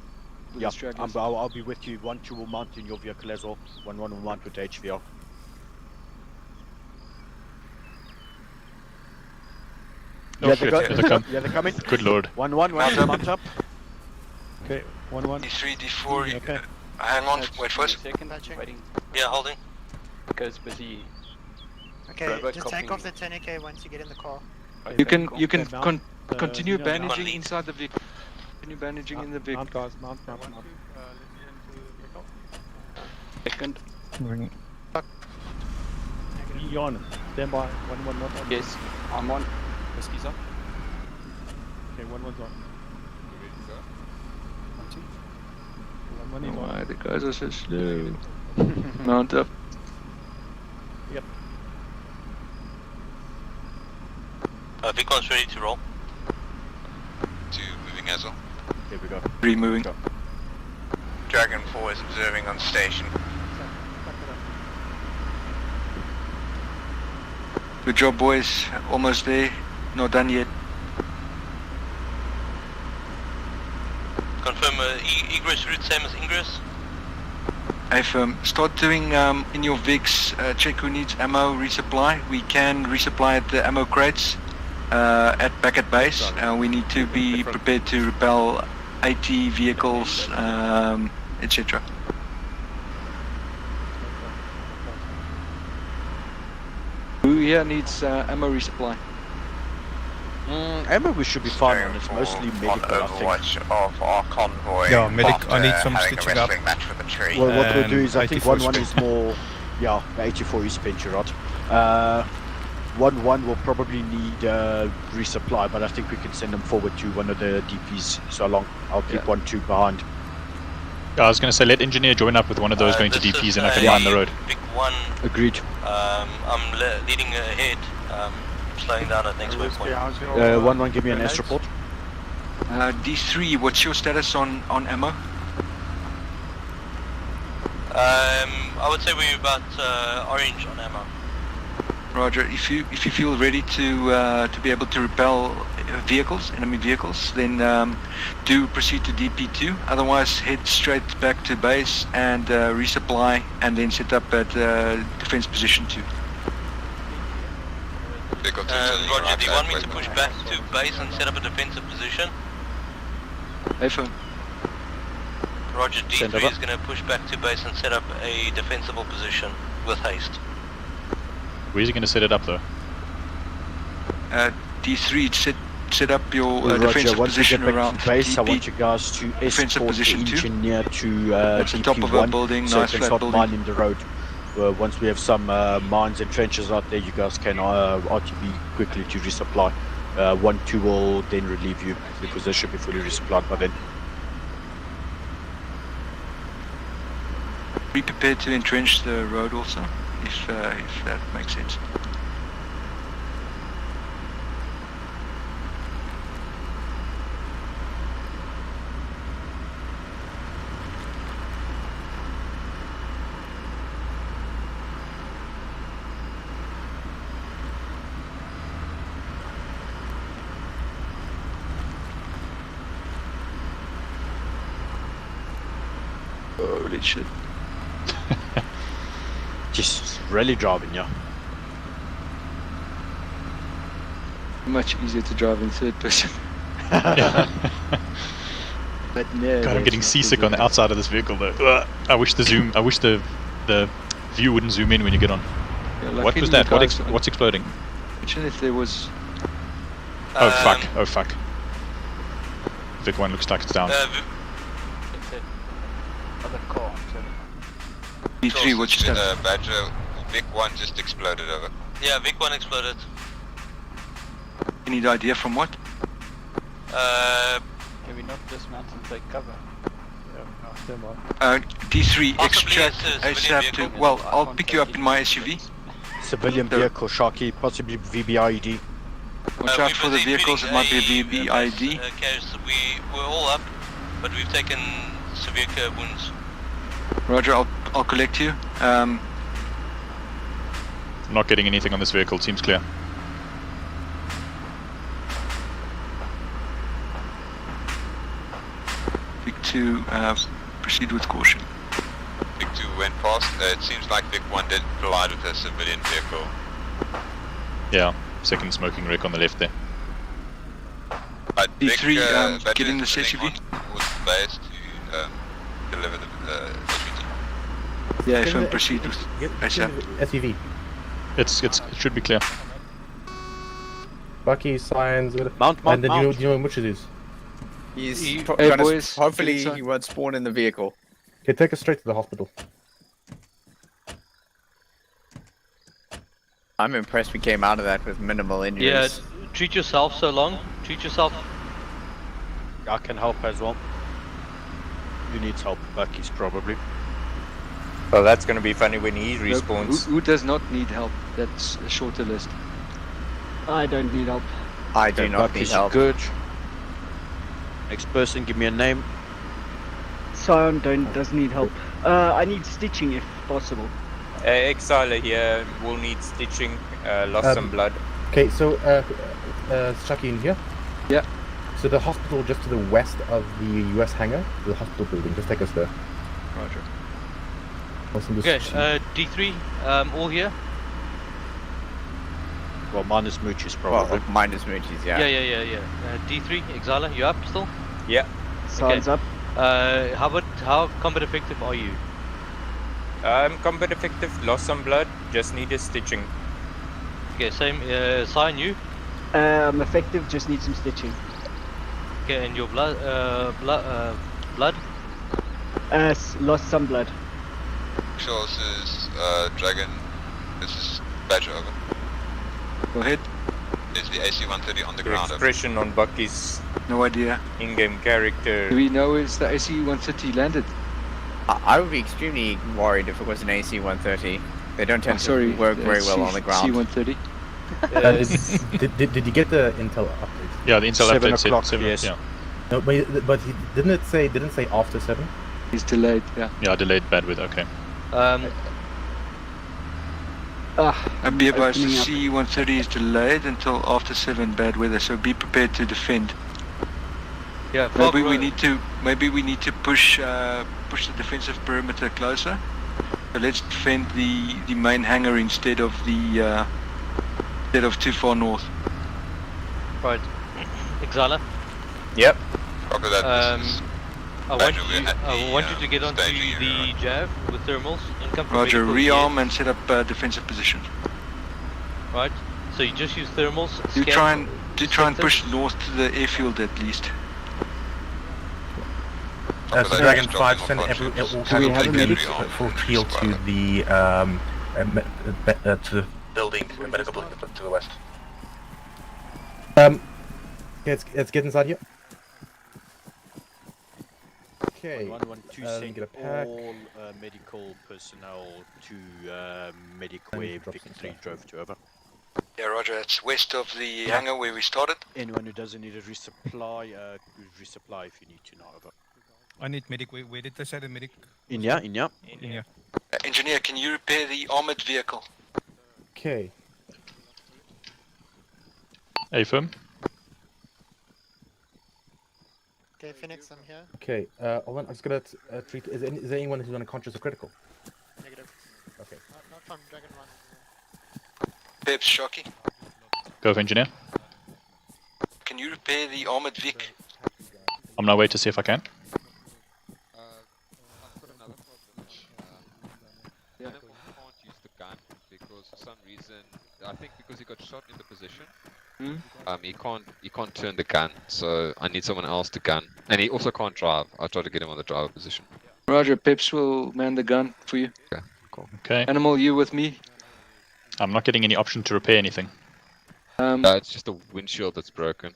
With Yeah, the stragglers. I'll be with you. 1, 2 will mount in your vehicle as well. 1, 1 will mount with the HVR. Oh shit, here they come. Yeah, they're coming. Good lord. 1, 1, mount up. Okay, 1-1. D3, D4, Okay. hang on, That's wait first. Second, Patching. waiting. Yeah, holding. Echo's busy. Okay, Robot just take off copying. the 10AK once you get in the car. You can Okay, mount, continue mount. bandaging inside the vehicle. Continue bandaging in the vehicle. Mount, guys, mount. Second. Eon, stand by. 1-1 not on. Yes, I'm on. Whiskey's up. Okay, 1-1's on. 1-1 is Why on. the guys are so slow. Mount up. Yep. Vic 1's ready to roll. 2 moving as well. Here we go. 3 moving. Dragon 4 is observing on station. Good job, boys. Almost there. Not done yet. Confirm egress route same as ingress. Hey, firm. Start doing in your VIX, check who needs ammo resupply. We can resupply at the ammo crates back at base. We need to be prepared to repel AT vehicles, etc. Who here needs ammo resupply? Ammo we should be fine on. It's mostly On medical, I think. overwatch of our convoy. Yeah, medic, after I need some having a stitching up. wrestling match with a tree. Well, what we'll do And is I think 84 1-1 is more, yeah, the 84 is spent, you're right. 1-1 will probably need resupply, but I think we can send them forward to one of the DPs so long. I'll keep 1-2 behind. Yeah, I was going to say let engineer join up with one of those going to This DPs is and I can a line the road. Vic 1, Agreed. I'm leading ahead, slowing down at next waypoint. 1-1, give me an S report. D3, what's your status on ammo? I would say we're about orange on ammo. Roger. If you feel ready to be able to repel vehicles, enemy vehicles, then do proceed to DP2. Otherwise, head straight back to base and resupply, and then set up at defense position 2. Roger, do you want me to push back to base and set up a defensive position? Hey, phone. Roger, Send D3 over. is going to push back to base and set up a defensible position with haste. Where's he going to set it up though? D3, set up your Roger, defensive once we position get back around to base, I DP. want you guys to Defensive escort the position 2. engineer to That's the top of a DP1 building, so nice it can flat start building. mining the road. Once we have some mines and trenches out there, you guys can RTB quickly to resupply. 1-2 will then relieve you because they should be fully resupplied by then. Be prepared to entrench the road also, if that makes sense. Holy shit. Just rally driving, yeah. Much easier to drive in third person. But no, God, I'm getting seasick on the outside of this vehicle though. Ugh. I wish the view wouldn't zoom in when you get on. Yeah, What was that? What's exploding? Imagine if there was... Oh fuck, oh fuck. Vic 1 looks like it's down. D3, what you said? Badger, Vic 1 just exploded over. Yeah, Vic 1 exploded. Any idea from what? Can we not dismount and take cover? D3, Possibly extract it's a civilian ASAP to... vehicle. Well, I'll pick you up in my SUV. Civilian vehicle, Sharky, possibly VBID. Watch out for the vehicles, it might be a VBID. We're all up, but we've taken severe wounds. Roger, I'll collect you. I'm not getting anything on this vehicle, seems clear. Vic 2, proceed with caution. Vic 2 went past. It seems like Vic 1 did collide with a civilian vehicle. Yeah, second smoking wreck on the left there. But D3, Vic, get in the SUV. Was placed to deliver the SUV. Yeah, if I proceed with ASAP. SUV. It should be clear. Bucky, signs, Mount, and then do you know which it is? He's boys, hopefully he won't spawn in the vehicle. Okay, take us straight to the hospital. I'm impressed we came out of that with minimal injuries. Yeah, treat yourself so long. Treat yourself. I can help as well. You need help, Bucky's probably. Well, that's going to be funny when he respawns. Who does not need help? That's a shorter list. I don't need help. I do not need Bucky's help. good. Next person, give me a name. Sion doesn't need help. I need stitching if possible. Exiler here will need stitching, lost some blood. Okay, so Chucky in here? Yeah. So the hospital just to the west of the US hangar, the hospital building, just take us there. Roger. Awesome. Okay, D3, all here? Well, minus Moochie's probably. Well, minus Moochie's, yeah. Yeah. D3, Exiler, you up still? Yeah. Sion's up. How combat effective are you? Combat effective, lost some blood, just needed stitching. Okay, same, Sion, you? I'm effective, just need some stitching. Okay, and your blood? Lost some blood. Sure, this is Dragon. This is Badger, over. Go ahead. Is the AC-130 on the ground? Expression on Bucky's No idea. in-game character. Do we know is the AC-130 landed? I would be extremely worried if it was an AC-130. They don't tend to work very well on the ground. C-130. Did you get the intel update? Yeah, the intel 7 update o'clock, said 7, yes. yeah. No, but he didn't say after 7. He's delayed, yeah. Yeah, delayed bandwidth, okay. I'd be advised the C-130 is delayed until after 7 bad weather, so be prepared to defend. Yeah, maybe we need to push the defensive perimeter closer. So let's defend the main hangar instead of too far north. Right. Exiler? Yep. Copy that. I want you to get onto the JAV with thermals and come from Roger, medical rearm and set up defensive positions. Right. So you just use thermals. Do try and push north to the airfield at least. So Dragon 5 send all kinds of medics full kill to the to building, the medical building to the west. Let's get inside here. Okay. 112 get a pack. all medical personnel to medic where Vic 3 drove to, over. Yeah, Roger. It's west of the hangar where we started. Anyone who doesn't need a resupply, resupply if you need to now, over. I need medic. Where did they say the medic? In here. Engineer, can you repair the armored vehicle? Okay. A-firm. Okay, Phoenix, I'm here. Okay, I'm just gonna treat. Is there anyone who's unconscious or critical? Negative. Okay. Not from Dragon 1. PEPS, Shocky. Go for engineer. Can you repair the armored Vic? On my way to see if I can. I've got another problem. Animal can't use the gun because for some reason, I think because he got shot in the position, he can't turn the gun. So I need someone else to gun, and he also can't drive. I tried to get him on the driver position. Roger, Peps will man the gun for you. Okay, cool. Okay. Animal, you with me? I'm not getting any option to repair anything. It's just a windshield that's broken.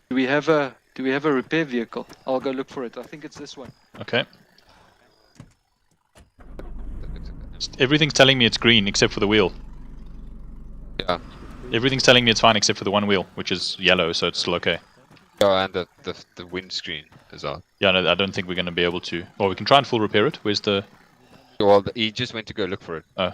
Do we have a repair vehicle? I'll go look for it. I think it's this one. Okay. Everything's telling me it's green except for the wheel. Yeah. Everything's telling me it's fine except for the one wheel, which is yellow, so it's still okay. Oh, and the windscreen is out. Yeah, no, I don't think we're going to be able to. Well, we can try and full repair it. Where's the... Well, he just went to go look for it. Oh.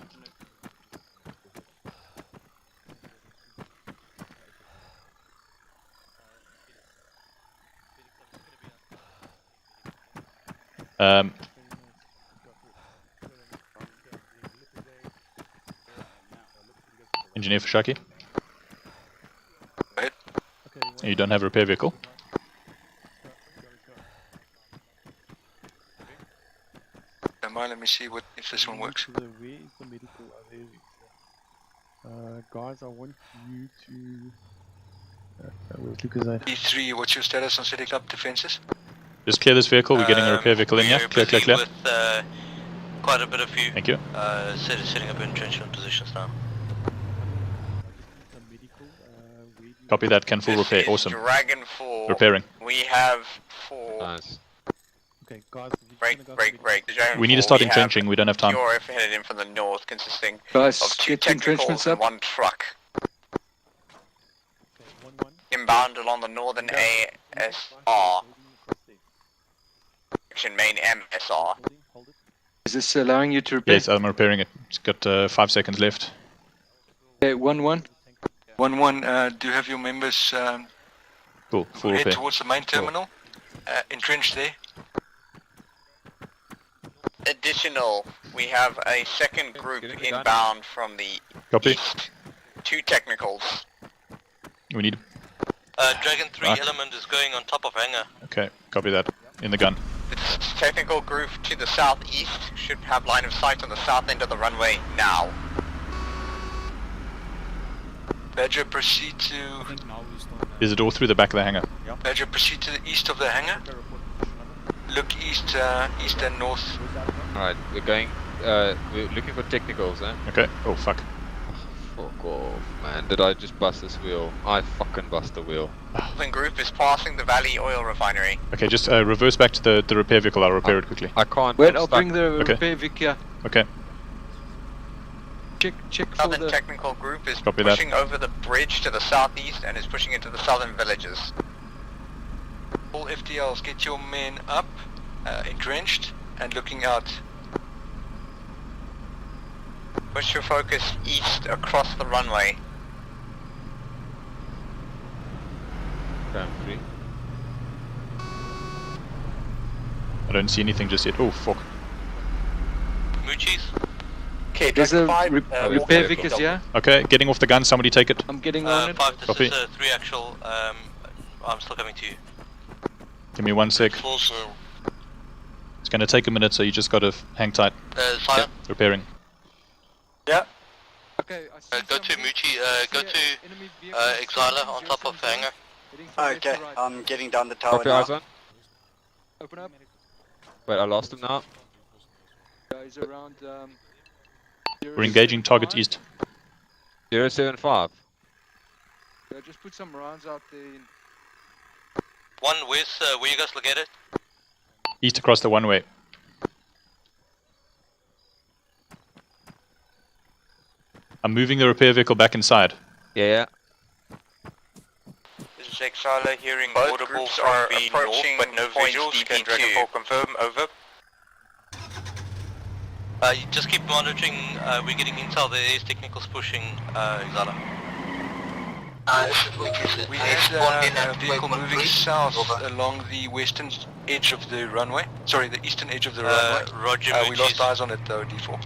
Engineer for Shaki? Go ahead. You don't have a repair vehicle? Don't mind, let me see if this one works. Where is the medical? Guys, I want you to... where's Lucas at? E3, what's your status on setting up defenses? Just clear this vehicle, we're getting a repair vehicle in, yeah? Clear, clear, clear. With quite a bit of you. Thank you. Setting up entrenchment positions now. Copy that, can full repair, awesome. Dragon 4. Repairing. We have 4. Nice. Okay, guys. Break. The Dragon We need to 4, start we entrenching, have we don't have time. Pure F headed in from the north, consisting Guys, of 2 get the entrenchments technicals and up. 1 truck. Inbound along the northern ASR. Section main MSR. Is this allowing you to repair? Yes, I'm repairing it. It's got 5 seconds left. Okay, 1-1. 1-1, do you have your members Cool, full head repair. towards the main terminal? Entrenched there? Additional, we have a second group inbound from the Copy. east. 2 technicals. We need... Dragon 3 Ah. element is going on top of hangar. Okay, copy that. In the gun. The technical group to the southeast should have line of sight on the south end of the runway now. Badger, proceed to... Is it all through the back of the hangar? Badger, proceed to the east of the hangar. Look east, east and north. Alright, we're looking for technicals, eh? Okay, oh fuck. Fuck off, man. Did I just bust this wheel? I fucking bust the wheel. The group is passing the Valley Oil Refinery. Okay, just reverse back to the repair vehicle, I'll repair it quickly. I can't. Wait, I'm I'll stuck. bring the Okay. repair Vic here. Okay. Check for Southern the... technical group is Copy that. pushing over the bridge to the southeast and is pushing into the southern villages. All FTLs, get your men up, entrenched, and looking out. Push your focus east across the runway. Down 3. I don't see anything just yet. Oh fuck. Moochies. Okay, There's a Dragon 5, repair Vic is here. Okay, getting off the gun, somebody take it. I'm getting on it. 5, this Copy. is 3 actual. I'm still coming to you. Give me 1 sec. Also, It's gonna take a minute, so you just gotta hang tight. Silent. Repairing. Yeah. Okay, Go to Moochie, go to Exiler on top of hangar. Okay, I'm getting down the tower Copy, now. eyes on. Open up. Wait, I lost him now. Guys around... We're engaging targets east. 075. just put some rounds out there. 1, where you guys located? East across the one way. I'm moving the repair vehicle back inside. Yeah. This is Exala hearing Both audible groups from are the north, approaching but no points visuals. Can DP2. Dragon 4 confirm? Over. You just keep monitoring, we're getting intel, there is technicals pushing Exala. We had a vehicle moving south along the western edge of the runway. Sorry, the eastern edge of the runway. Roger, we lost eyes on it though, D4.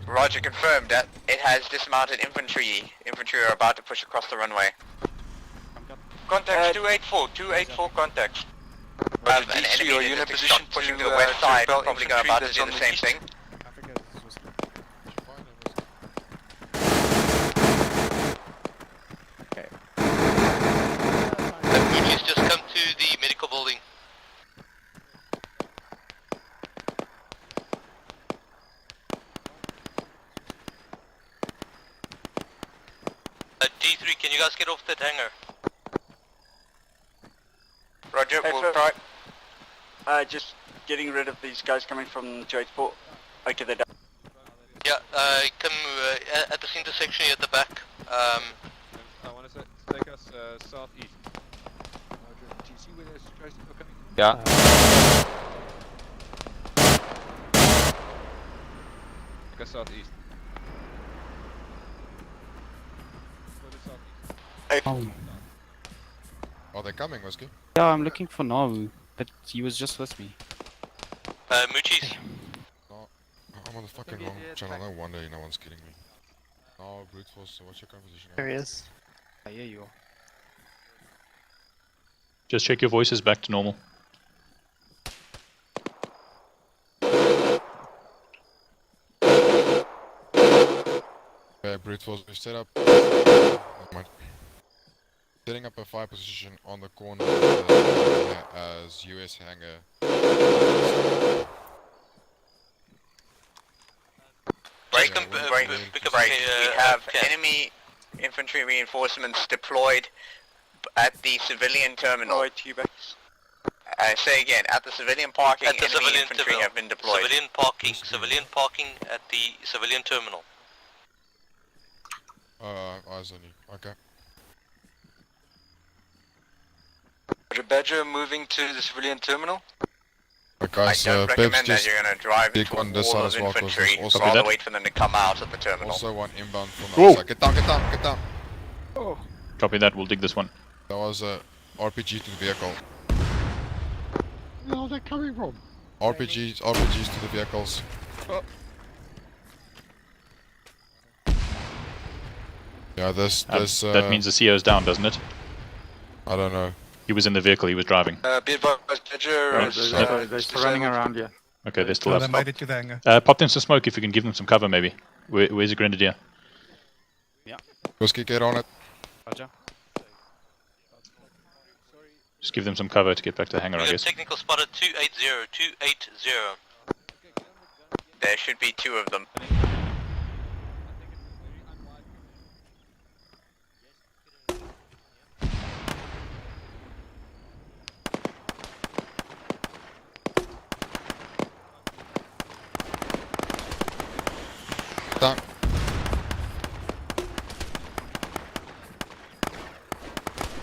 Roger, confirmed that it has dismounted infantry. Infantry are about to push across the runway. Contacts 284 contacts. An enemy are you in a position pushing to the west side, probably about to do the same thing. Please just come to the medical building. D3, can you guys get off that hangar? Roger, we'll try. Just getting rid of these guys coming from Joysport. Okay, they're done. Yeah, come at this intersection here at the back. I want to take us southeast. Do you see where those traces are coming? Yeah. Take us southeast. Are they coming, Whiskey? Yeah, I'm looking for Navu, but he was just with me. Moochies. No, I'm on the fucking wrong channel. No wonder no one's kidding me. No, brute force. So what's your current position? There he is. I hear you. Just check your voices back to normal. Okay, brute force. We set up. Setting up a fire position on the corner of the as US hangar. Break. We have enemy infantry reinforcements deployed at the civilian terminal. Say again, at the civilian parking, At the enemy civilian infantry terminal. have been deployed. Civilian parking at the civilian terminal. Eyes on you. Okay. Roger, Badger moving to the civilian terminal. Guys, I don't recommend PEPS that just you're going to drive dig into a on this wall side of as well, 'cause infantry there's also rather wait for them to come out at the terminal. Also one inbound from the Whoa. other side. Get down, get down, get down. Oh. Copy that, we'll dig this one. That was a RPG to the vehicle. Where are they coming from? RPGs to the vehicles. Oh. Yeah, that means the CO's down, doesn't it? I don't know. He was in the vehicle, he was driving. Be advised, Badger. They're still running around here. Okay, they're still Oh, up. they made it to the hangar. Pop them some smoke if you can give them some cover, maybe. Where's the Grenadier? Yeah. Whiskey, get on it. Roger. Just give them some cover to get back to the hangar, I guess. Technical spotted 280. There should be two of them. Down.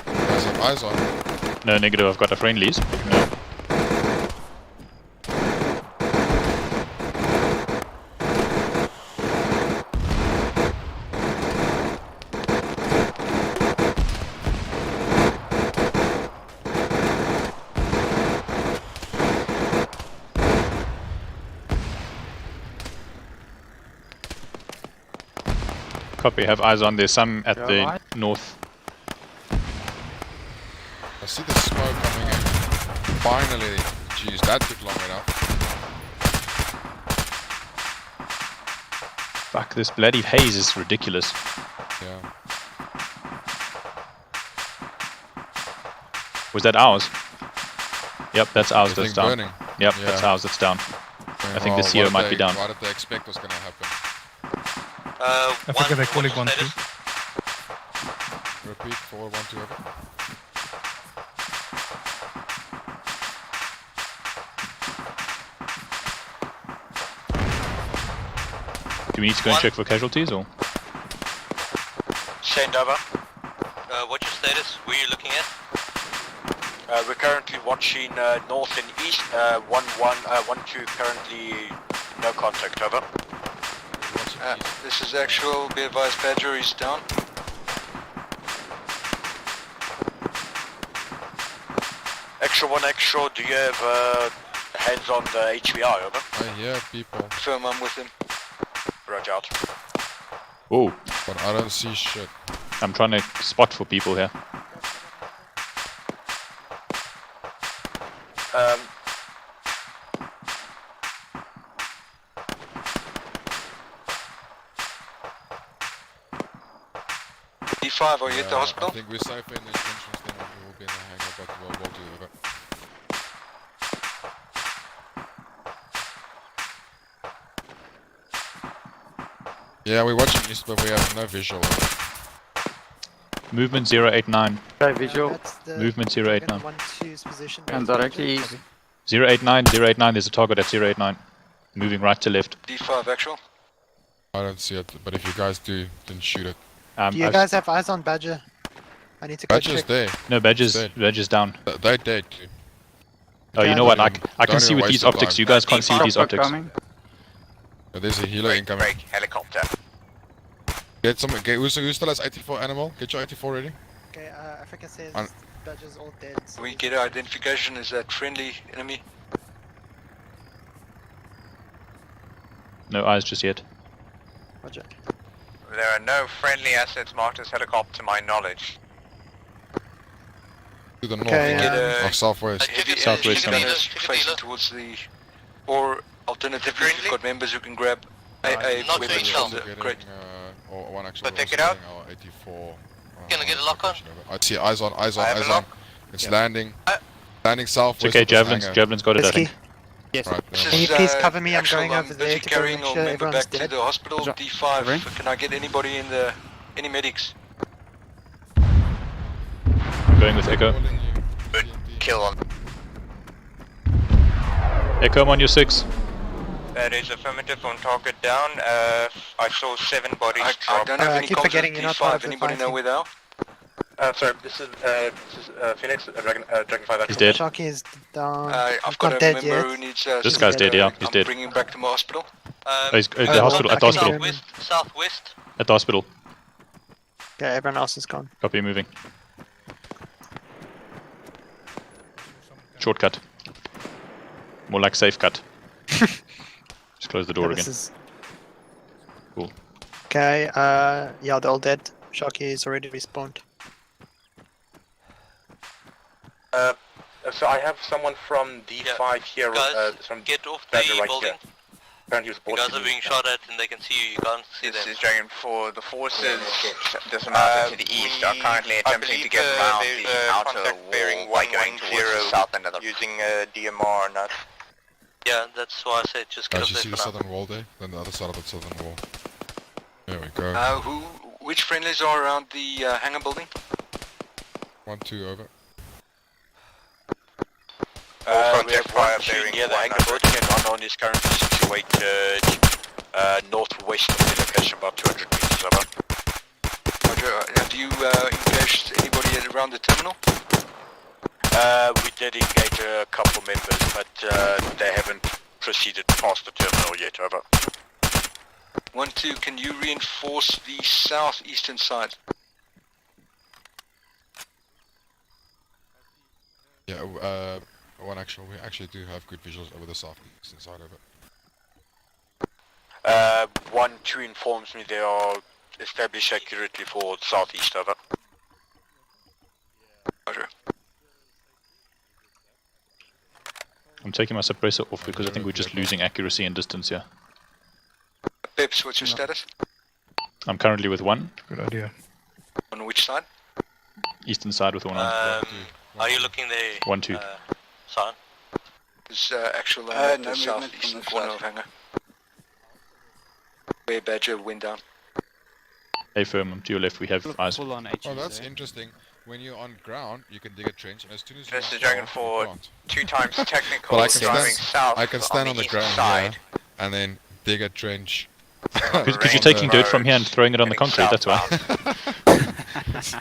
Guys have eyes on. No, negative, I've got a friendlies. No. Copy, have eyes on. There's some at the north. I see the smoke coming in. Finally, jeez, that took long enough. Fuck, this bloody haze is ridiculous. Yeah. Was that ours? Yep, that's ours The that's thing down. burning? Yep, Yeah. that's ours that's down. I think the What CO did might be they- down. What did they expect was going to happen? I forget they call it 1-2. Repeat, 4-1-2 over. Do we need to go and check for casualties or? Send over. What's your status? Where are you looking at? We're currently watching north and east. 1-1-1-2 currently no contact, over. This is actual. Be advised, Badger is down. Extra 1 extra, do you have hands on the HVI, over? I hear people. Firm, I'm with him. Roger out. Oh. But I don't see shit. I'm trying to spot for people here. D5, are you at the hospital? I think we're safer in the entrenchments than we will be in the hangar, but we'll do it. Yeah, we're watching east, but we have no visual. Movement 089. Okay, visual. Movement 089. Position. And directly east. 089, 089, there's a target at 089. Moving right to left. D5 actual. I don't see it, but if you guys do, then shoot it. Do you guys have eyes on Badger? I need to go Badger's check. there. No, Badger's down. They're dead, dude. Oh, you know what? I can see with these optics. You guys can't see these optics. There's a healer incoming. Break, helicopter. Get some. Who still has 84 animal? Get your 84 ready. Okay, Africa says Badger's all dead. So We get identification, is that friendly enemy? No eyes just yet. Roger. There are no friendly assets marked as helicopter to my knowledge. To the north, Okay, or southwest. Southwest. Facing towards the... Or alternatively, if you've got members who can grab a weapon from the crate. Or one actually. But take it out. 84. Can I get a lock on? I see eyes on. It's landing. Landing southwest. It's okay, Javelin's got it, I think. Yes. Right, Can you please cover me? I'm going over there busy to carrying make or sure member everyone's back to dead. the hospital. D5. Can I get anybody in the... Any medics? I'm going with Echo. Kill on. Echo, I'm on your 6. That is affirmative on target down. I saw 7 bodies I drop. don't have any keep comms forgetting with you're not part of D5. the Anybody know fighting. where they are? Sorry, this is Phoenix, Dragon 5 He's dead. Sharky is down. I've He's got not a dead member yet. who needs... This guy's dead, yeah, he's I'm dead. bringing him back to my hospital. Oh, he's at the hospital, at the hospital. Southwest. At the hospital. Okay, everyone else is gone. Copy, moving. Shortcut. More like safe cut. Just close the door again. Cool. Okay, yeah, they're all dead. Sharky is already respawned. So I have someone from D5 here. From Get off Badger the right building. here. Apparently You guys are being shot at and they can see you. You can't see them. This is Dragon 4. The forces dismounted to the east are currently attempting to get around the outer wall by going towards the south end of the... Using DMR or not. Yeah, that's why I said just get Guys, up you there see the for now. southern wall there? Then the other side of the southern wall. There we go. Which friendlies are around the hangar building? 1, 2, over. We have one bearing near the hangar building and unknown is currently situated northwest of the location, about 200 meters over. Roger, have you engaged anybody around the terminal? We did engage a couple members, but they haven't proceeded past the terminal yet, over. 1, 2, can you reinforce the southeastern side? Yeah, one actual. We actually do have good visuals over the southeastern side of it. 1, 2 informs me they are established accurately for southeast, over. Roger. I'm taking my suppressor off because I think we're just losing accuracy and distance here. PEPS, what's your status? I'm currently with 1. Good idea. On which side? Eastern side with 1 on. Are you looking there? 1, 2. Son? Is actual at no the movement southeastern from the corner south. of hangar. Where Badger went down. A firm, to your left, we have eyes. Full on Oh, that's interesting. When you're on ground, you can dig a trench, and as soon as you This is Dragon 4, 2 times technical, But I can driving stand, south I can stand on the east ground side. here, and then dig a trench. Because you're taking dirt from here and throwing it on the concrete, that's why.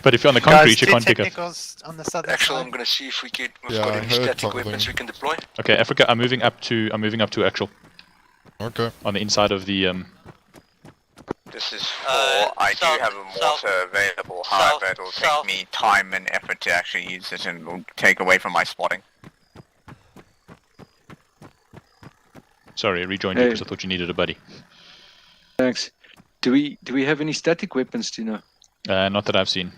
But if you're on the concrete, you can't dig it. On the southern Actually, side. I'm going to see if we've Yeah, got I any heard static something. weapons we can deploy. Okay, Africa, I'm moving up to actual. Okay. On the inside of the This is 4. I do have a mortar available, however it will take me time and effort to actually use it and will take away from my spotting. Sorry, I rejoined you because I thought you needed a buddy. Thanks. Do we have any static weapons, do you know? Not that I've seen.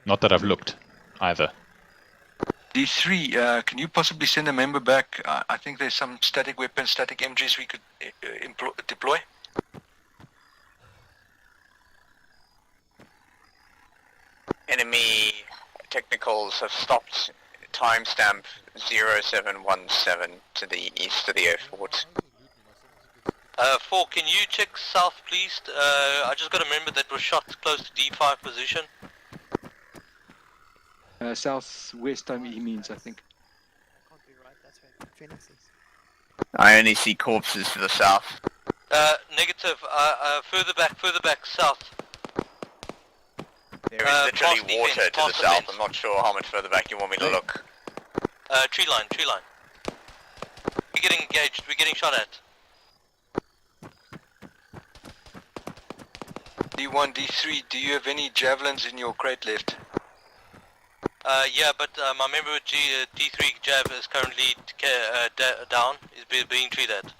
Not that I've looked, either. D3, can you possibly send a member back? I think there's some static weapons, static MGs we could deploy. Enemy technicals have stopped. Timestamp 0717 to the east of the airport. 4, can you check south, please? I just got a member that was shot close to D5 position. Southwest, he means, I think. I only see corpses to the south. Negative. Further back, south. There is literally water to the south. I'm not sure how much further back you want me to look. Tree line. We're getting engaged. We're getting shot at. D1, D3, do you have any javelins in your crate left? Yeah, but my member with D3 jab is currently down. Is being treated.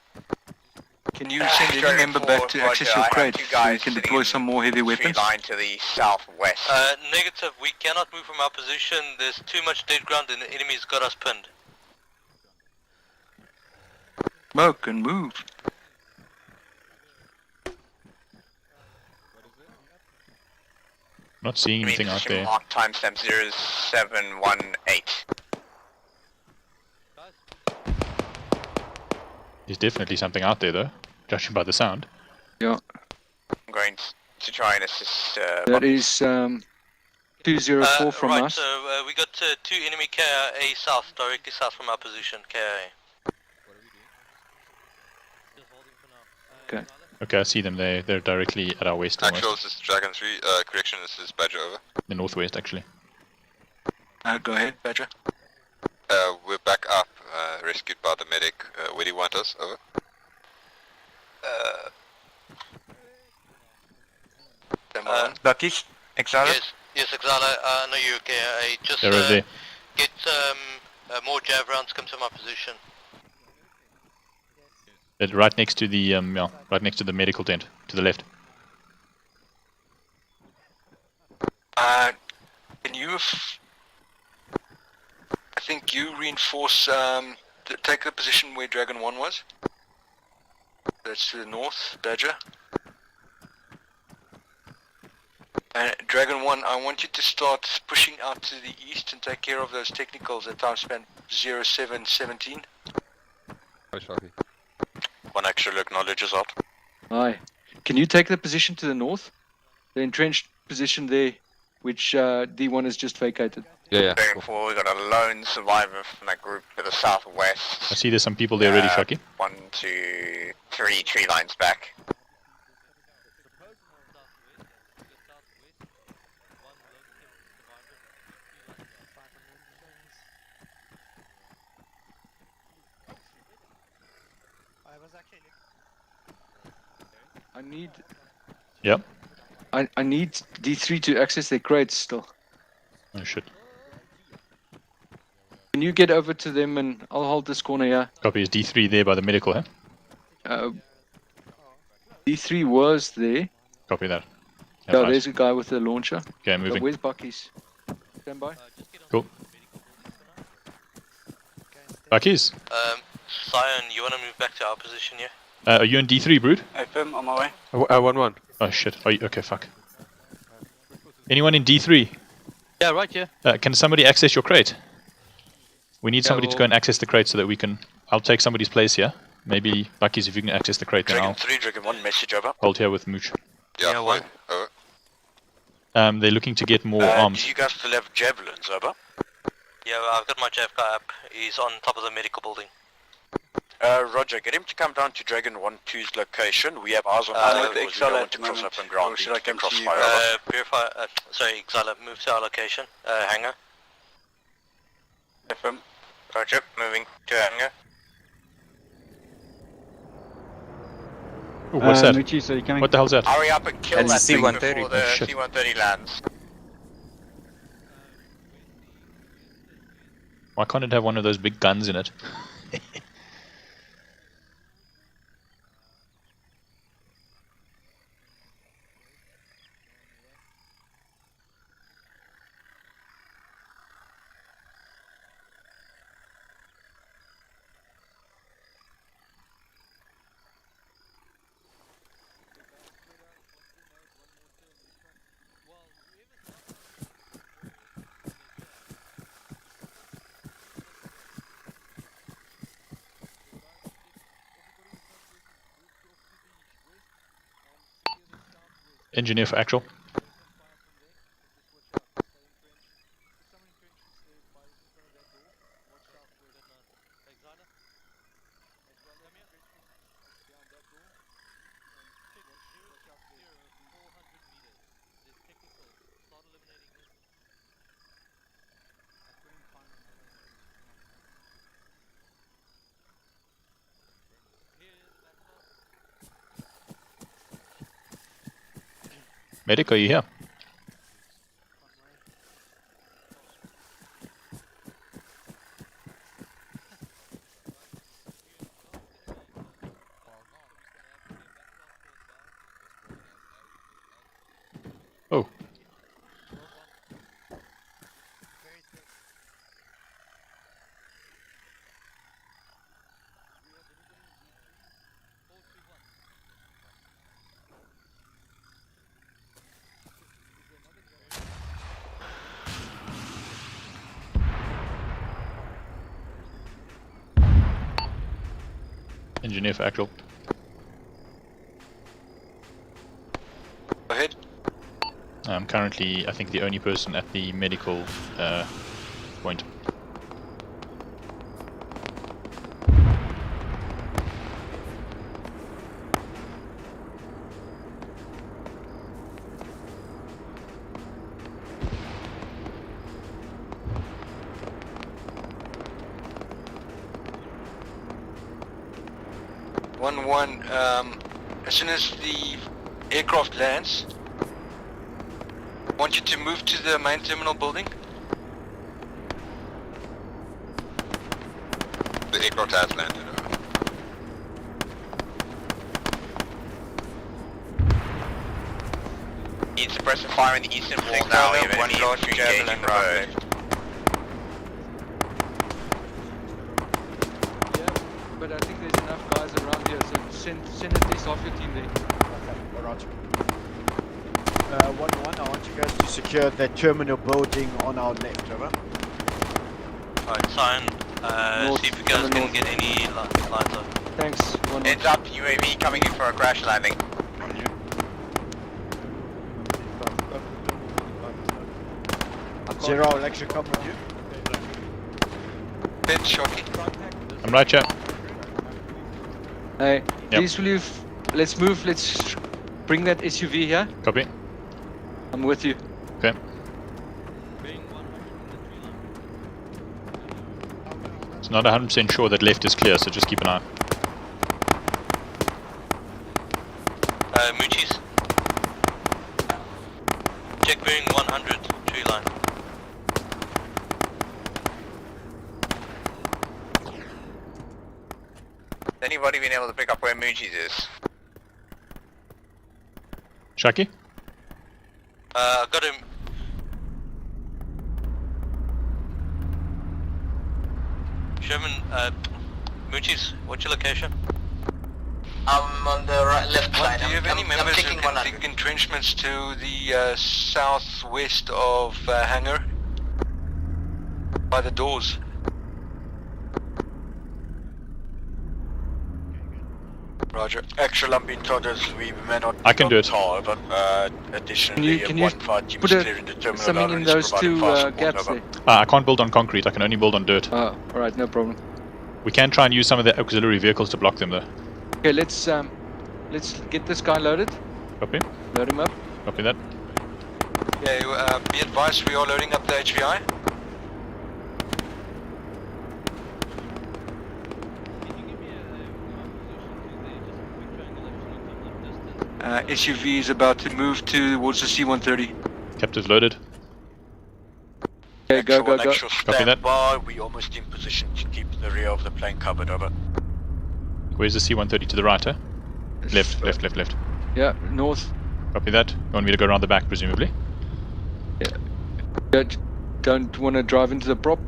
Can you send any member back to access your crate so we can deploy some more heavy weapons? Line to the southwest. Negative. We cannot move from our position. There's too much dead ground and the enemy's got us pinned. Smoke and move. Not seeing anything out there. Mark timestamp 0718. There's definitely something out there, though, judging by the sound. Yeah. I'm going to try and assist. That is 204 from right, us. So we got 2 enemy KIA south, directly south from our position, KIA. Okay. Okay, I see them. They're directly at our west. Actual, this is Dragon 3. Correction, this is Badger, over. The northwest, actually. Go ahead, Badger. We're back up, rescued by the medic. Where do you want us? Over. Buckies? Exala? Yes, Exala, I know you're okay. I just They're over there. get more jav rounds, come to my position. Right next to the right next to the medical tent, to the left. Can you? I think you reinforce. Take the position where Dragon 1 was. That's to the north, Badger. Dragon 1, I want you to start pushing out to the east and take care of those technicals at time span 0717. One actually acknowledges out. Aye. Can you take the position to the north? The entrenched position there, which D1 has just vacated. Yeah. Going forward, we got a lone survivor from that group to the southwest. I see there's some people there already, Shocky. 1, 2, 3 tree lines back. I need. Yep. I need D3 to access their crates still. Oh shit. Can you get over to them and I'll hold this corner here? Copy. Is D3 there by the medical, huh? D3 was there. Copy that. Yeah, there's a guy with a launcher. Okay, moving. Where's Bucky's? Stand by. Cool. Bucky's? Cyan, you want to move back to our position here? Are you in D3, Brood? Open, on my way. 1-1. Oh shit. Oh, okay, fuck. Anyone in D3? Yeah, right here. Can somebody access your crate? We need somebody to go and access the crate so that we can... I'll take somebody's place here. Maybe, Bucky's, if you can access the crate, then Dragon I'll 3, Dragon 1, message over. hold here with Mooch. Yeah, one. Over. They're looking to get more arms. Do you guys still have javelins, over? Yeah, I've got my jav guy up. He's on top of the medical building. Roger, get him to come down to Dragon 1-2's location. We have eyes on him. We don't want to cross open ground. Should I come to you? Purify, sorry, Exala, move to our location. Hangar. FM. Roger, moving to hangar. Ooh, what's that? Richie, so you coming? What the hell's that? Hurry up and kill That's that thing C-130. before the Oh, shit. C-130 lands. Why can't it have one of those big guns in it? Engineer for actual. Medic, are you here? Oh. Engineer for actual. Go ahead. I'm currently, I think, the only person at the medical point. As soon as the aircraft lands, I want you to move to the main terminal building. The aircraft has landed. Need suppressive fire in the eastern wall now. We have one infantry engaging the road. But I think there's enough guys around here, so send at least half your team there. Okay, roger. 1-1, I want you guys to secure the terminal building on our left, over. Alright, sign. See if you guys can get any lines up. Thanks. Heads up, UAV coming in for a crash landing. Zero, I'll actually come with you. Ben, Shocky. I'm right, chap. Hey, please will you, let's move, let's bring that SUV here. Copy. I'm with you. Okay. It's not 100% sure that left is clear, so just keep an eye. Moochies. Check bearing 100, tree line. Has anybody been able to pick up where Moochies is? Shaki? I got him. Sherman, Moochies, what's your location? I'm on the left side. Do you have any members who can dig entrenchments to the southwest of hangar? By the doors. Roger. Actual, I'm being told as we may not I can do it. tower, but additionally, Can you one fire team put is clearing the terminal something in and is those providing two fire support, gaps over. there? I can't build on concrete, I can only build on dirt. Oh, alright, no problem. We can try and use some of the auxiliary vehicles to block them though. Okay, let's get this guy loaded. Copy. Load him up. Copy that. Yeah, be advised we are loading up the HVI. SUV is about to move towards the C-130. Captives loaded. Okay, go, go, go. Copy that. By. We almost in position to keep the rear of the plane covered, over. Where's the C-130? To the right, eh? Left, left, left, left. Yeah, north. Copy that. You want me to go around the back, presumably? Yeah. Don't want to drive into the prop.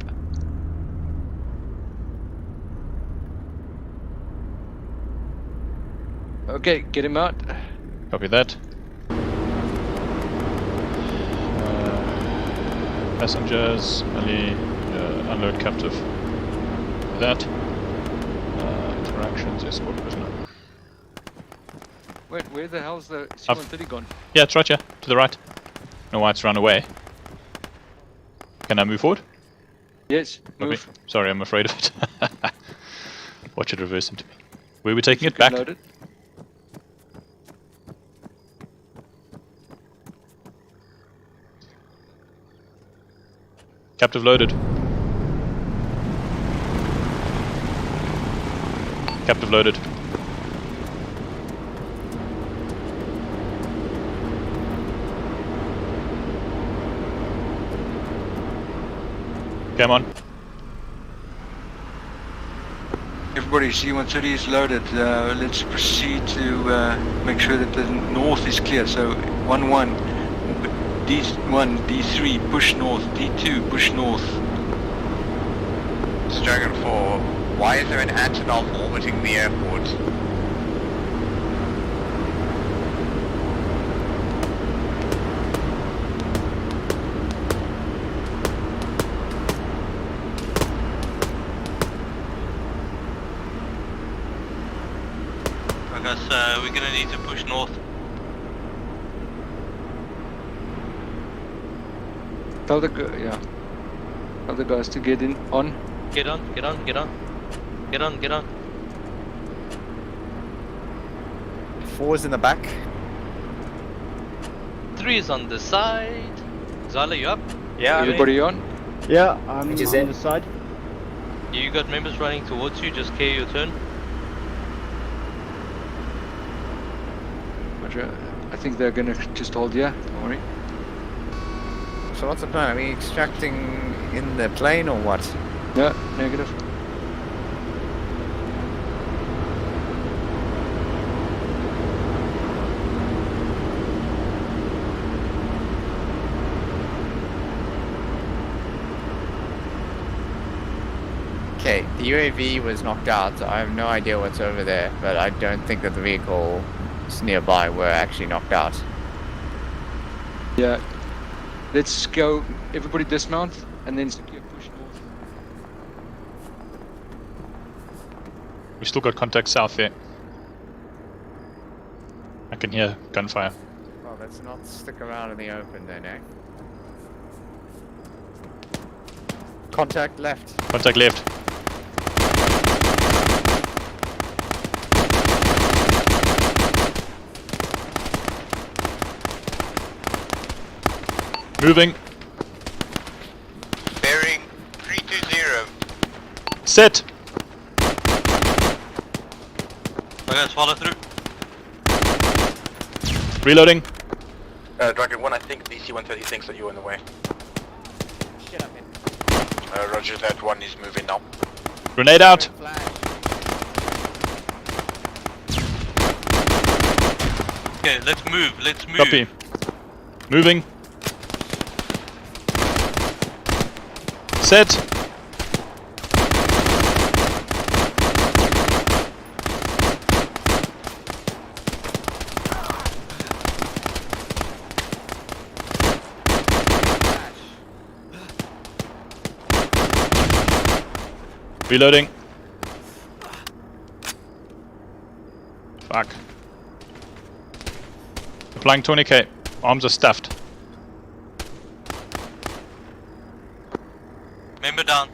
Okay, get him out. Copy that. Passengers, Ali, unload captive. That. Interactions, escort prisoner. Wait, where the hell's the C-130 gone? Yeah, it's right here, to the right. No, why it's run away. Can I move forward? Yes, move. Okay. Sorry, I'm afraid of it. Watch it reverse into me. Where are we taking it? Back? Loaded. Captive loaded. Captive loaded. Come on. Everybody, C-130 is loaded. Let's proceed to make sure that the north is clear. So 1-1, D1, D3, push north, D2, push north. It's Dragon 4. Why is there an Antonov orbiting the airport? I guess we're gonna need to push north. Tell the tell the guys to get in on. Get on, get on, get on. Get on, get on. 4's in the back. 3 is on the side. Zala, you up? Yeah. Everybody on? Yeah, I'm on the side. You got members running towards you, just care your turn. Roger. I think they're gonna just hold here, don't worry. So what's the plan? Are we extracting in the plane or what? No, negative. Okay, the UAV was knocked out, so I have no idea what's over there, but I don't think that the vehicles nearby were actually knocked out. Yeah. Let's go, everybody dismount, and then secure push north. We still got contact south there. I can hear gunfire. Well, let's not stick around in the open then, eh? Contact left. Contact left. Moving. Bearing 320. Set. Okay, swallow through. Reloading. Dragon 1, I think the C-130 thinks that you're in the way. Shut up, man. Roger, that one is moving now. Grenade out. Okay, let's move, let's move. Copy. Moving. Set. Reloading. Fuck. Applying 20k. Arms are stuffed. Member down.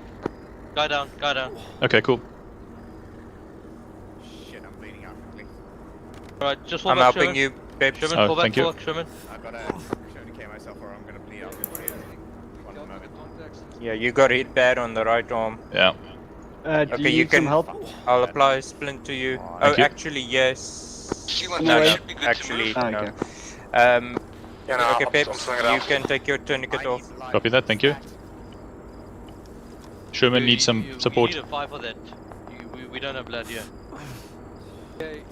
Guy down, guy down. Okay, cool. Shit, I'm bleeding out quickly. Alright, just fall I'm back, helping Sherman. you, Peps. Sherman, Oh, fall back, thank you. fall back, Sherman. I've got to 20k myself or I'm gonna bleed out. One moment. Yeah, you got hit bad on the right arm. Yeah. Do Okay, you you need some can. help? I'll apply a splint to you. Thank Oh, you. actually, yes. C1 No, should be good actually, to move. no. Yeah, no, Okay, I'm Peps, swinging it you out. can take your tourniquet off. Copy that, thank you. Sherman needs some support. You need a 5 for that. We don't have blood here.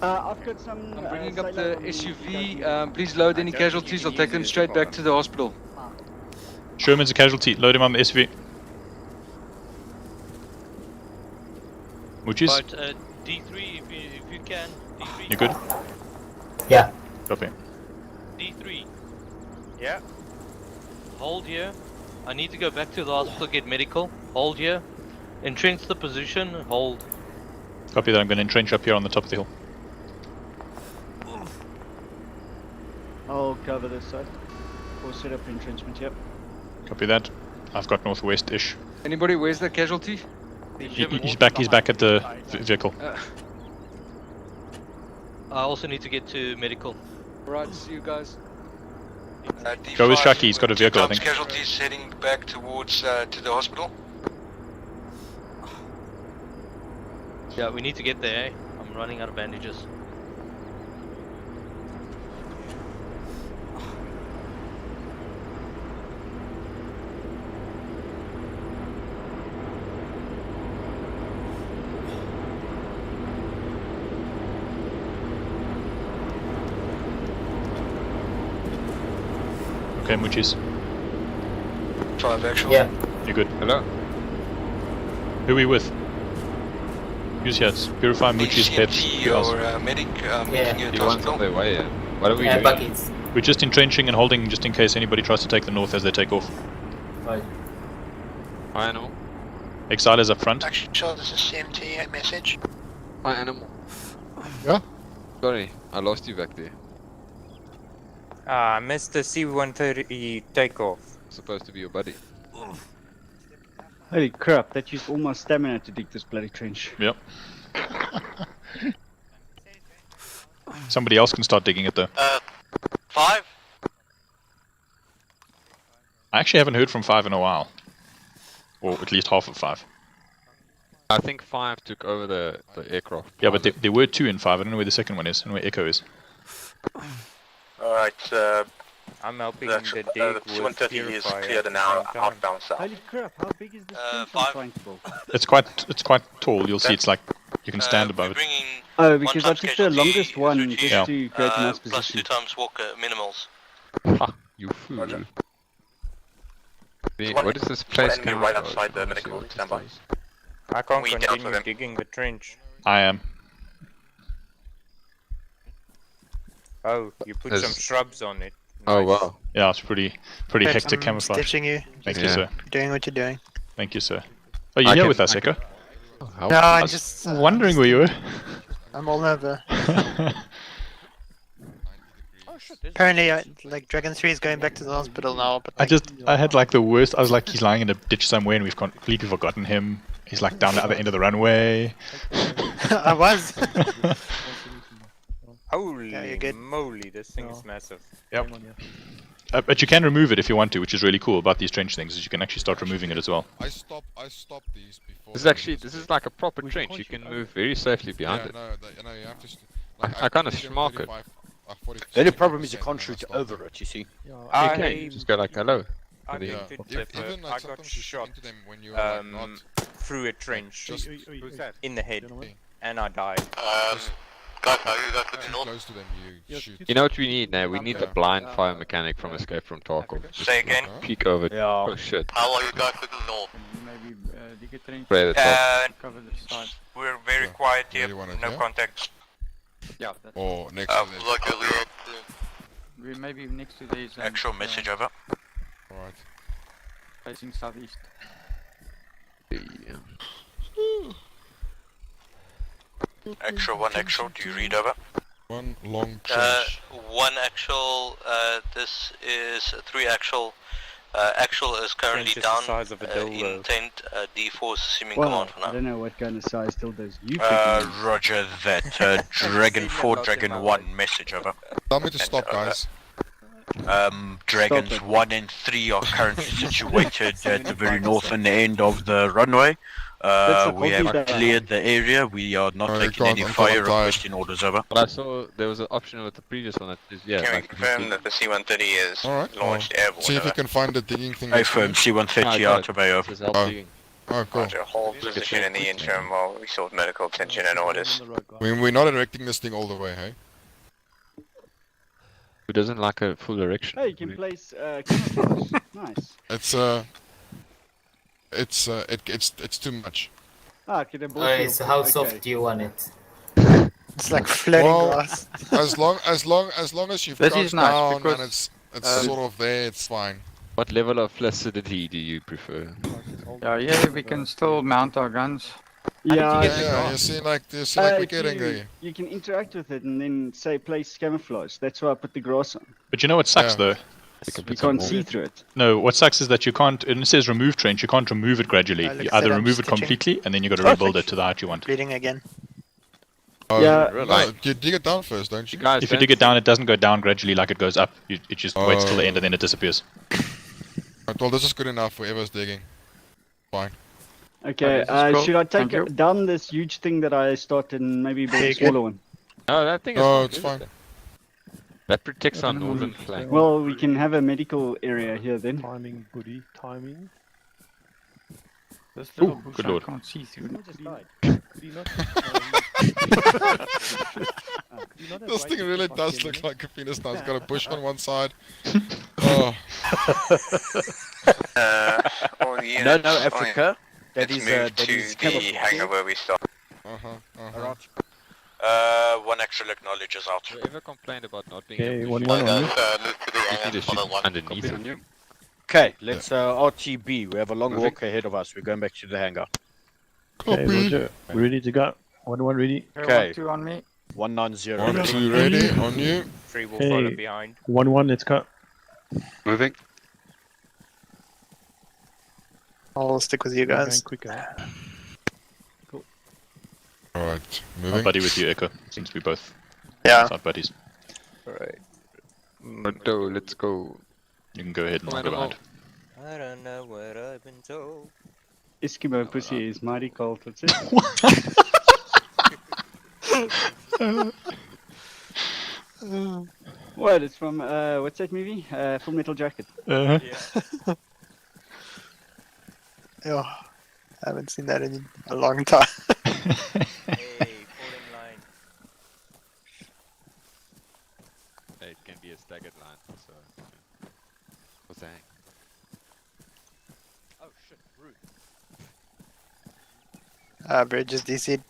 I've got some. I'm bringing up the SUV. Please load any casualties. I'll take them straight back to the hospital. Sherman's a casualty. Load him on the SUV. Moochies? Right, D3 if you can. D3. You good? Yeah. Copy. D3. Yeah. Hold here. I need to go back to the hospital, get medical. Hold here. Entrench the position. Hold. Copy that. I'm going to entrench up here on the top of the hill. I'll cover this side. Or set up entrenchment, yep. Copy that. I've got northwest-ish. Anybody? Where's the casualty? He's back at the vehicle. I also need to get to medical. Alright, see you guys. Go with Shaki, he's got a vehicle, I think. Casualties heading back towards to the hospital. Yeah, we need to get there. I'm running out of bandages. Okay, Moochies. 5 actual. Yeah. You good? Hello? Who are we with? Who's here? It's Purify, Moochies, Peps. Who else? Or medic Yeah. meeting you at The the one's on hospital. their way, yeah. What are we Yeah, doing? buckets. We're just entrenching and holding just in case anybody tries to take the north as they take off. Right. Hi, Animal. Exile is up front. Actually, this is CMT, a message. Hi, Animal. Yeah? Sorry, I lost you back there. Ah, missed the C-130 takeoff. Supposed to be your buddy. Holy crap, that used all my stamina to dig this bloody trench. Yep. Somebody else can start digging it though. 5? I actually haven't heard from 5 in a while. Or at least half of 5. I think 5 took over the aircraft. Yeah, but there were 2 in 5. I don't know where the second one is and where Echo is. Alright, I'm helping the the dig with C-130 is Purifier cleared at now, the same time. outbound south. Holy crap, how big is this trench I'm trying to build? It's quite tall. You'll see it's like you can stand above it. Oh, because I took the longest one just Yeah. to create a nice Plus position. 2 times walker minimals. Ha, you fool. What is this place enemy called? right outside the medical standby. I can't We dealt continue with him. digging the trench. I am. Oh, you put There's- some shrubs on it. Oh, Nice. wow. Yeah, it's pretty hectic camouflage. Stitching you. Thank you, Yeah. sir. Doing what you're doing. Thank you, sir. Oh, you're I here can- with us, I Echo? How- No, I I was just wondering where you were. I'm all over. Apparently, like Dragon 3 is going back to the hospital now. But like, I had like the worst. I was like, he's lying in a ditch somewhere, and we've completely forgotten him. He's like down the other end of the runway. I was. Holy Yeah, you're good. moly, this thing is massive. Yep. But you can remove it if you want to, which is really cool about these trench things. Is you can actually start removing it as well. I stopped these before. This is like a proper trench. You can move very safely behind it. No, you have to. I kind of schmark it. The only problem is you can't shoot over it, you see. You just go like hello. I And then- think Even I like got sometimes you shoot shot into them when you're like not through a trench just in the head, and I died. Guys, how you guys looking too north? close to them. You shoot. You know what we need now? We need the blind fire mechanic from Escape from Tarkov. Just Say again? peek over. Yeah. Oh shit. How are you guys looking north? Maybe dig a trench. Spray the top. Cover the side. We're very quiet Where here, you want it, no yeah? contact. Yeah. Or next to them. Like a We maybe next to these. actual message over. Alright. Facing southeast. Actual, 1 actual, do you read over? One long trench. 1 actual, this is 3 actual. Actual is currently Trench is the down. size of a dildo. Intent, D4 is assuming Well, command for I now. don't know what kind of size dildos you think. Roger that. Dragon 4, Dragon 1, message over. Tell me to stop, guys. Dragons 1 and 3 are currently situated at the very northern end of the runway. We have cleared the area. We are not taking any fire. Requesting orders over. But I saw there was an option with the previous one that is, yeah. Can we like, confirm that the C-130 is launched airborne? See if you can find the digging thing. Affirm, C-130 out of AO. Oh, cool. Roger, hold position in the interim while we sort medical attention and orders. We're not erecting this thing all the way, hey? Who doesn't like a full erection? Hey, you can place camouflage. Nice. It's too much. Ah, okay, then Alright, so how soft do you want it? It's like floating grass. as long as you've This gone is nice down because, and it's sort of there, it's fine. What level of flaccidity do you prefer? Yeah, we can still mount our guns. Yeah, you see like we're getting there. You can interact with it and then say place camouflage. That's why I put the grass on. But you know what sucks though? You can't see through it. No, what sucks is that you can't, and it says remove trench, you can't remove it gradually. You either remove it completely and then you got to rebuild it to the height you want. Bleeding again. Oh, Yeah. no, you dig it down first, don't you? If you dig it down, it doesn't go down gradually like it goes up. It just waits till the end and then it disappears. Right, well, this is good enough for whoever's digging. Fine. Okay, should I take down this huge thing that I started and maybe build a smaller one? No, that thing is No, not it's good, fine. is it? That protects our northern flank. Well, we can have a medical area here then. Timing, buddy, timing. This Ooh, good lord. Can't see through. This thing really does look like a penis now. It's got a bush on one side. Oh. All the units, No, Africa. Let's move to the hangar where we stopped. One actual acknowledges out. Whoever complained about not being Okay, able to one shoot, on you. you need to shoot underneath it. Okay, let's RTB. We have a long walk ahead of us. We're going back to the hangar. Okay, Roger. We're ready to go. 1-1 ready. Okay. 1-2 on me. 190. 1-2 ready, on you. 3 will follow Okay. behind. 1-1, let's go. Moving. I'll stick with you guys. Quicker. Alright, I'm moving. buddy with you, Echo. Seems to be both. Yeah. Not buddies. Alright. Roto, let's go. You can go ahead and I'll go behind. I don't know what I've been told. Eskimo pussy is mighty cold. What's it? What? It's from what's that movie? Full Metal Jacket. Yeah. Oh, I haven't seen that in a long time. Hey, falling line. It can be a staggered line, so. What's that? Oh shit, Root. Bridge is DC'd.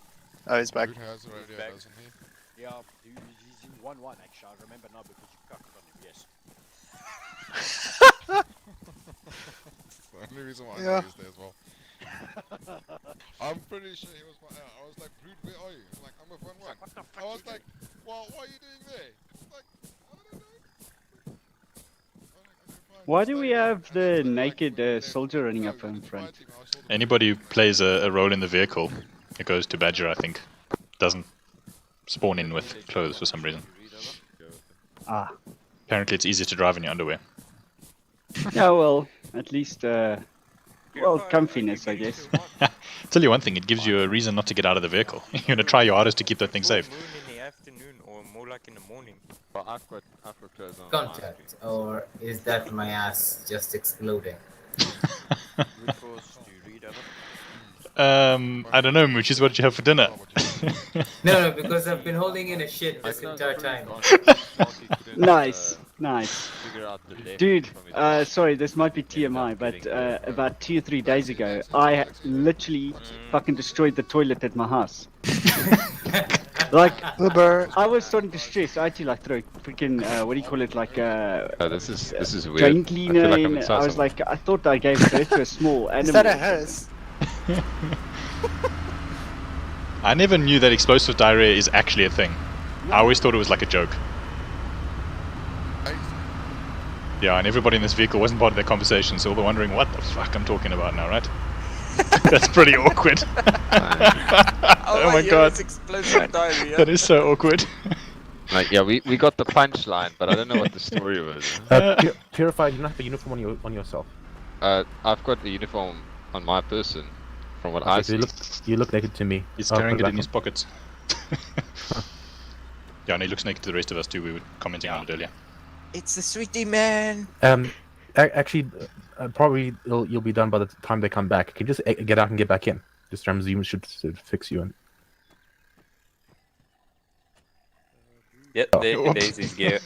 Oh, he's back. Root has a radio, doesn't he? Yeah, he's in 1-1 actually. I remember now because you cocked on him, yes. That's the only reason why I Yeah. know he was there as well. I'm pretty sure he was I was like, Root, where are you? He's like, I'm with 1-1. I was like, well, what are you doing there? He's like, I don't know. Why do we have the naked soldier running up in front? Anybody who plays a role in the vehicle, it goes to Badger, I think. Doesn't spawn in with clothes for some reason. Ah. Apparently it's easier to drive in your underwear. Yeah, well, at least, well, comfiness, I guess. Tell you one thing, it gives you a reason not to get out of the vehicle. You're gonna try your hardest to keep that thing safe. Moon in the afternoon or more like in the morning. Well, I've got clothes on. Contact, or is that my ass just exploding? I don't know, Moochies, what did you have for dinner? No, because I've been holding in a shit this entire time. Nice, nice. Dude, sorry, this might be TMI, but about 2 or 3 days ago, I literally fucking destroyed the toilet at my house. Like, Uber. I was starting to stress. I had to like throw freaking what do you call it, like this is weird. drain cleaner. I feel like I'm in. inside I was somewhere. like, I thought I gave birth to a small animal. Is that a hearse? I never knew that explosive diarrhea is actually a thing. I always thought it was like a joke. Yeah, and everybody in this vehicle wasn't part of that conversation, so they're wondering what the fuck I'm talking about now, right? That's pretty awkward. Oh my god. Explosive diarrhea. That is so awkward. Like, yeah, we got the punchline, but I don't know what the story was. Purified, you don't have the uniform on yourself. I've got the uniform on my person. From what I see. You look naked to me. He's Oh, carrying put it back in his on. pockets. Yeah, and he looks naked to the rest of us too. We were commenting on it earlier. It's the sweetie man. Actually, probably you'll be done by the time they come back. Can you just get out and get back in? Just Ramsey should fix you in. Yep, there's his gear.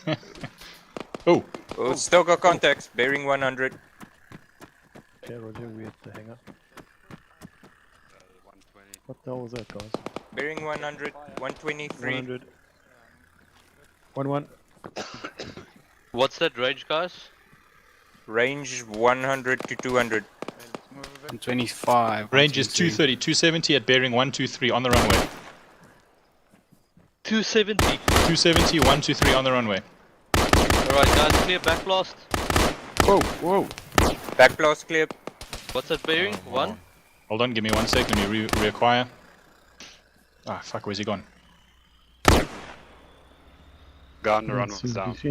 Oh, still got contacts. Bearing 100. Okay, Roger, we have to hang up. What the hell was that, guys? Bearing 100. 123. 100. 1-1. What's that range, guys? Range 100 to 200. 25. range is 230, 270 at bearing 123 on the runway. 270. 270, 123 on the runway. Alright, guys, clear back blast. Whoa. Back blast clear. What's that bearing? One? Hold on, give me 1 sec. Let me reacquire. Ah, fuck, where's he gone? Gardner run was down. He's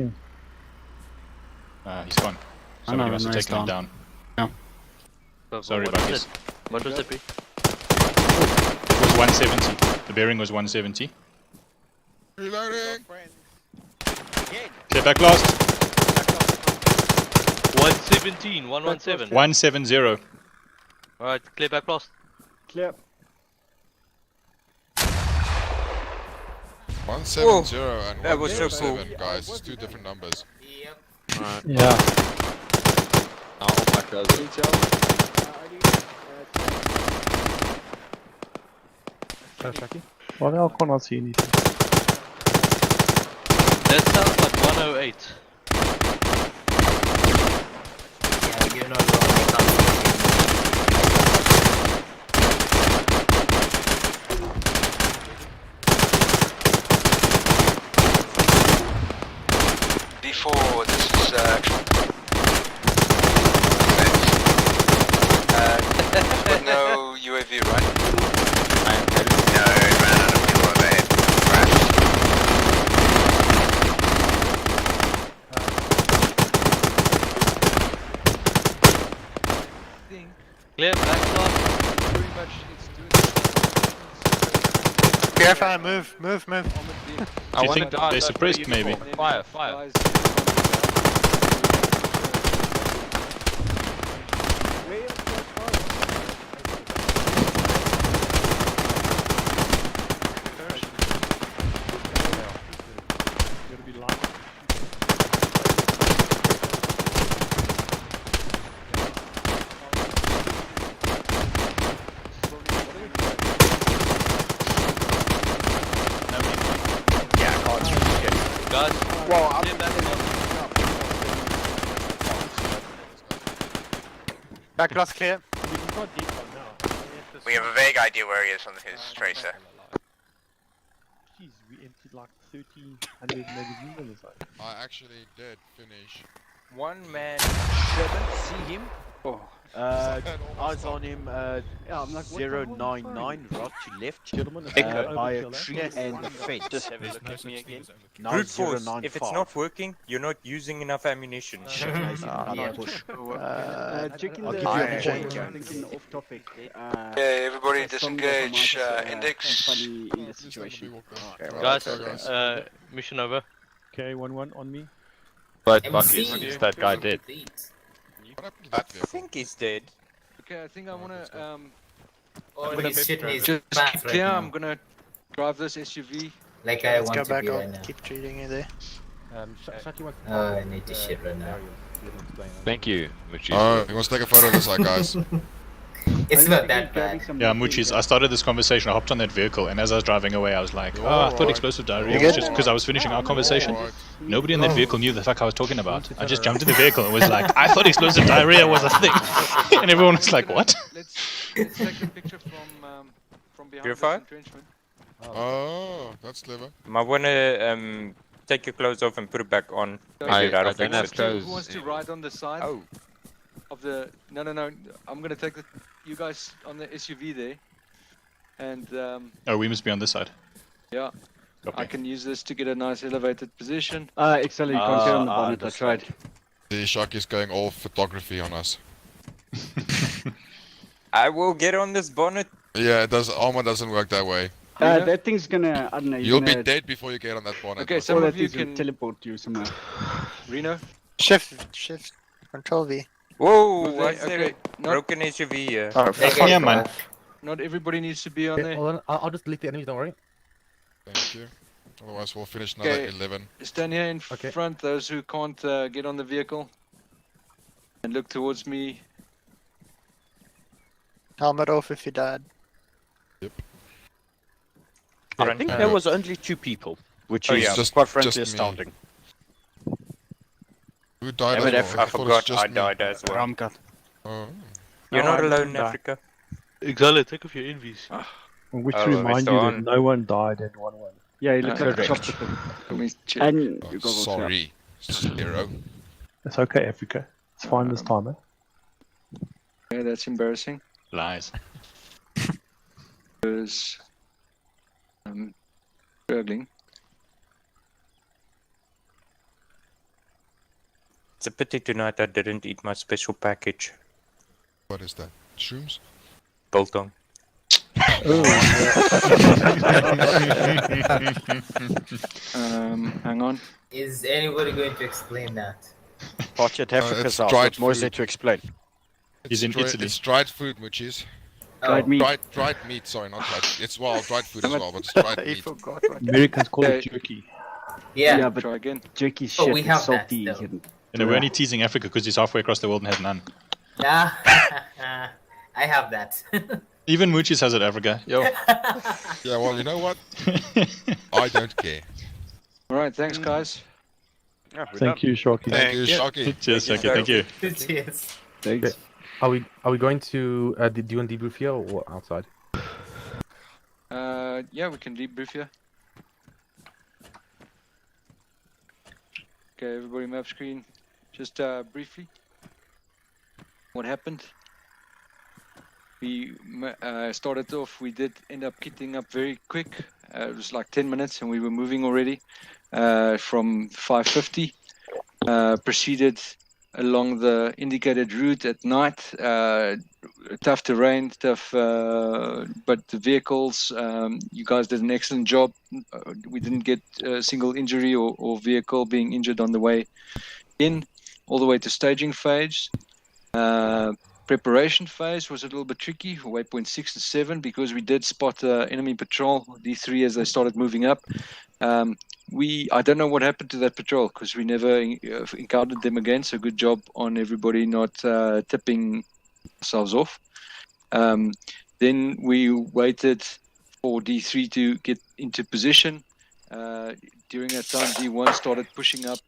gone. Somebody must have taken him down. Sorry about this. What was it be? It was 170. The bearing was 170. Reloading! Clear back last. 117, 117. 170. Alright, clear back blast. Clear. 170 and that was so 107, cool. guys. It's two different numbers. Alright. Yeah. Now all back goes. Why the hell can't I see anything? That sounds like 108. Yeah, you're not wrong. D4, this is but no UAV, right? No, it ran out of fuel overhead. Crashed. Clear back blast. Pretty much it's doing. Purify, move. Do you think they suppressed maybe? Fire. Guys, Guys, clear back blast. Back blast clear. We have a vague idea where he is on his tracer. Jeez, we emptied like 1,300 magazines on this side. I actually did finish. One man. See him? Oh. Eyes on him, I'm like, 099, right to left, Echo. by a tree and the fence. Just have a look at me again. Now Brute force. 095. If it's not working, you're not using enough ammunition. Another push. Checking I'll the give you a change. off topic. Okay, everybody disengage, index. Funny in the situation. Guys, mission over. Okay, 1-1 on me. Both buckets. Is that guy dead? I think he's dead. okay, I think I wanna Oh, he's shitting his just pants right clear. now. I'm gonna drive this SUV. Like I Let's want go to back be right on. now. Keep treating you there. Oh, I need to shit right now. Thank you, Muchi. Oh, he wants to take a photo of this side, guys. It's not that bad. Yeah, Muchis, I started this conversation, I hopped on that vehicle, and as I was driving away, I was like, oh, I thought explosive diarrhea was just because I was finishing our conversation. Nobody in that vehicle knew the fuck I was talking about. I just jumped in the vehicle and was like, I thought explosive diarrhea was a thing. And everyone was like, what? Let's take a picture from behind Purify? this entrenchment. Oh, that's clever. Might wanna take your clothes off and put it back on. I That'll don't fix have it. clothes. Who wants to ride on the side of the? No. I'm gonna take you guys on the SUV there, and Oh, we must be on this side. yeah, Copy. I can use this to get a nice elevated position. Excellent, you can't get on the bonnet, I tried. The Sharky's going all photography on us. I will get on this bonnet. Yeah, Arma doesn't work that way. That thing's gonna, I don't know. You'll gonna, be dead before you get on that bonnet. Okay, Listen. some All of that you thing's gonna can teleport you somewhere. Reno. Shift, Control V. Whoa, Was why is there- there okay, a not- broken SUV here? Oh, Yeah, man. Not everybody needs to be on Okay, there. hold on. I'll just delete the enemies. Don't worry. Thank you. Otherwise, we'll finish another Okay. 11. Stand here in front, those who can't get on the vehicle. And look towards me. Helmet off if you died. I think there was only 2 people, which is just- quite frankly just me. astounding. Who died? I mean, as well? I thought it was forgot just I me. died as well. Ramkat. Oh. You're No, not I alone didn't in die. Africa. Exactly, take off your envies. Which Oh, to we're remind still you on. that no one died in 1-1. Yeah, he looks like a Correct. chopper. Let me check. And you Oh, goggles, yeah. sorry. Zero. It's okay, Africa. It's fine this time, eh? Yeah, that's embarrassing. Lies. Because I'm struggling. It's a pity tonight I didn't eat my special package. What is that? Shrooms? Biltong. Hang on. Is anybody going to explain that? Watch at Africa's it's house. dried What more is food. there to explain? He's in Italy. It's dried food, Muchis. Dried meat. Dried meat, sorry, not dried. It's dried food as well, but it's dried He meat. forgot what. Americans call it Okay. jerky. Yeah. but Try again. jerky's Oh, shit. we It's have that salty. still. and- You know, we're only teasing Africa because he's halfway across the world and had none. Nah, I have that. Even Moochis has it, Africa. Yo. Yeah, well, you know what? I don't care. All right, thanks, guys. Yeah, we're Thank done. you, Shocky. Thank you, Shocky. Cheers, Shocky. Thank you. Cheers. Thanks. Are we going to do and debrief here or outside? Yeah, we can debrief here. Okay, everybody map screen. Just briefly. What happened? We started off, we did end up kitting up very quick. It was like 10 minutes and we were moving already from 550. Proceeded along the indicated route at night. Tough terrain, tough, but the vehicles, you guys did an excellent job. We didn't get a single injury or vehicle being injured on the way in, all the way to staging phase. Preparation phase was a little bit tricky, waypoint 6 and 7, because we did spot enemy patrol, D3, as they started moving up. I don't know what happened to that patrol, because we never encountered them again, so good job on everybody not tipping ourselves off. Then we waited for D3 to get into position. During that time, D1 started pushing up.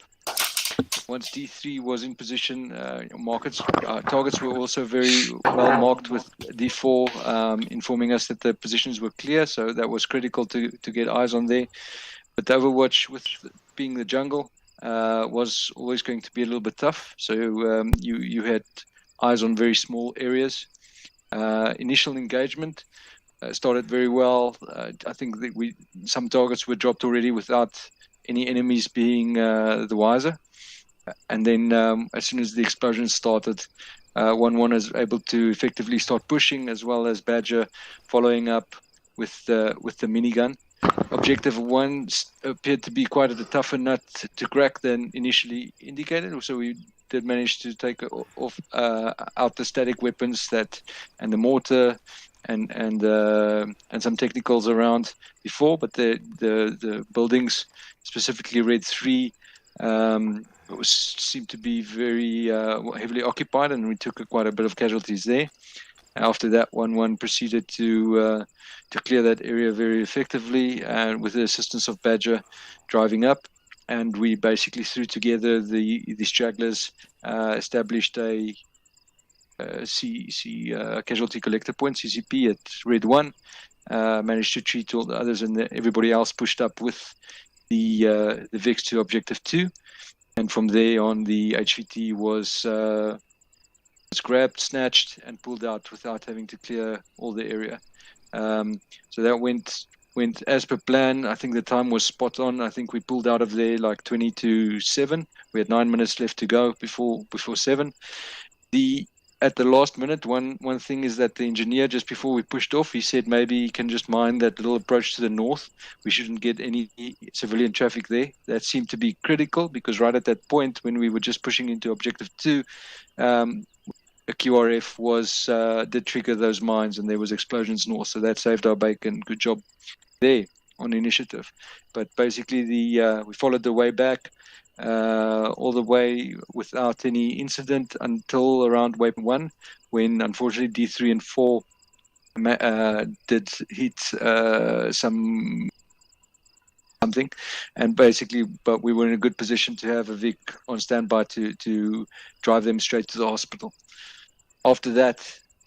Once D3 was in position, targets were also very well marked with D4 informing us that the positions were clear, so that was critical to get eyes on there. But the Overwatch, with being the jungle, was always going to be a little bit tough, so you had eyes on very small areas. Initial engagement started very well. I think that some targets were dropped already without any enemies being the wiser. And then as soon as the explosion started, 1-1 is able to effectively start pushing, as well as Badger following up with the minigun. Objective 1 appeared to be quite a tougher nut to crack than initially indicated. So we did manage to take off out the static weapons and the mortar and some technicals around before, but the buildings, specifically Red 3, seemed to be very heavily occupied, and we took quite a bit of casualties there. After that, 1-1 proceeded to clear that area very effectively, and with the assistance of Badger driving up, and we basically threw together the stragglers, established a casualty collector point, CCP, at Red 1, managed to treat all the others, and everybody else pushed up with the VIX to Objective 2. And from there on, the HVT was grabbed, snatched, and pulled out without having to clear all the area. So that went as per plan. I think the time was spot on. I think we pulled out of there like 20 to 7. We had 9 minutes left to go before 7. The at the last minute, one thing is that the engineer, just before we pushed off, he said maybe he can just mine that little approach to the north. We shouldn't get any civilian traffic there. That seemed to be critical because right at that point when we were just pushing into Objective 2, a QRF did trigger those mines and there was explosions north, so that saved our bacon. Good job there on initiative. But basically we followed the way back all the way without any incident until around waypoint 1, when unfortunately D3 and 4 did hit something, and basically, but we were in a good position to have a Vic on standby to drive them straight to the hospital. After that,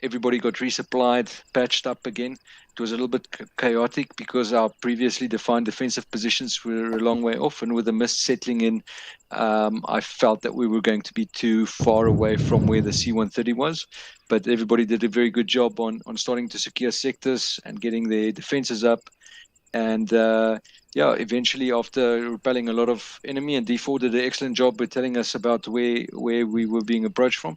everybody got resupplied, patched up again. It was a little bit chaotic because our previously defined defensive positions were a long way off, and with the mist settling in, I felt that we were going to be too far away from where the C-130 was. But everybody did a very good job on starting to secure sectors and getting their defenses up. And yeah, eventually, after repelling a lot of enemy, and D4 did an excellent job with telling us about where we were being approached from.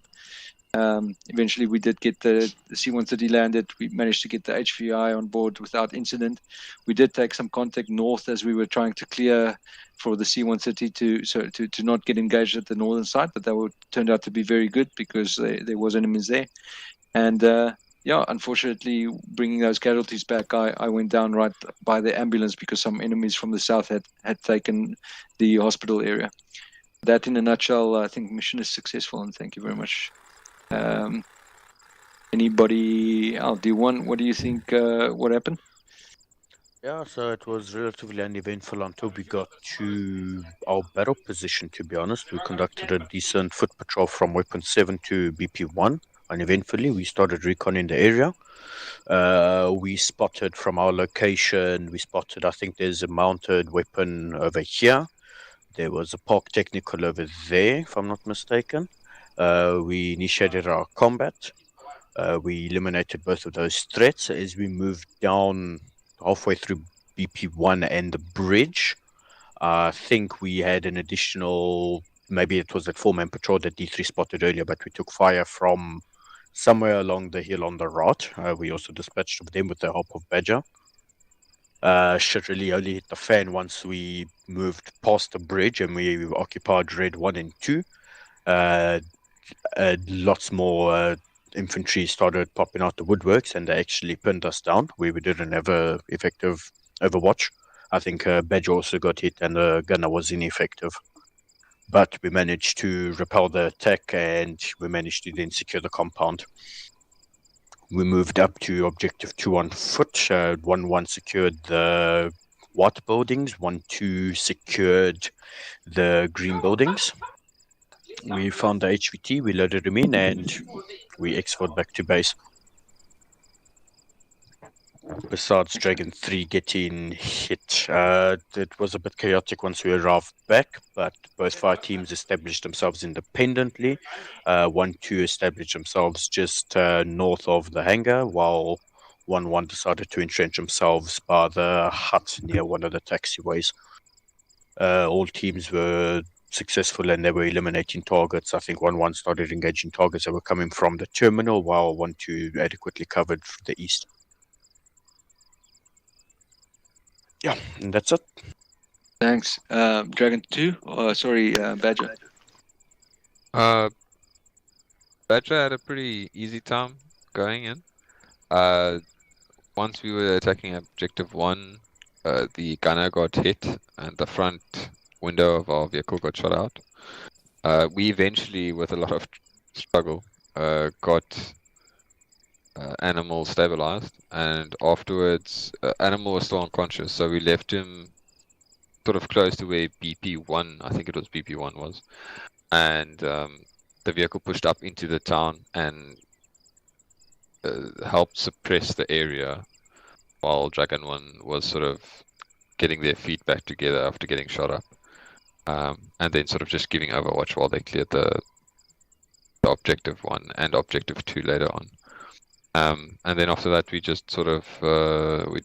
Eventually, we did get the C-130 landed. We managed to get the HVI on board without incident. We did take some contact north as we were trying to clear for the C-130 to not get engaged at the northern side, but that turned out to be very good because there was enemies there. And yeah, unfortunately, bringing those casualties back, I went down right by the ambulance because some enemies from the south had taken the hospital area. That, in a nutshell, I think mission is successful, and thank you very much. Anybody else? D1, what do you think? What happened? Yeah, so it was relatively uneventful until we got to our battle position, to be honest. We conducted a decent foot patrol from waypoint 7 to BP1. Uneventfully, we started reconning the area. We spotted from our location, I think there's a mounted weapon over here. There was a park technical over there, if I'm not mistaken. We initiated our combat. We eliminated both of those threats. As we moved down halfway through BP1 and the bridge, I think we had an additional, maybe it was that 4-man patrol that D3 spotted earlier, but we took fire from somewhere along the hill on the right. We also dispatched them with the help of Badger. Shit really only hit the fan once we moved past the bridge and we occupied Red 1 and 2. Lots more infantry started popping out the woodworks, and they actually pinned us down where we didn't have a effective overwatch. I think Badger also got hit and the gunner was ineffective. But we managed to repel the attack and we managed to then secure the compound. We moved up to Objective 2 on foot. 1-1 secured the white buildings. 1-2 secured the green buildings. We found the HVT, we loaded them in, and we exported back to base. Besides Dragon 3 getting hit, it was a bit chaotic once we arrived back, but both fire teams established themselves independently. 1-2 established themselves just north of the hangar, while 1-1 decided to entrench themselves by the hut near one of the taxiways. All teams were successful and they were eliminating targets. I think 1-1 started engaging targets that were coming from the terminal, while 1-2 adequately covered the east. Yeah, and that's it. Thanks. Dragon 2? Sorry, Badger. Badger had a pretty easy time going in. Once we were attacking Objective 1, the gunner got hit and the front window of our vehicle got shot out. We eventually, with a lot of struggle, got Animal stabilized, and afterwards Animal was still unconscious, so we left him sort of close to where BP1, I think it was BP1 was, and the vehicle pushed up into the town and helped suppress the area while Dragon 1 was sort of getting their feet back together after getting shot up, and then sort of just giving overwatch while they cleared the Objective 1 and Objective 2 later on. And then after that, we just sort of we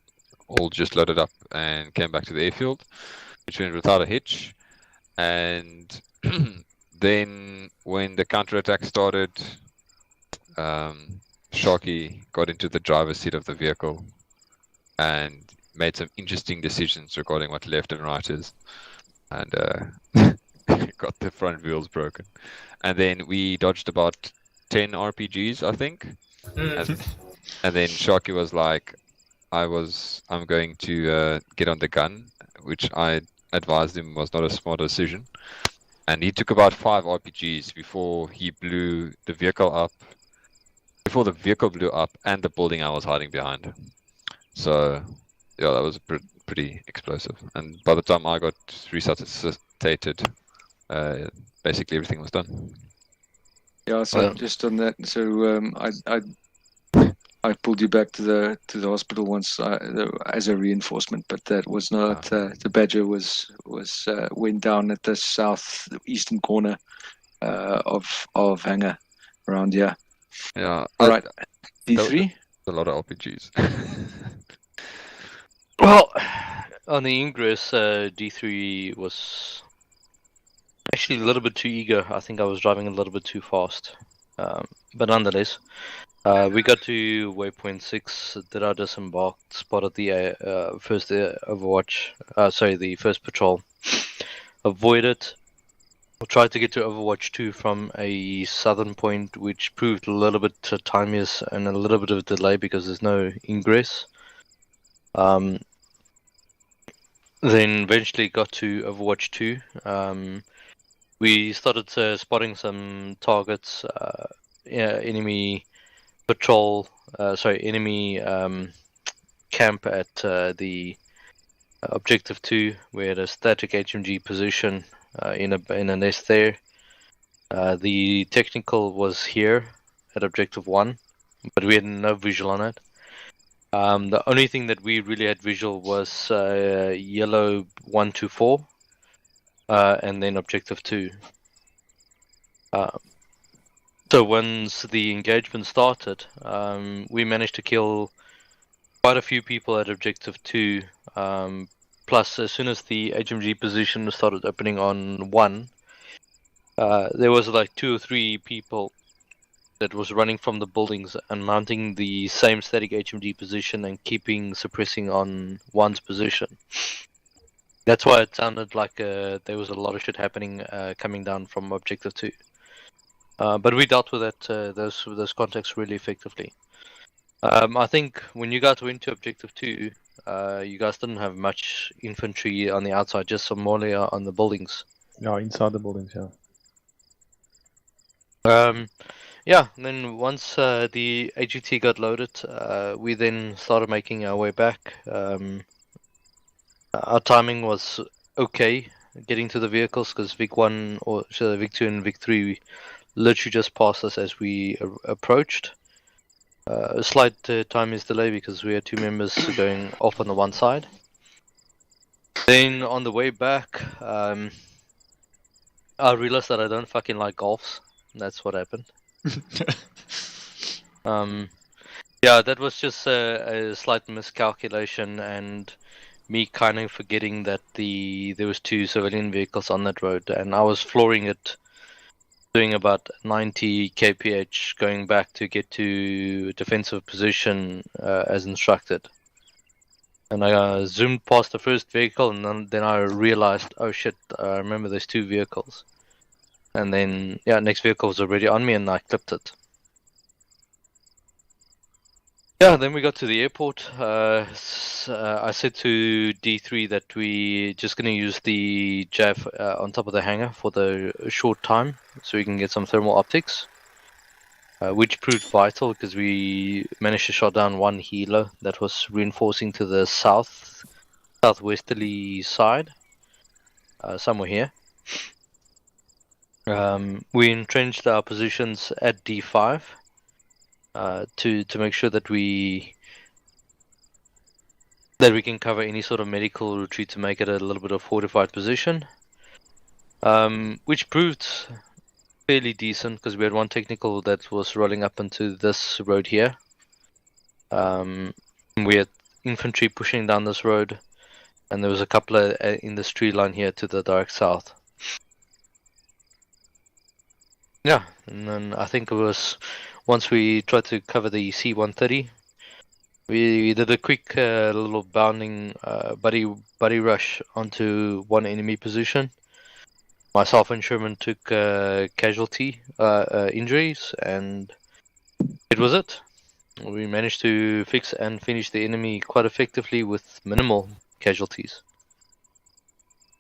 all just loaded up and came back to the airfield, which went without a hitch. And then when the counterattack started, Sharky got into the driver's seat of the vehicle and made some interesting decisions regarding what left and right is, and got the front wheels broken. And then we dodged about 10 RPGs, I think. And then Sharky was like, I'm going to get on the gun, which I advised him was not a smart decision. And he took about 5 RPGs before he blew the vehicle up. Before the vehicle blew up and the building I was hiding behind. So, yeah, that was pretty explosive. And by the time I got resuscitated, basically everything was done. Yeah, so just on that, so I pulled you back to the hospital once as a reinforcement, but that was not the Badger went down at the southeastern corner of Hangar around here. Yeah. All right. D3. A lot of RPGs. Well, on the ingress, D3 was actually a little bit too eager. I think I was driving a little bit too fast. But nonetheless, we got to waypoint 6, did our disembark, spotted the first the first patrol. Avoided. Tried to get to Overwatch 2 from a southern point, which proved a little bit timious and a little bit of a delay because there's no ingress. Then eventually got to Overwatch 2. We started spotting some targets, enemy patrol, enemy camp at the Objective 2. We had a static HMG position in a nest there. The technical was here at Objective 1, but we had no visual on it. The only thing that we really had visual was yellow 124, and then Objective 2. So once the engagement started, we managed to kill quite a few people at Objective 2. Plus, as soon as the HMG position started opening on 1, there was like 2 or 3 people that was running from the buildings and mounting the same static HMG position and suppressing on 1's position. That's why it sounded like there was a lot of shit happening coming down from Objective 2. But we dealt with that, those contacts really effectively. I think when you got into Objective 2, you guys didn't have much infantry on the outside, just some more on the buildings. Yeah, inside the buildings, yeah. Yeah, and then once the AGT got loaded, we then started making our way back. Our timing was okay getting to the vehicles because Vic 1 or Vic 2 and Vic 3 literally just passed us as we approached. A slight time is delay because we had 2 members going off on the one side. Then on the way back, I realized that I don't fucking like golfs. That's what happened. Yeah, that was just a slight miscalculation and me kind of forgetting that there was 2 civilian vehicles on that road, and I was flooring it, doing about 90 kph going back to get to defensive position as instructed. And I zoomed past the first vehicle, and then I realized, oh shit, I remember there's 2 vehicles. And then, yeah, next vehicle was already on me and I clipped it. Yeah, then we got to the airport. I said to D3 that we just going to use the JAV on top of the hangar for the short time so we can get some thermal optics, which proved vital because we managed to shot down 1 healer that was reinforcing to the southwesterly side, somewhere here. We entrenched our positions at D5 to make sure that we can cover any sort of medical retreat to make it a little bit of fortified position, which proved fairly decent because we had 1 technical that was rolling up into this road here. We had infantry pushing down this road, and there was a couple in this tree line here to the direct south. Yeah, and then I think it was once we tried to cover the C-130, we did a quick little bounding buddy rush onto one enemy position. Myself and Sherman took casualty injuries, and it was it. We managed to fix and finish the enemy quite effectively with minimal casualties.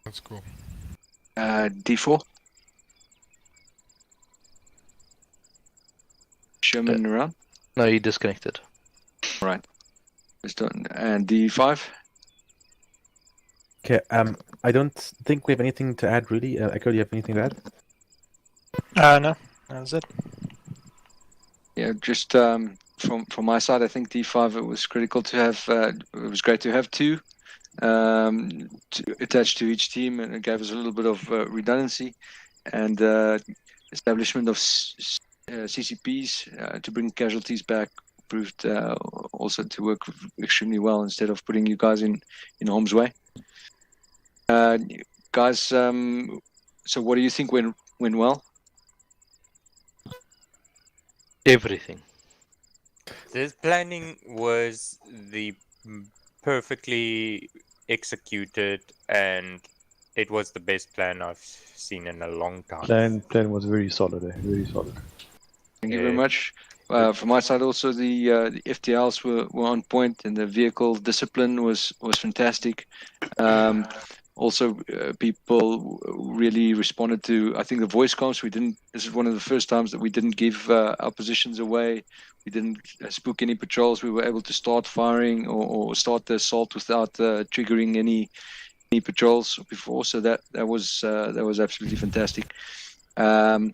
That's cool. D4. Sherman around? No, he disconnected. Right. And D5? Okay, I don't think we have anything to add, really. Echo, do you have anything to add? No, that's it. Yeah, just from my side, I think D5, it was critical to have, it was great to have two attached to each team, and it gave us a little bit of redundancy, and establishment of CCPs to bring casualties back proved also to work extremely well instead of putting you guys in harm's way. Guys, so what do you think went well? Everything. This planning was the perfectly executed, and it was the best plan I've seen in a long time. Plan was very solid, very solid. Thank you very much. From my side, also the FTLs were on point, and the vehicle discipline was fantastic. Also, people really responded to, I think, the voice comms. This is one of the first times that we didn't give our positions away. We didn't spook any patrols. We were able to start firing or start the assault without triggering any patrols before. So that was absolutely fantastic. One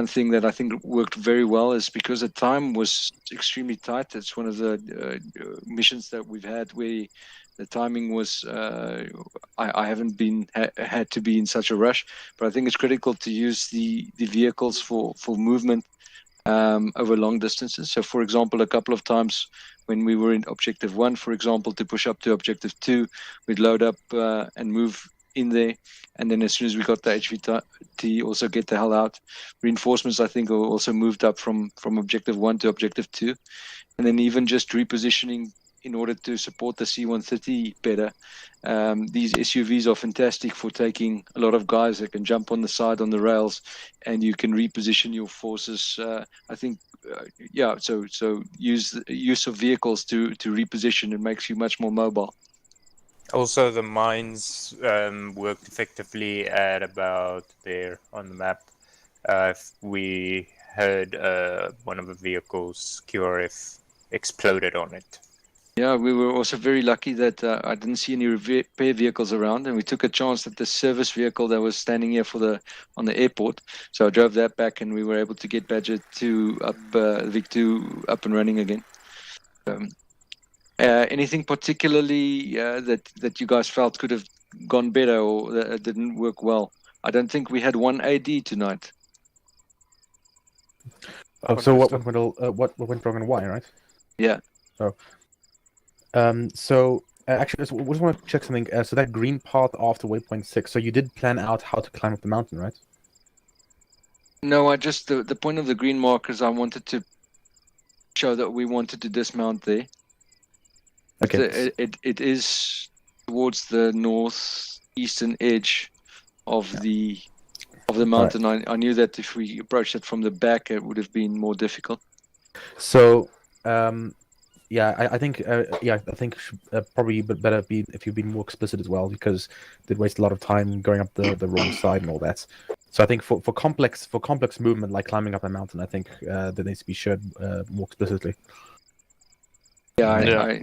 thing that I think worked very well is because the time was extremely tight. It's one of the missions that we've had where the timing was, I haven't had to be in such a rush, but I think it's critical to use the vehicles for movement over long distances. So, for example, a couple of times when we were in Objective 1, for example, to push up to Objective 2, we'd load up and move in there, and then as soon as we got the HVT, also get the hell out. Reinforcements, I think, also moved up from Objective 1 to Objective 2, and then even just repositioning in order to support the C-130 better. These SUVs are fantastic for taking a lot of guys that can jump on the side on the rails, and you can reposition your forces. I think, so use of vehicles to reposition, it makes you much more mobile. Also, the mines worked effectively at about there on the map. We heard one of the vehicles, QRF, exploded on it. Yeah, we were also very lucky that I didn't see any repair vehicles around, and we took a chance that the service vehicle that was standing here on the airport. So I drove that back, and we were able to get Badger 2 up, Vic 2 up and running again. Anything particularly that you guys felt could have gone better or that didn't work well? I don't think we had one AD tonight. Oh, so what went wrong and why, right? Yeah. So. Actually, I just want to check something. So that green path after waypoint 6. So you did plan out how to climb up the mountain, right? No, I just the point of the green markers. I wanted to show that we wanted to dismount there. Okay. It is towards the northeastern edge of the mountain. Right. I knew that if we approached it from the back, it would have been more difficult. So. Yeah, I think probably better be if you've been more explicit as well, because they'd waste a lot of time going up the wrong side and all that. So I think for complex movement like climbing up a mountain, I think that needs to be shared more explicitly. Yeah,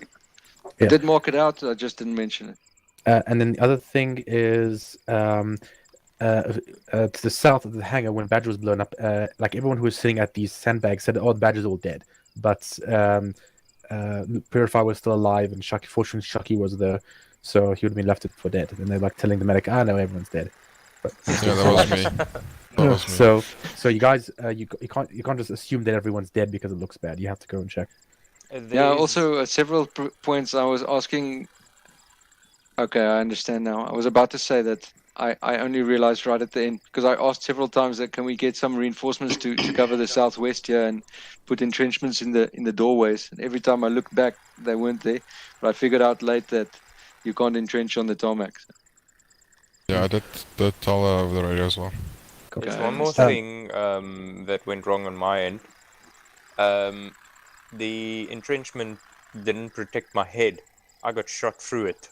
I did mark it out. I just didn't mention it. And then the other thing is to the south of the hangar, when Badger was blown up, like everyone who was sitting at these sandbags said, "Oh, Badger's all dead," but Purify was still alive, and fortunately Shucky was there, so he would have been left for dead. And they're like telling the medic, "Ah, no, everyone's dead." But, yeah, that was me. That was me. So you guys, you can't just assume that everyone's dead because it looks bad. You have to go and check. Yeah. Also, several points I was asking. Okay, I understand now. I was about to say that I only realized right at the end, because I asked several times that can we get some reinforcements to cover the southwest here and put entrenchments in the doorways. And every time I looked back, they weren't there. But I figured out late that you can't entrench on the tarmac. Yeah, I did tell over the radio as well. There's one more thing that went wrong on my end. The entrenchment didn't protect my head. I got shot through it.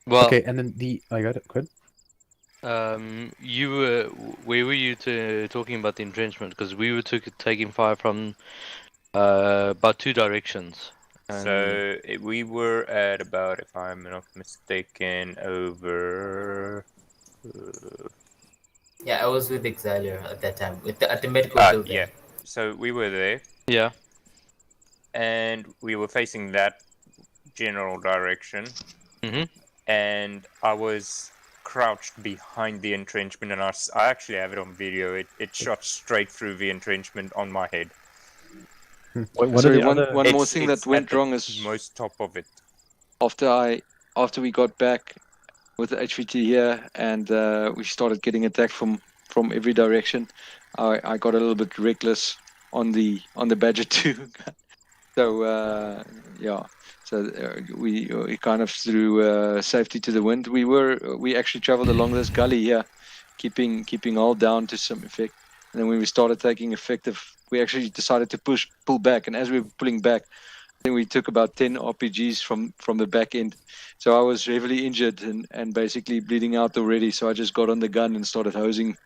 Well, okay, and then I got it. Good. You were where were you talking about the entrenchment? Because we were taking fire from about 2 directions. So we were at about, if I'm not mistaken, over. Yeah, I was with Exilior at that time, at the medical building. Yeah, so we were there. Yeah. And we were facing that general direction. Mm-hmm. And I was crouched behind the entrenchment, and I actually have it on video. It shot straight through the entrenchment on my head. Sorry, one more thing that went wrong is most top of it. After we got back with the HVT here and we started getting attacked from every direction, I got a little bit reckless on the Badger 2. So yeah, so we kind of threw safety to the wind. We actually traveled along this gully here, keeping all down to some effect. And then when we started taking effective, we actually decided to pull back. And as we were pulling back, I think we took about 10 RPGs from the back end. So I was heavily injured and basically bleeding out already. So I just got on the gun and started hosing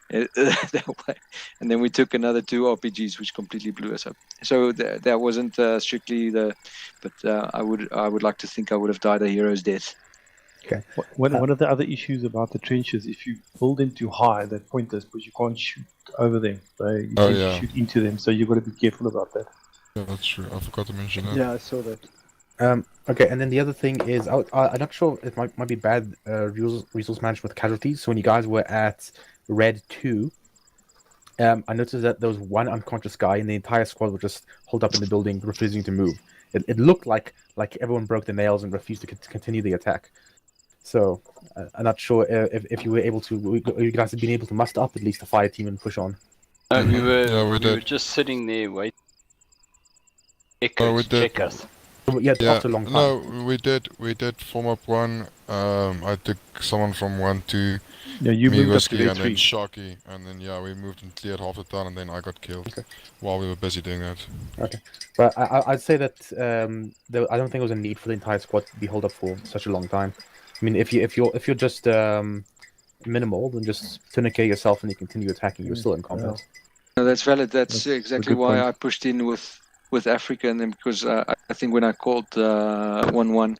that way. And then we took another 2 RPGs, which completely blew us up. So that wasn't strictly but I would like to think I would have died a hero's death. Okay. One of the other issues about the trenches, if you build them too high, they're pointless, but you can't shoot over them. You can shoot into them, so you've got to be careful about that. Yeah, that's true. I forgot to mention that. Yeah, I saw that. Okay, and then the other thing is, I'm not sure, it might be bad resource management with casualties. So when you guys were at Red 2, I noticed that there was one unconscious guy, and the entire squad was just holed up in the building, refusing to move. It looked like everyone broke their nails and refused to continue the attack. So I'm not sure if you were able to, you guys have been able to muster up at least a fire team and push on. We were just sitting there waiting. Echoes check us. Yeah, after a long time. No, we did form up one. I took someone from 1 to you me, moved Whiskey, up to and then 3. Sharky, and then we moved and cleared half the town, and then I got killed while we were busy doing that. Okay, but I'd say that I don't think there was a need for the entire squad to be holed up for such a long time. I mean, if you're just minimal, then just tourniquet yourself and you continue attacking. You're still in combat. No, that's valid. That's exactly why I pushed in with Africa, and then because I think when I called 1-1,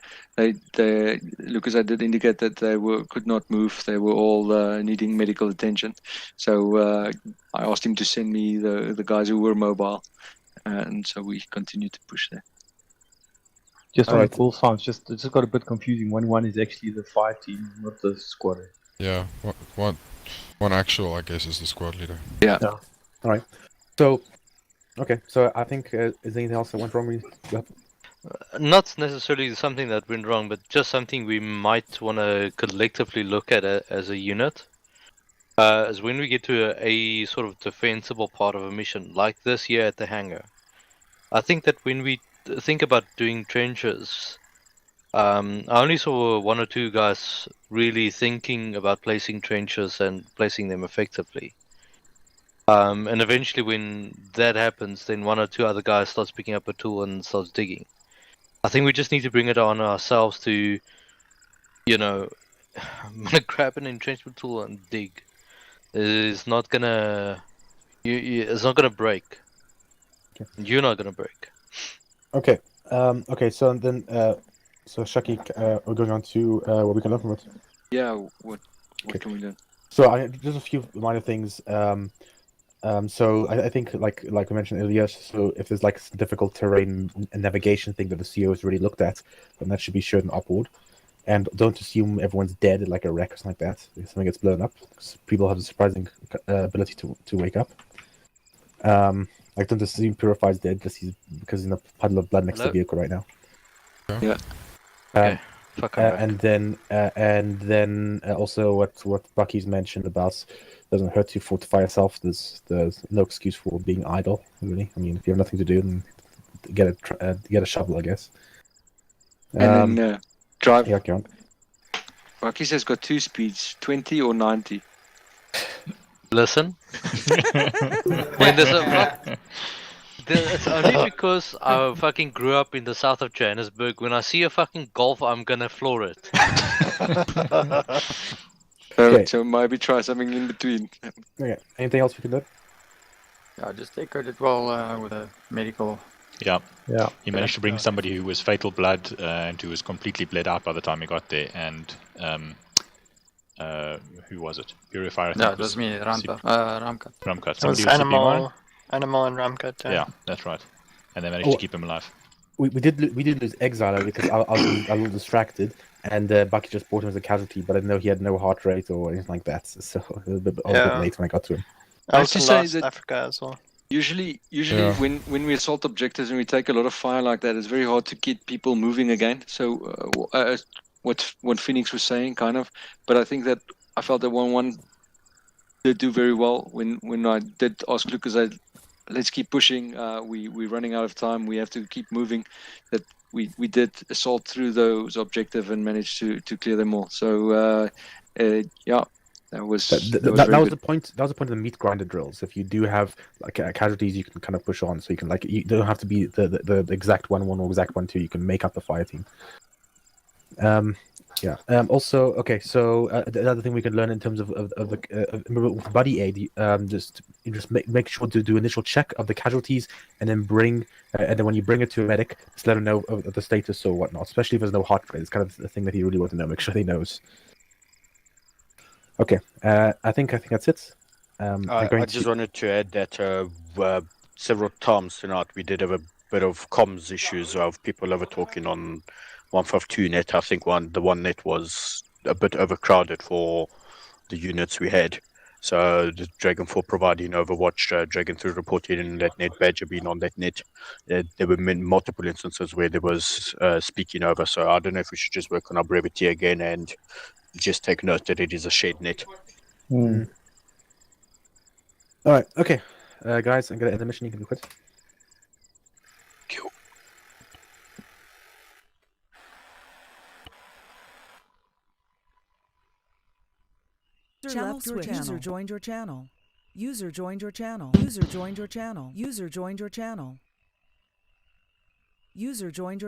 Lucas, I did indicate that they could not move. They were all needing medical attention. So I asked him to send me the guys who were mobile, and so we continued to push there. Just on call signs, just got a bit confusing. 1-1 is actually the fire team, not the squad. Yeah, one actual, I guess, is the squad leader. Yeah. All right. So, okay. So I think is there anything else that went wrong with you? Not necessarily something that went wrong, but just something we might want to collectively look at as a unit. As when we get to a sort of defensible part of a mission, like this here at the hangar, I think that when we think about doing trenches, I only saw 1 or 2 guys really thinking about placing trenches and placing them effectively. And eventually when that happens, then 1 or 2 other guys starts picking up a tool and starts digging. I think we just need to bring it on ourselves to, I'm gonna grab an entrenchment tool and dig. It's not gonna, it's not gonna break. Okay. You're not gonna break. Okay. Okay. So then, so Shaki, we're going on to what we can learn from it. Yeah. What can we learn? So just a few minor things. So I think like I mentioned earlier, so if there's like difficult terrain and navigation thing that the CO has already looked at, then that should be shown upward. And don't assume everyone's dead like a wreck or something like that. If something gets blown up, because people have a surprising ability to wake up. Like don't assume Purify's dead because he's in a puddle of blood next to the vehicle right now. Yeah. Okay. Fuck, I'm back. and then also what Bucky's mentioned about doesn't hurt to fortify yourself. There's no excuse for being idle, really. I mean, if you have nothing to do, then get a shovel, I guess. And then drive. Yeah, go on. Bucky says got 2 speeds, 20 or 90. Listen. When there's a it's only because I fucking grew up in the south of Johannesburg. When I see a fucking Golf, I'm gonna floor it. So maybe try something in between. Okay. Anything else we can do? Yeah, just take credit well with a medical. Yeah. Yeah. He managed to bring somebody who was fatal blood and who was completely bled out by the time he got there. And who was it? Purifier. I think No, it was me, Ramkat. Ramkat. It Somebody was was Animal and Ramkat. Yeah, that's right. And they managed to keep him alive. We did lose Exiler because I was a little distracted, and Bucky just brought him as a casualty, but I didn't know he had no heart rate or anything like that, so I was a bit late when I got to him. I also lost Africa as well. Usually Yeah. when we assault objectives and we take a lot of fire like that, it's very hard to get people moving again. So what Phoenix was saying, kind of, but I think that I felt that 1-1 did do very well when I did ask Lucas, let's keep pushing. We're running out of time. We have to keep moving. That we did assault through those objectives and managed to clear them all. So yeah. That was the point. That was the point of the meat grinder drills. If you do have like casualties, you can kind of push on. So you can you don't have to be the exact 1-1 or exact 1-2. You can make up a fire team. Yeah. Also, okay. So the other thing we can learn in terms of with buddy aid, just make sure to do initial check of the casualties, and then when you bring it to a medic, just let him know of the status or whatnot. Especially if there's no heart rate, it's kind of the thing that he really wants to know. Make sure he knows. Okay, I think that's it. I just wanted to add that several times tonight we did have a bit of comms issues of people over talking on 152 net. I think the one net was a bit overcrowded for the units we had. So the Dragon 4 providing Overwatch, Dragon 3 reported in that net, Badger being on that net. There were multiple instances where there was speaking over. So I don't know if we should just work on our brevity again and just take note that it is a shared net. All right, okay, guys, I'm gonna end the mission. You can quit. Channel switch. User joined your channel. User joined your channel. User joined your channel. User joined your channel. User joined your